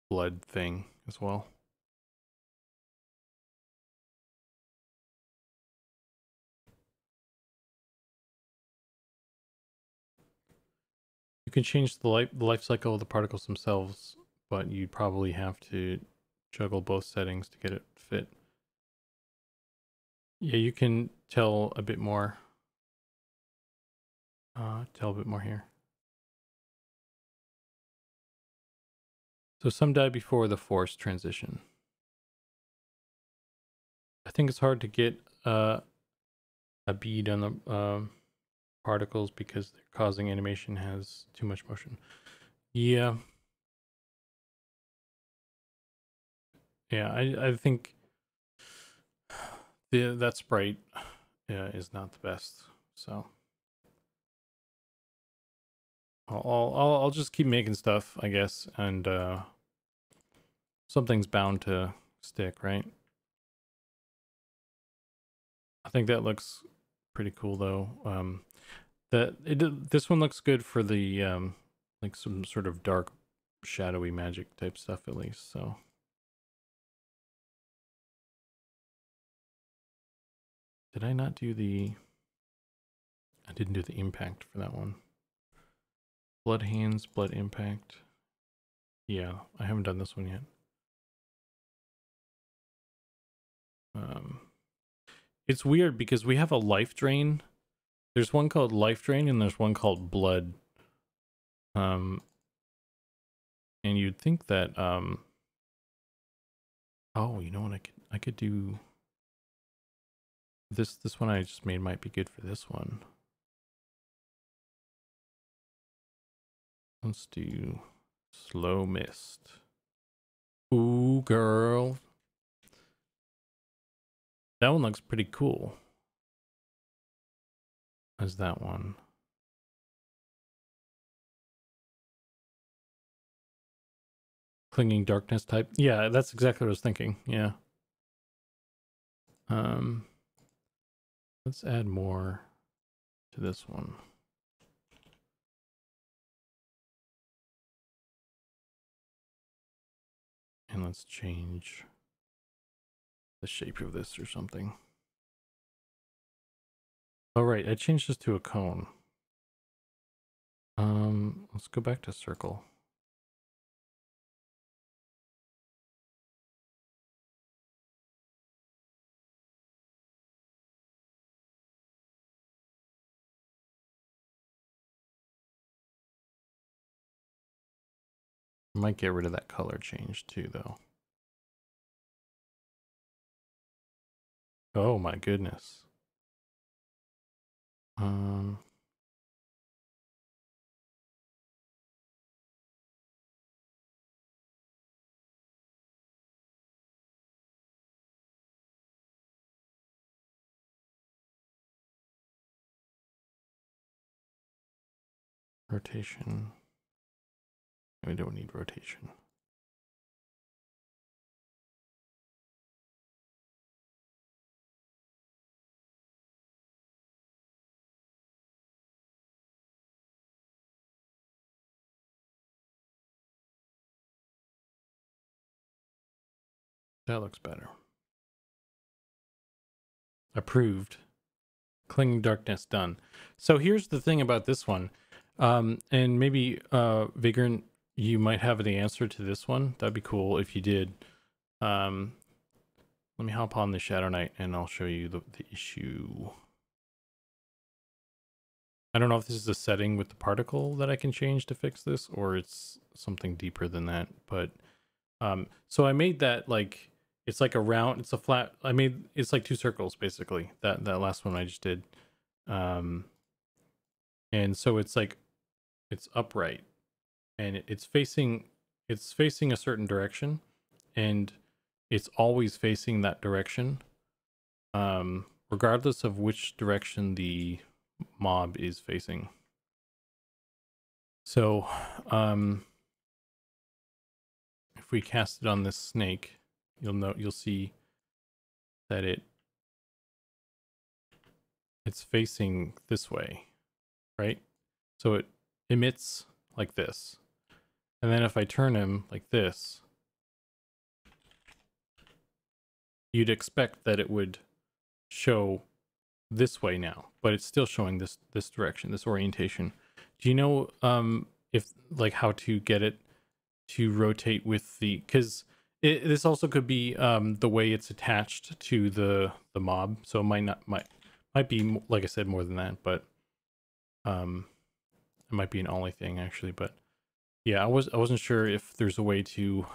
blood thing as well. You can change the life cycle of the particles themselves, but you'd probably have to juggle both settings to get it fit. Yeah, you can tell a bit more. Tell a bit more here. So some die before the force transition. I think it's hard to get a bead on the particles because they're causing animation has too much motion. Yeah. Yeah, I think that sprite is not the best. So I'll just keep making stuff, I guess, and something's bound to stick, right? I think that looks pretty cool though. This one looks good for the like some sort of dark shadowy magic type stuff at least. So did I not do I didn't do the impact for that one. Blood hands, blood impact. Yeah, I haven't done this one yet. It's weird because we have a life drain. There's one called life drain and there's one called blood. And you'd think that oh, you know what, I could do this one I just made might be good for this one. Let's do slow mist. Ooh, girl. That one looks pretty cool. As that one. Clinging darkness type. Yeah, that's exactly what I was thinking. Yeah. Let's add more to this one. And let's change the shape of this or something. Oh, right. I changed this to a cone. Let's go back to circle. I might get rid of that color change too, though. Oh my goodness. Rotation. We don't need rotation. That looks better. Approved. Clinging darkness done. So here's the thing about this one. And maybe Vagrant, you might have the answer to this one. That'd be cool if you did. let me hop on the Shadow Knight and I'll show you the issue. I don't know if this is a setting with the particle that I can change to fix this, or it's something deeper than that. But so I made that like, it's like a round, it's a flat, it's like two circles basically, that last one I just did. And so it's like, it's upright and it's facing a certain direction, and it's always facing that direction, regardless of which direction the mob is facing. So if we cast it on this snake, you'll see that it's facing this way, right? So it emits like this, and then if I turn him like this, you'd expect that it would show this way now, but it's still showing this direction, this orientation. Do you know if like how to get it to rotate with the, because this also could be the way it's attached to the mob, so it might be, like I said, more than that, but it might be an only thing actually. But yeah, I wasn't sure if there's a way to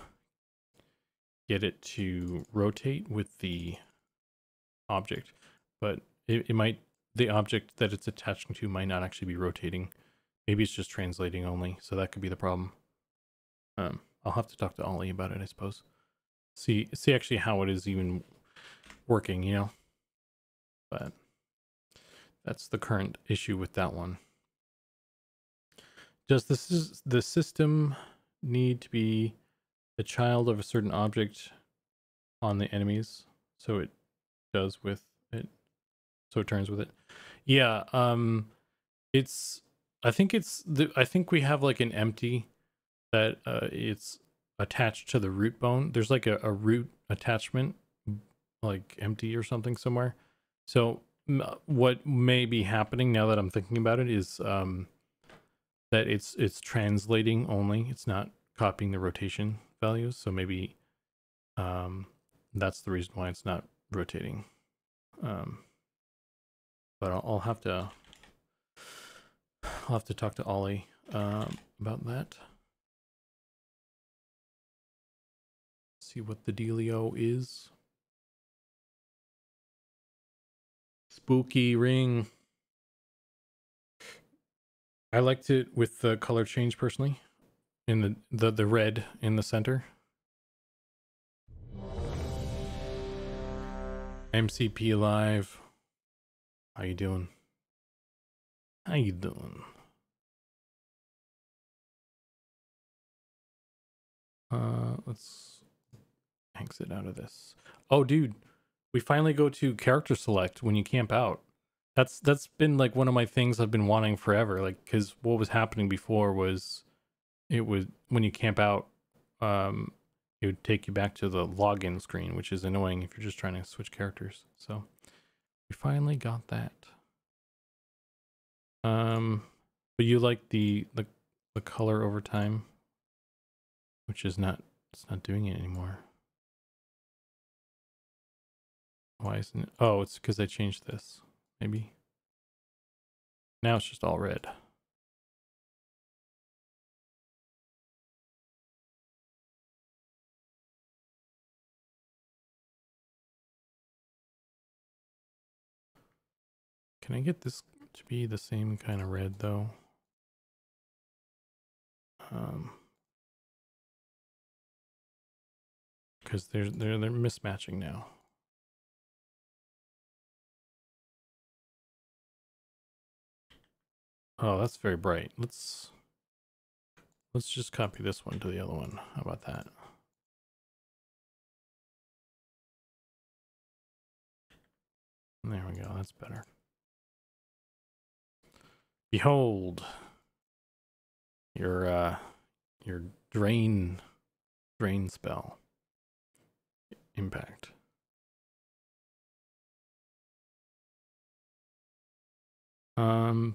get it to rotate with the object, but it might, the object that it's attaching to might not actually be rotating. Maybe it's just translating only, so that could be the problem. I'll have to talk to Ollie about it, I suppose. See actually how it is even working, you know. But that's the current issue with that one. Does the system need to be a child of a certain object on the enemies, so it does with it, so it turns with it? Yeah, I think we have like an empty that it's attached to the root bone. There's like a root attachment, like empty or something somewhere. So what may be happening now that I'm thinking about it is that it's translating only. It's not copying the rotation values. So maybe that's the reason why it's not rotating. But I'll have to talk to Ollie about that. See what the dealio is. Spooky ring. I liked it with the color change personally, in the red in the center. MCP Live. How you doing? How you doing? Let's exit out of this. Oh, dude, we finally go to character select when you camp out. That's been like one of my things I've been wanting forever. Like, because what was happening before was, it would, when you camp out, it would take you back to the login screen, which is annoying if you're just trying to switch characters. So we finally got that. But you like the color over time, which is not, it's not doing it anymore. Why isn't it? Oh, it's because I changed this. Maybe. Now it's just all red. Can I get this to be the same kind of red though? Because they're mismatching now. Oh, that's very bright. Let's just copy this one to the other one. How about that? There we go. That's better. Behold your drain spell impact.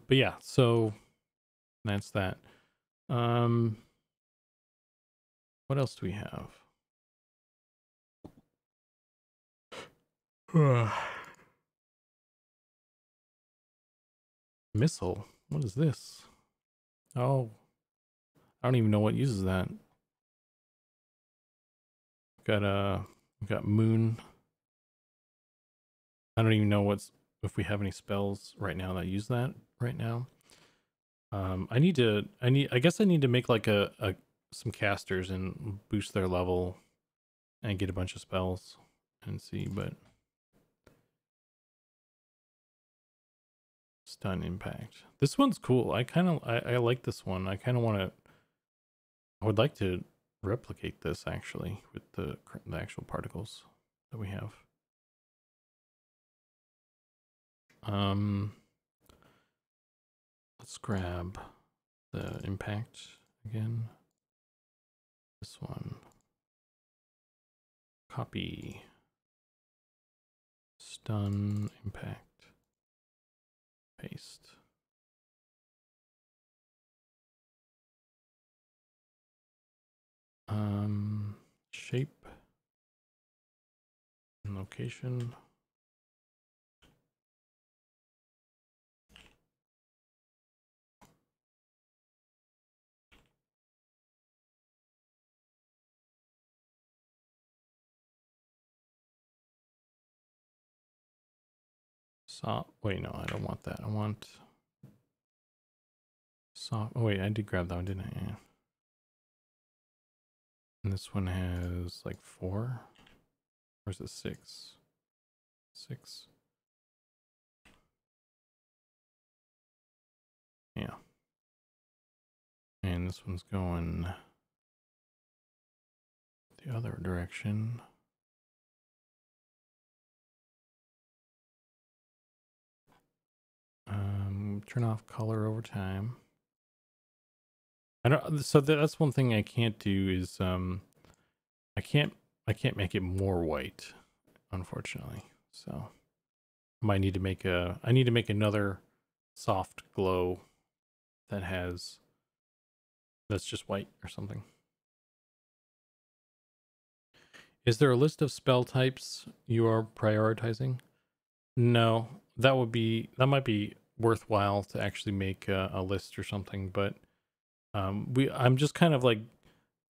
But yeah, so that's that. What else do we have? Missile. What is this? Oh, I don't even know what uses that. Got moon. I don't even know if we have any spells right now that use that right now. I guess I need to make like some casters and boost their level and get a bunch of spells and see, but stun impact. This one's cool. I like this one. I would like to replicate this actually with the actual particles that we have. Let's grab the impact again. This one. Copy. Stun impact. Paste. Shape and location. Wait, no, I don't want that. I want soft. Oh wait, I did grab that one, didn't I? Yeah. And this one has like 4. Or is it 6? 6. Yeah. And this one's going the other direction. Turn off color over time. So that's one thing I can't do is I can't make it more white, unfortunately. So I might need to make I need to make another soft glow that's just white or something. Is there a list of spell types you are prioritizing? No, that might be worthwhile to actually make a list or something, but I'm just kind of like,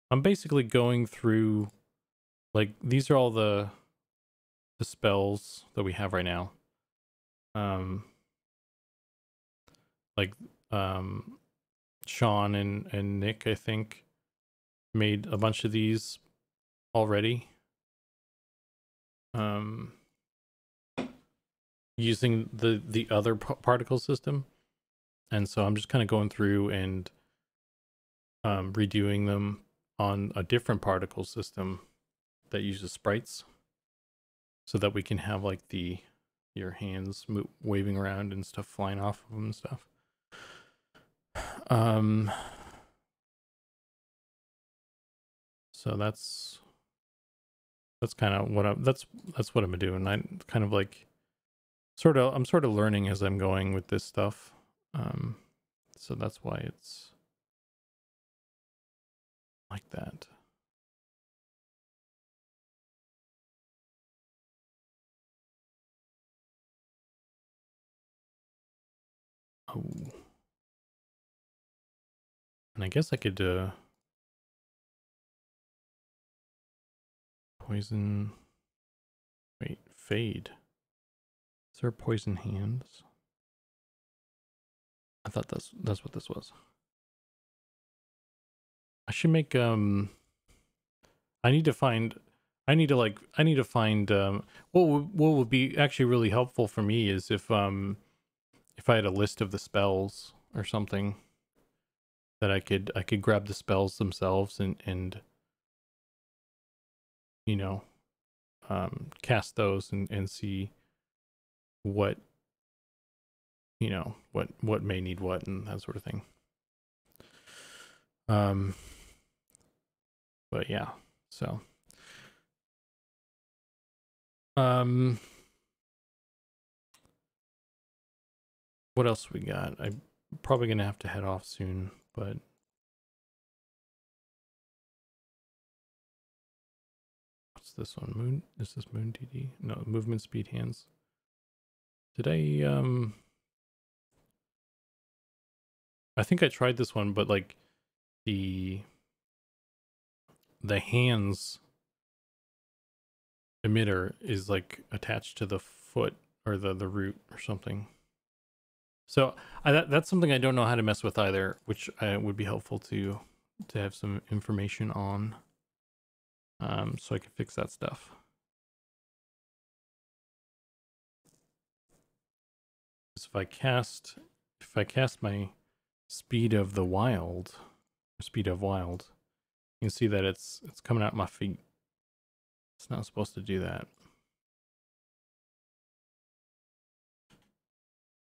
I'm basically going through, like, these are all the spells that we have right now. Like Sean and Nick, I think, made a bunch of these already. Using the other particle system, and so I'm just kind of going through and redoing them on a different particle system that uses sprites, so that we can have like your hands waving around and stuff flying off of them and stuff. So that's kind of what that's what I'm doing. I kind of like I'm sort of learning as I'm going with this stuff. So that's why it's like that. Oh. And I guess I could poison. Wait, fade. Is there poison hands? I thought that's what this was. I should make I need to find what would be actually really helpful for me is if I had a list of the spells or something that I could grab the spells themselves and you know cast those and see what what may need what and that sort of thing. But yeah, so what else we got? I'm probably gonna have to head off soon, but what's What's this one? Moon? Is this Moon TD? No, movement speed hands. Did I think I tried this one, but like the hands emitter is like attached to the foot or the root or something. So that's something I don't know how to mess with either, which would be helpful to have some information on, so I can fix that stuff. So if I cast my speed of wild, you can see that it's coming out my feet. It's not supposed to do that.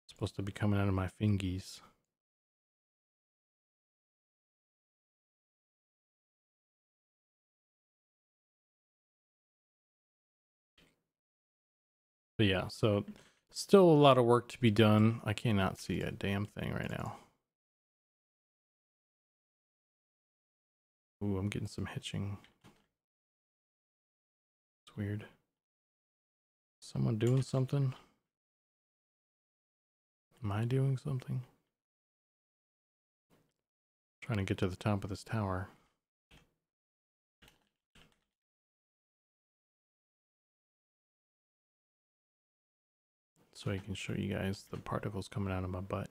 It's supposed to be coming out of my fingies. But yeah, so still a lot of work to be done. I cannot see a damn thing right now. Ooh, I'm getting some hitching. It's weird. Someone doing something? Am I doing something? Trying to get to the top of this tower. So I can show you guys the particles coming out of my butt.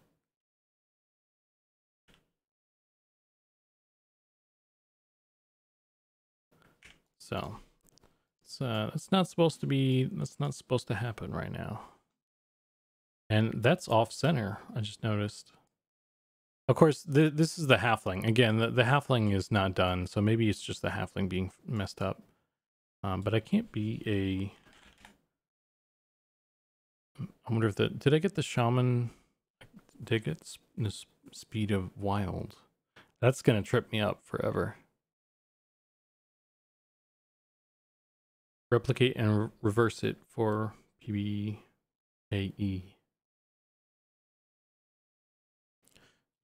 So that's not supposed to happen right now. And that's off center, I just noticed. Of course, this is the halfling. Again, the halfling is not done, so maybe it's just the halfling being messed up. But I can't be a... I wonder if did I get the shaman? Did I get the speed of wild? That's gonna trip me up forever. Replicate and reverse it for PBAE.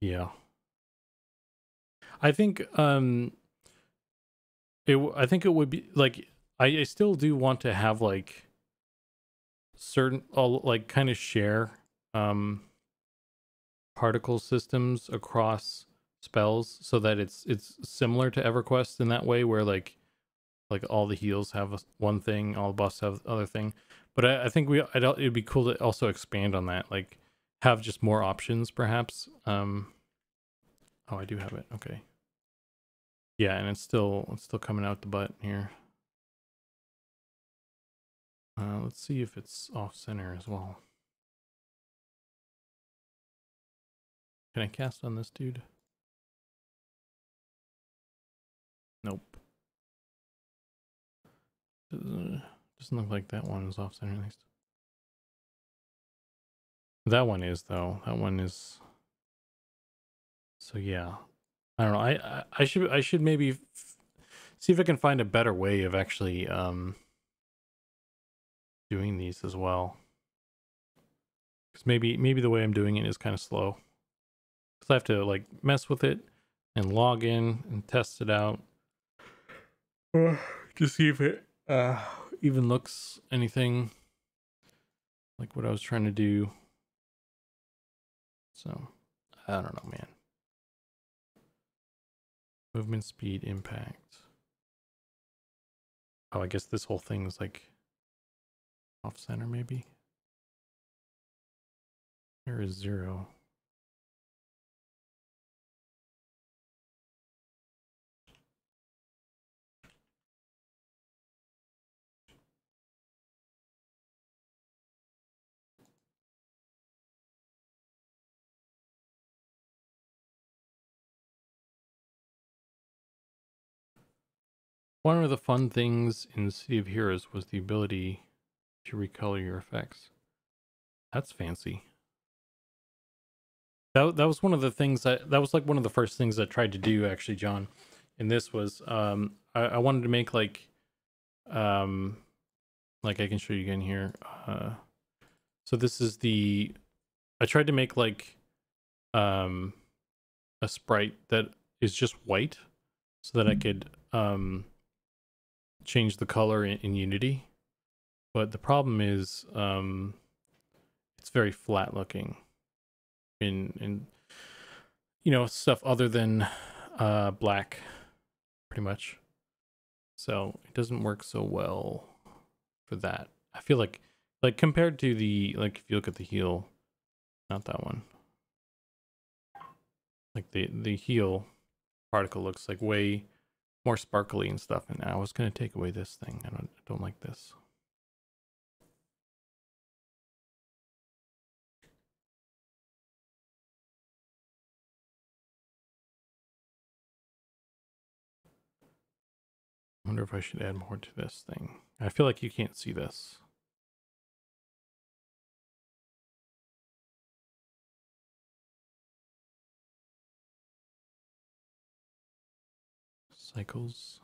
Yeah. I think I think it would be like I still do want to have like certain like kind of share particle systems across spells so that it's similar to EverQuest in that way, where like all the heals have one thing, all the buffs have other thing. But I think it'd be cool to also expand on that, like have just more options perhaps. Oh, I do have it. Okay. Yeah, and it's still coming out the butt here. Let's see if it's off center as well. Can I cast on this dude? Nope. Doesn't look like that one is off center at least. That one is though. That one is. So yeah, I don't know. I should maybe see if I can find a better way of actually doing these as well. Because maybe the way I'm doing it is kind of slow. Because I have to like mess with it and log in and test it out to see if it even looks anything like what I was trying to do. So I don't know, man. Movement speed impact. Oh, I guess this whole thing is like off center maybe. There is 0. One of the fun things in City of Heroes was the ability to recolor your effects. That's fancy. That was one of the things that was like one of the first things I tried to do actually, John. And this was I wanted to make like I can show you again here. So this is I tried to make like a sprite that is just white so that I could change the color in Unity, but the problem is it's very flat looking in stuff other than black, pretty much. So it doesn't work so well for that. I feel like compared to the, like, if you look at the heel, not that one, like the heel particle looks like way more sparkly and stuff. And I was gonna take away this thing. I don't like this. I wonder if I should add more to this thing. I feel like you can't see this. Cycles.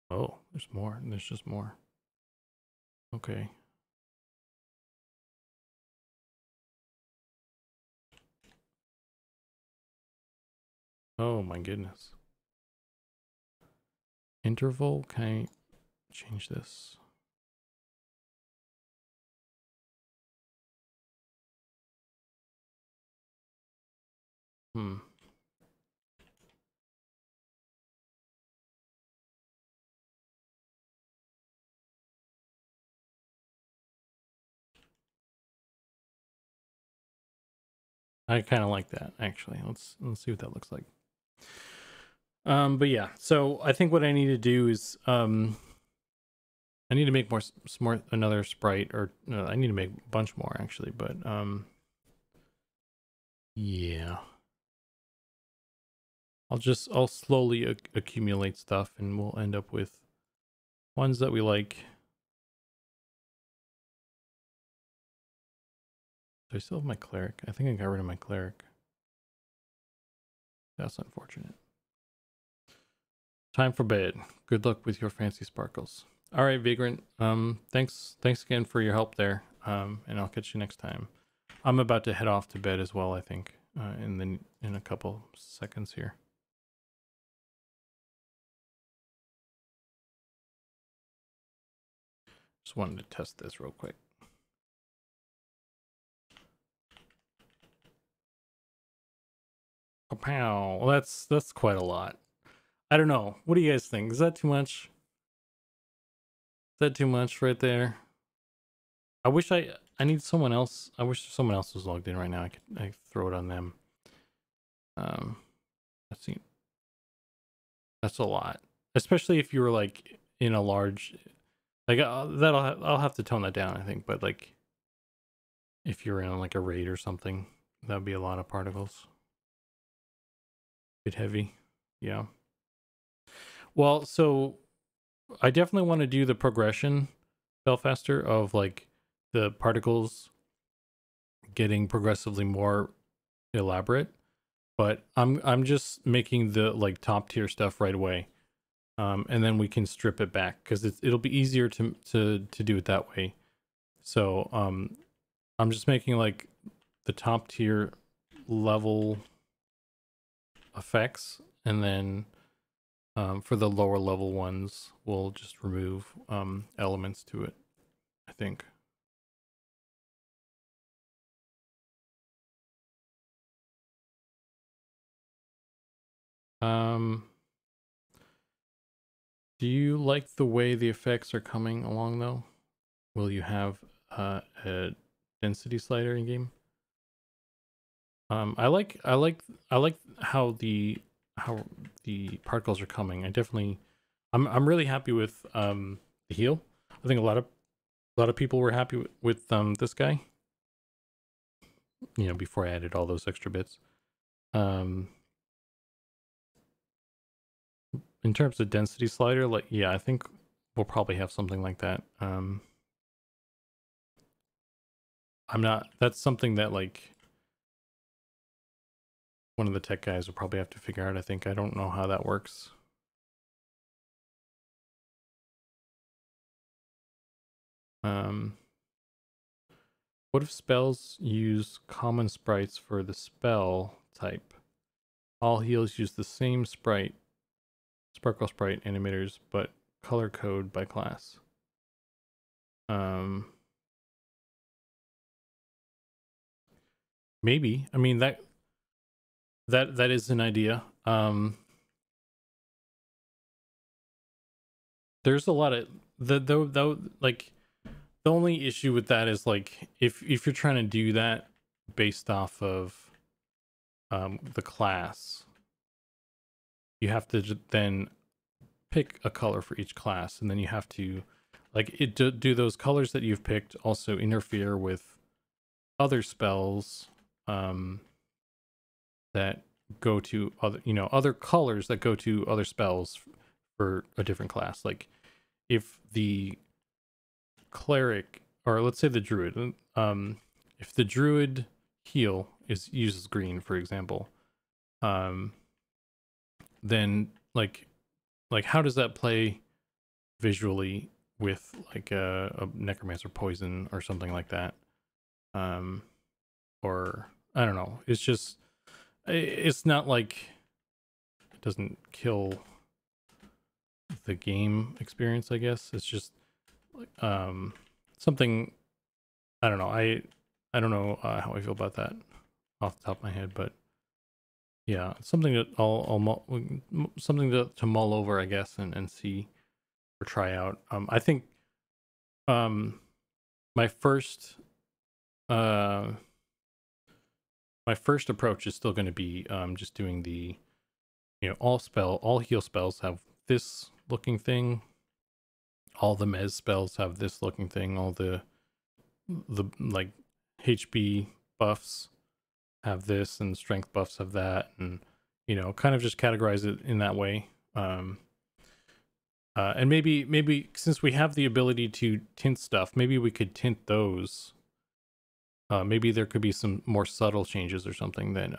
Oh, there's more. There's just more. Okay. Oh my goodness. Interval, can I change this? I kind of like that, actually. Let's see what that looks like. But yeah, so I think what I need to do is I need to make another sprite, or no, I need to make a bunch more actually, but yeah. I'll slowly accumulate stuff, and we'll end up with ones that we like. Do I still have my cleric? I think I got rid of my cleric. That's unfortunate. Time for bed. Good luck with your fancy sparkles. All right, Vagrant. Thanks again for your help there. And I'll catch you next time. I'm about to head off to bed as well, I think, in a couple seconds here. Just wanted to test this real quick. Pow. Well, that's quite a lot. I don't know. What do you guys think? Is that too much? Is that too much right there? I wish I need someone else. I wish someone else was logged in right now. I throw it on them. Let's see. That's a lot, especially if you were like in a large, like I'll have to tone that down, I think. But like, if you're in like a raid or something, that'd be a lot of particles. Bit heavy, yeah. Well, so I definitely want to do the progression, Belfaster, of like the particles getting progressively more elaborate. But I'm just making the like top tier stuff right away, and then we can strip it back because it'll be easier to do it that way. So I'm just making like the top tier level effects, and then for the lower level ones, we'll just remove elements to it, I think. Do you like the way the effects are coming along though? Will you have a density slider in game? I like how the particles are coming. I'm really happy with the heal. I think a lot of people were happy with this guy. You know, before I added all those extra bits. In terms of density slider, like, yeah, I think we'll probably have something like that. That's something that like one of the tech guys will probably have to figure out, I think. I don't know how that works. What if spells use common sprites for the spell type? All heals use the same sparkle sprite animators, but color code by class. Maybe. I mean that is an idea. There's a lot of the like the only issue with that is like if you're trying to do that based off of the class, you have to then pick a color for each class, and then you have to like do those colors that you've picked also interfere with other spells that go to other other colors that go to other spells for a different class. Like if the cleric, or let's say the druid, if the druid heal uses green, for example, then like how does that play visually with like a necromancer poison or something like that? Or I don't know, it's just it's not like it doesn't kill the game experience, I guess. It's just something, I don't know. I don't know how I feel about that off the top of my head, but yeah, it's something that something to mull over, I guess, and see or try out. I think my first approach is still going to be just doing the all heal spells have this looking thing, all the mez spells have this looking thing, all the like HP buffs have this, and strength buffs have that, and kind of just categorize it in that way. And maybe since we have the ability to tint stuff, maybe we could tint those. Maybe there could be some more subtle changes or something that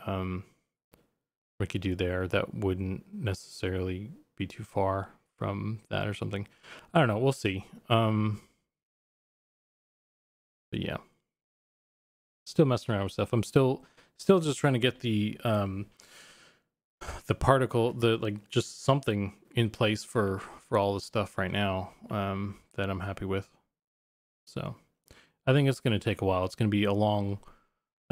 we could do there that wouldn't necessarily be too far from that or something. I don't know. We'll see. But yeah, still messing around with stuff. I'm still just trying to get the particle, like just something in place for all the stuff right now that I'm happy with. So I think it's going to take a while. It's going to be I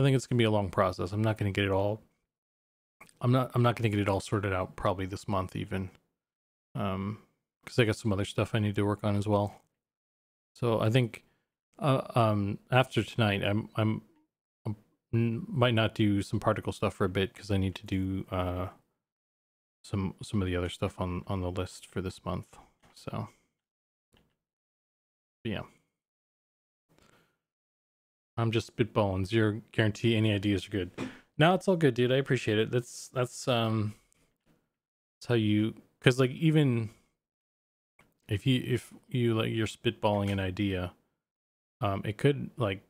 think it's going to be a long process. I'm not going to get it all. I'm not going to get it all sorted out probably this month even. Because I got some other stuff I need to work on as well. So I think after tonight, I might not do some particle stuff for a bit because I need to do some of the other stuff on the list for this month. So but yeah, I'm just spitballing. Zero guarantee any ideas are good. No, it's all good, dude. I appreciate it. That's how you, because like even if you like you're spitballing an idea, it could like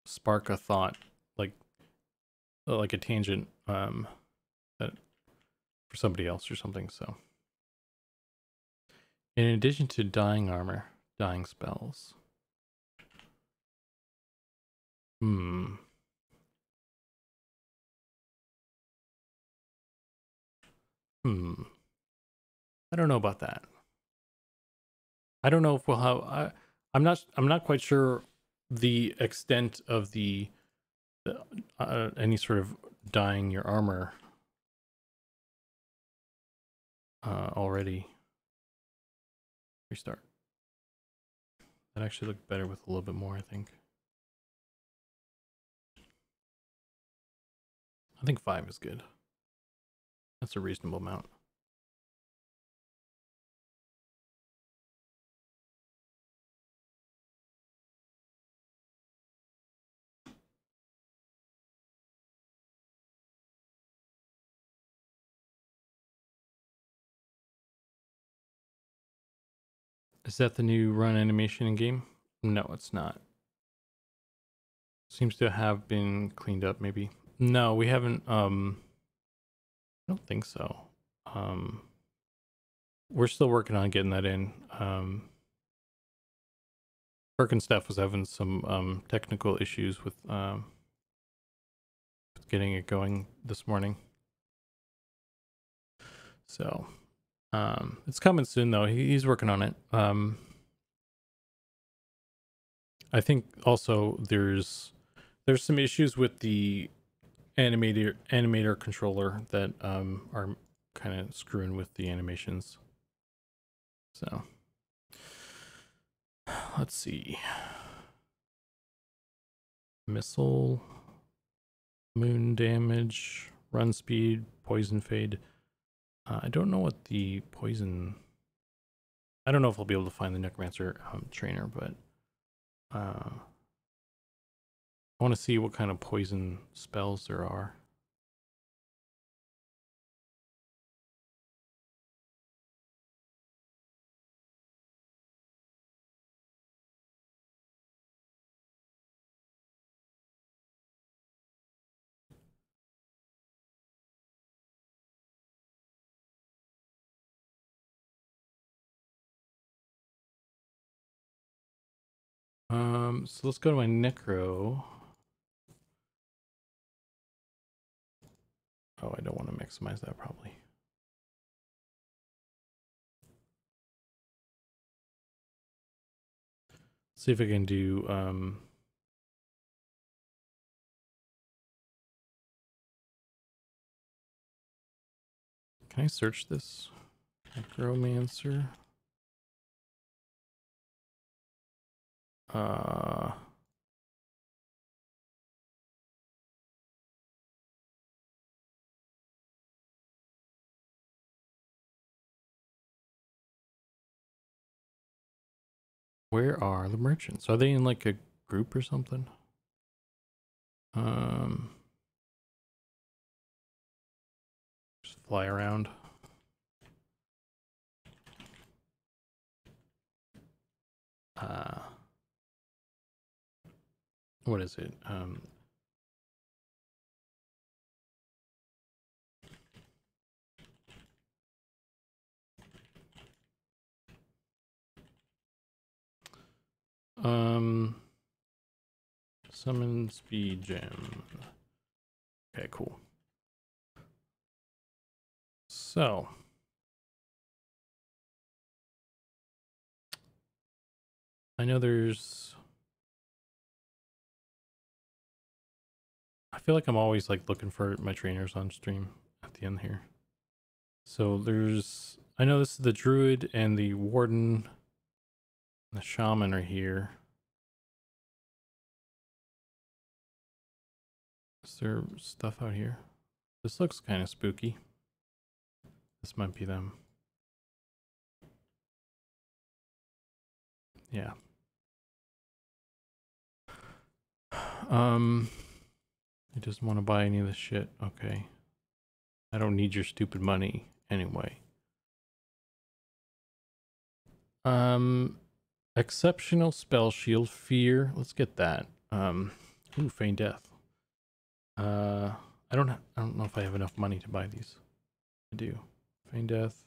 spark a thought, like a tangent that for somebody else or something. So in addition to dying armor, dying spells. I don't know about that. I don't know if we'll have. I'm not quite sure the extent of the any sort of dyeing your armor already. Restart. That actually looked better with a little bit more, I think. I think 5 is good. That's a reasonable amount. Is that the new run animation in game? No, it's not. Seems to have been cleaned up, maybe. No, we haven't. I don't think so. We're still working on getting that in. Perk staff was having some technical issues with getting it going this morning. So it's coming soon though. He's working on it. I think also there's some issues with the animator controller that are kind of screwing with the animations. So let's see. Missile, moon damage, run speed, poison fade. I don't know what the poison. I don't know if I'll be able to find the Necromancer trainer, but I want to see what kind of poison spells there are. So let's go to my Necro. Oh, I don't want to maximize that probably. See if I can do can I search this? Necromancer. Where are the merchants? Are they in like a group or something? Just fly around. What is it? Summon speed gem. Okay, cool. So I know there's. I feel like I'm always like looking for my trainers on stream at the end here. So there's. I know this is the druid and the warden. The shaman are here. Is there stuff out here? This looks kind of spooky. This might be them. Yeah. He doesn't want to buy any of this shit. Okay. I don't need your stupid money anyway. Exceptional spell shield fear. Let's get that. Ooh, feign death. I don't know if I have enough money to buy these. I do. Feign death.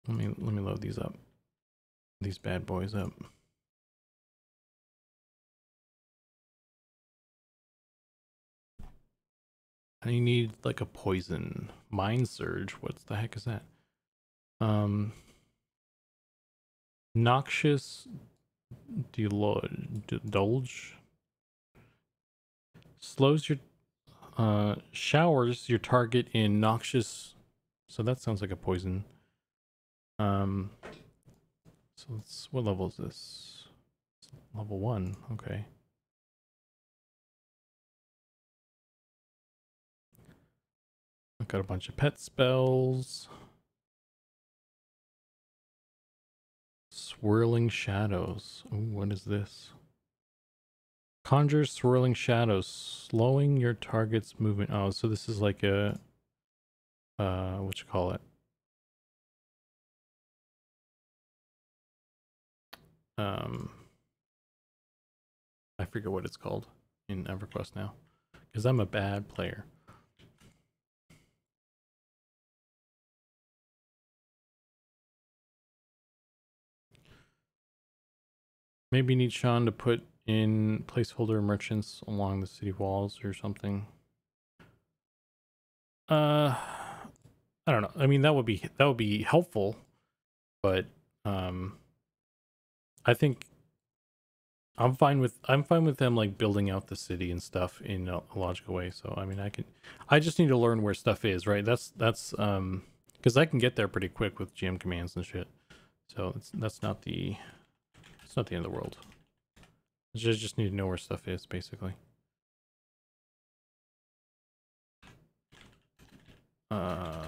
Let me load these up. These bad boys up. I need like a poison. Mind surge. What the heck is that? Noxious Dulge. Slows your showers your target in noxious. So that sounds like a poison. So let's, what level is this? Level 1. Okay. I've got a bunch of pet spells. Swirling shadows. Ooh, what is this? Conjure swirling shadows, slowing your target's movement. Oh, so this is like a what you call it? I forget what it's called in EverQuest now, because I'm a bad player. Maybe need Sean to put in placeholder merchants along the city walls or something. I don't know. I mean, that would be helpful, but I think I'm fine with them like building out the city and stuff in a logical way. So I mean, I just need to learn where stuff is, right? That's because I can get there pretty quick with GM commands and shit. So that's not the end of the world. I just need to know where stuff is, basically. Time.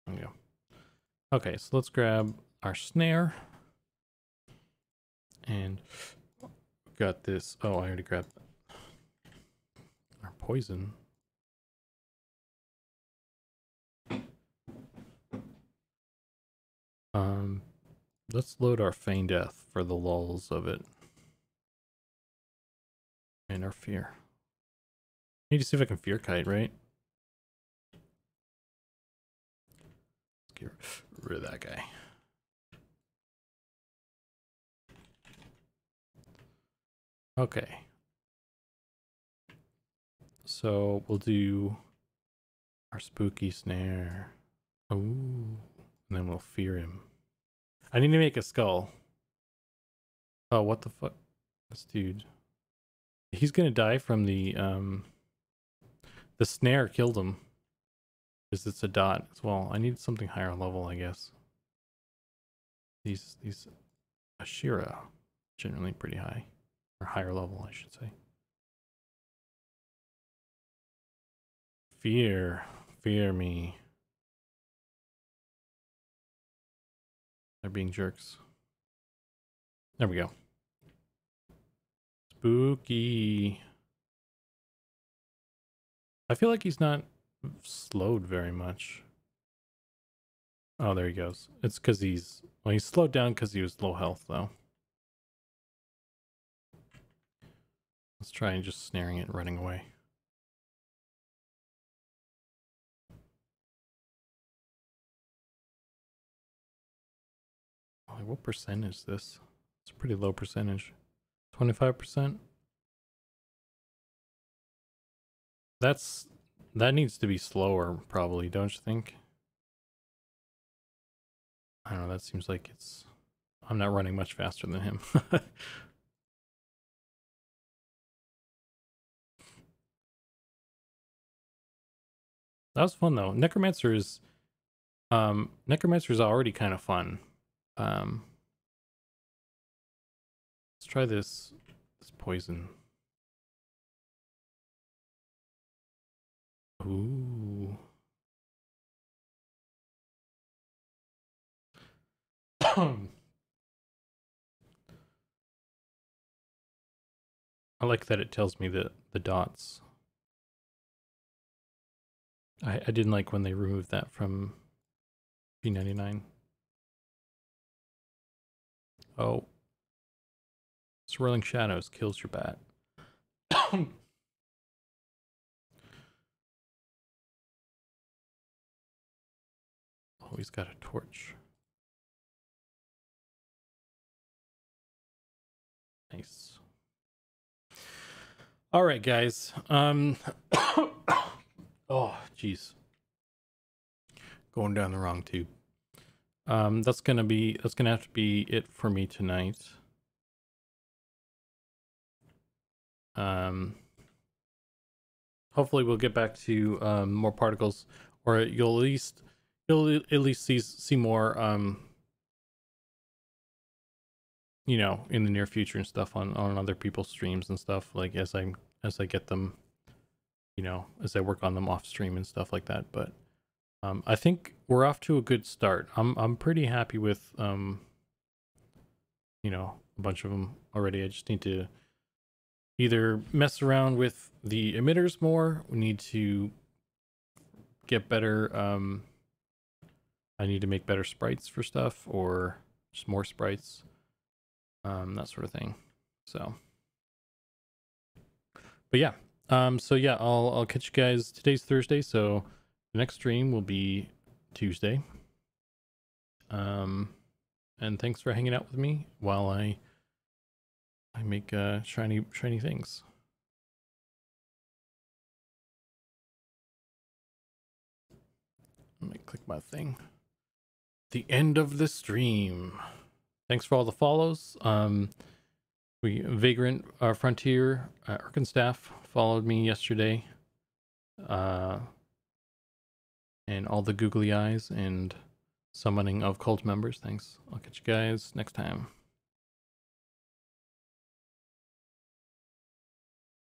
There we go. Okay, so let's grab our snare. And got this. Oh, I already grabbed our poison. Let's load our feign death for the lulls of it. And our fear. Need to see if I can fear kite, right? Let's get rid of that guy. Okay. So we'll do our spooky snare. Ooh. And then we'll fear him. I need to make a skull. Oh, what the fuck? This dude. He's gonna die from the snare killed him. Because it's a dot as well. I need something higher level, I guess. These Ashira generally pretty high. Or higher level, I should say. Fear me. They're being jerks. There we go. Spooky. I feel like he's not slowed very much. Oh, there he goes. It's because he's slowed down because he was low health, though. Let's try and just snaring it, running away. Like, what percent is this? It's a pretty low percentage. 25%? That needs to be slower, probably, don't you think? I don't know, that seems like I'm not running much faster than him. That was fun though. Necromancer is already kind of fun. Let's try this poison. Ooh. I like that it tells me the dots. I didn't like when they removed that from P99. Oh. Swirling Shadows kills your bat. Oh, he's got a torch. Nice. All right, guys. Oh, jeez. Going down the wrong tube. That's gonna have to be it for me tonight. Hopefully we'll get back to more particles, or you'll at least see more you know, in the near future and stuff on other people's streams and stuff, like as I get them, you know, as I work on them off stream and stuff like that. But I think we're off to a good start. I'm pretty happy with you know, a bunch of them already. I just need to either mess around with the emitters more. We need to get better. I need to make better sprites for stuff, or just more sprites, that sort of thing. So, but yeah, So yeah, I'll catch you guys. Today's Thursday, so the next stream will be Tuesday. And thanks for hanging out with me while I make shiny things. Let me click my thing. The end of the stream. Thanks for all the follows. Vagrant Frontier Erkenstaff followed me yesterday. And all the googly eyes and summoning of cult members. Thanks. I'll catch you guys next time.